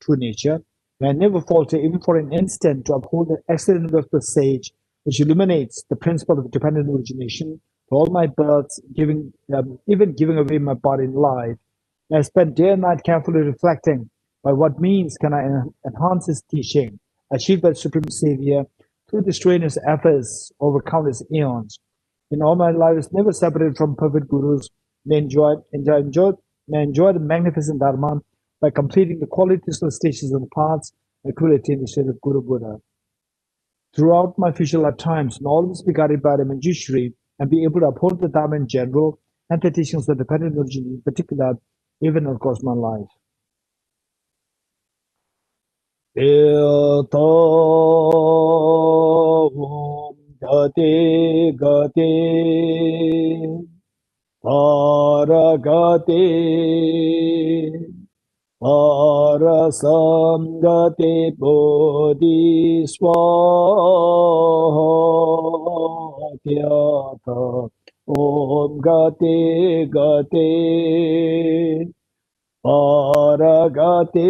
true nature. May I never falter even for an instant to uphold the excellent work of the sage, which illuminates the principle of dependent origination to all my births, even giving away my body in life. May I spend day and night carefully reflecting by what means can I enhance his teaching, achieved by the Supreme Savior through the strenuous efforts over countless eons. In all my life is never separated from perfect gurus. May enjoy the magnificent Dharma by completing the qualitative stages of the paths and quality in the state of Guru Buddha. Throughout my future lifetimes, may always be guided by the Manjushri and be able to uphold the Dharma in general and the teachings of the dependent origin in particular, even of course my life. Gate gate paragate parasamgate bodhiswatyata om gate gate paragate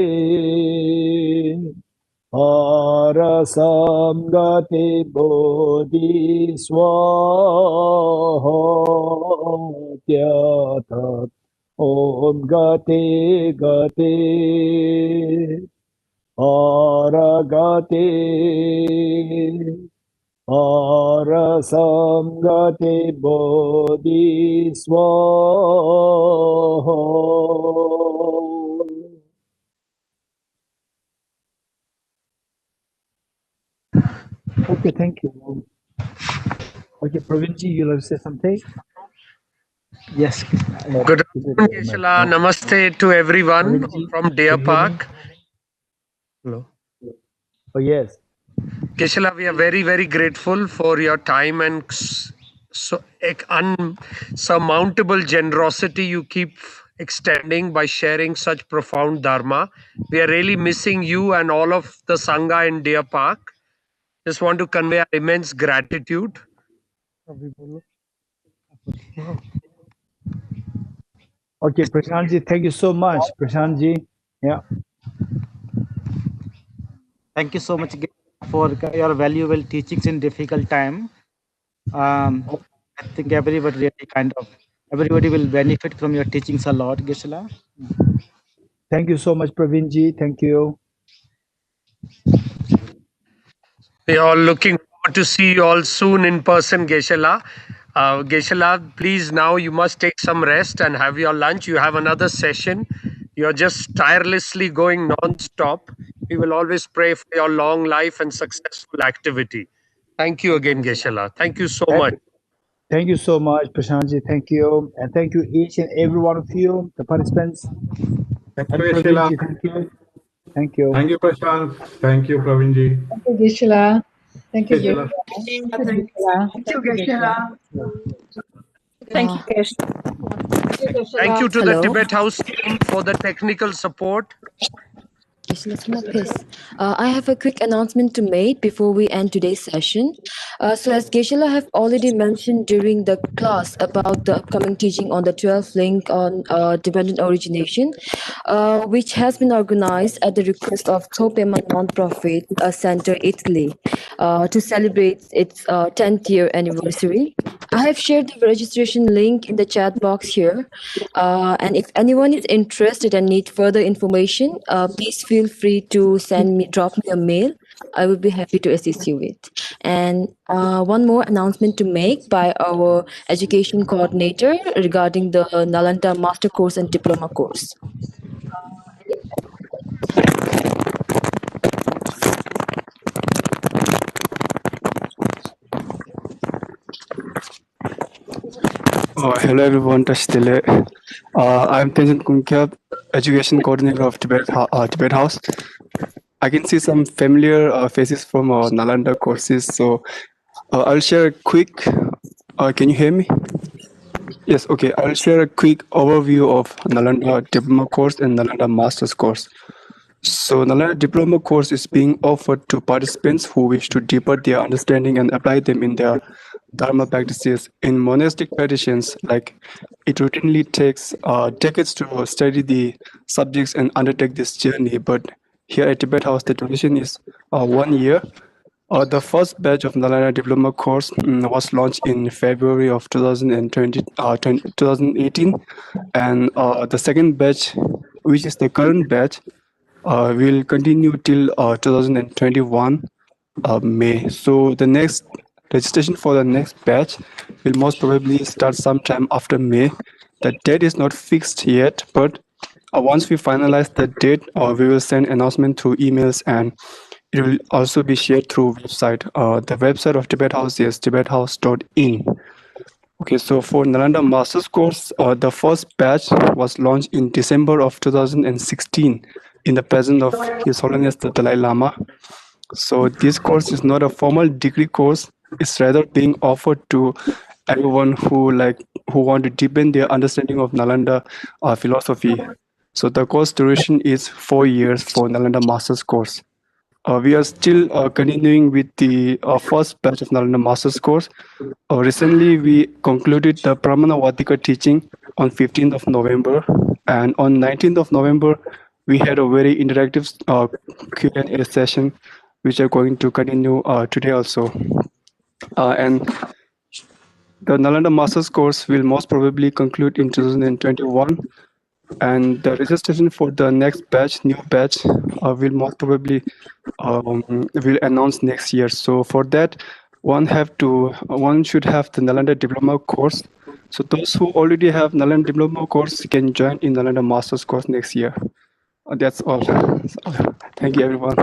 parasamgate bodhiswatyata om gate gate paragate parasamgate bodhiswatyata. Okay, thank you. Okay, Pravinji, you like to say something? Yes. Good afternoon, Geshe. Namaste to everyone from Deer Park. Hello. Oh, yes. Geshe, we are very, very grateful for your time and so unsurmountable generosity you keep extending by sharing such profound Dharma. We are really missing you and all of the Sangha in Deer Park. Just want to convey our immense gratitude. Okay, Prashantji, thank you so much. Prashantji, yeah. Thank you so much for your valuable teachings in difficult time. I think everybody will benefit from your teachings a lot, Geshe-la. Thank you so much, Pravinji. Thank you. We are all looking forward to see you all soon in person, Geshe-la. Geshe-la, please now you must take some rest and have your lunch. You have another session. You're just tirelessly going non-stop. We will always pray for your long life and successful activity. Thank you again, Geshe-la. Thank you so much. Thank you so much, Prashantji. Thank you. And thank you each and every one of you, the participants. Thank And you, Geshe-la. Pravinji, thank you. Thank you. Thank you, Prashant. Thank you, Pravinji. Thank you, Geshe-la. Thank you, Geshe-la. Geshe-la. Thank you, Geshe-la. Thank you, Gish. Thank you to the Hello. Tibet House team for the technical support. I have a quick announcement to make before we end today's session. So as Geshe-la have already mentioned during the class about the upcoming teaching on the 12th link on dependent origination, which has been organized at the request of Topema non-profit center Italy to celebrate its 10th year anniversary. I have shared the registration link in the chat box here. And if anyone is interested and need further information, please feel free to drop me a mail. I will be happy to assist you with. And one more announcement to make by our education coordinator regarding the Nalanda Master Course and Diploma Course. Hello everyone, Tashtile. I'm Tenzin Kunkyab, Education Coordinator of Tibet House. I can see some familiar faces from our Nalanda courses, so I'll share a quick, can you hear me? Yes, okay, I'll share a quick overview of Nalanda Diploma course and Nalanda Master's course. So Nalanda Diploma course is being offered to participants who wish to deepen their understanding and apply them in their Dharma practices. In monastic traditions, like it routinely takes decades to study the subjects and undertake this journey, but here at Tibet House, the tradition is 1 year. The first batch of Nalanda Diploma course was launched in February of 2018, and the second batch, which is the current batch, will continue till 2021 May. So the next registration for the next batch will most probably start sometime after May. The date is not fixed yet, but once we finalize the date, we will send announcement through emails, and it will also be shared through website. The website of Tibet House is tibethouse.in. Okay, so for Nalanda Master's course, the first batch was launched in December of 2016 in the presence of His Holiness the Dalai Lama. So this course is not a formal degree course. It's rather being offered to everyone who want to deepen their understanding of Nalanda philosophy. So the course duration is 4 years for Nalanda Master's course. We are still continuing with the first batch of Nalanda Master's course. Recently, we concluded the Pramana teaching on 15th of November. And on 19th of November, we had a very interactive Q&A session, which are going to continue today also. And the Nalanda Master's course will most probably conclude in 2021. And the registration for the next batch, new batch, will most probably will announce next year. So for that, one should have the Nalanda Diploma course. So those who already have Nalanda Diploma course can join in Nalanda Master's course next year. That's all. Thank you, everyone.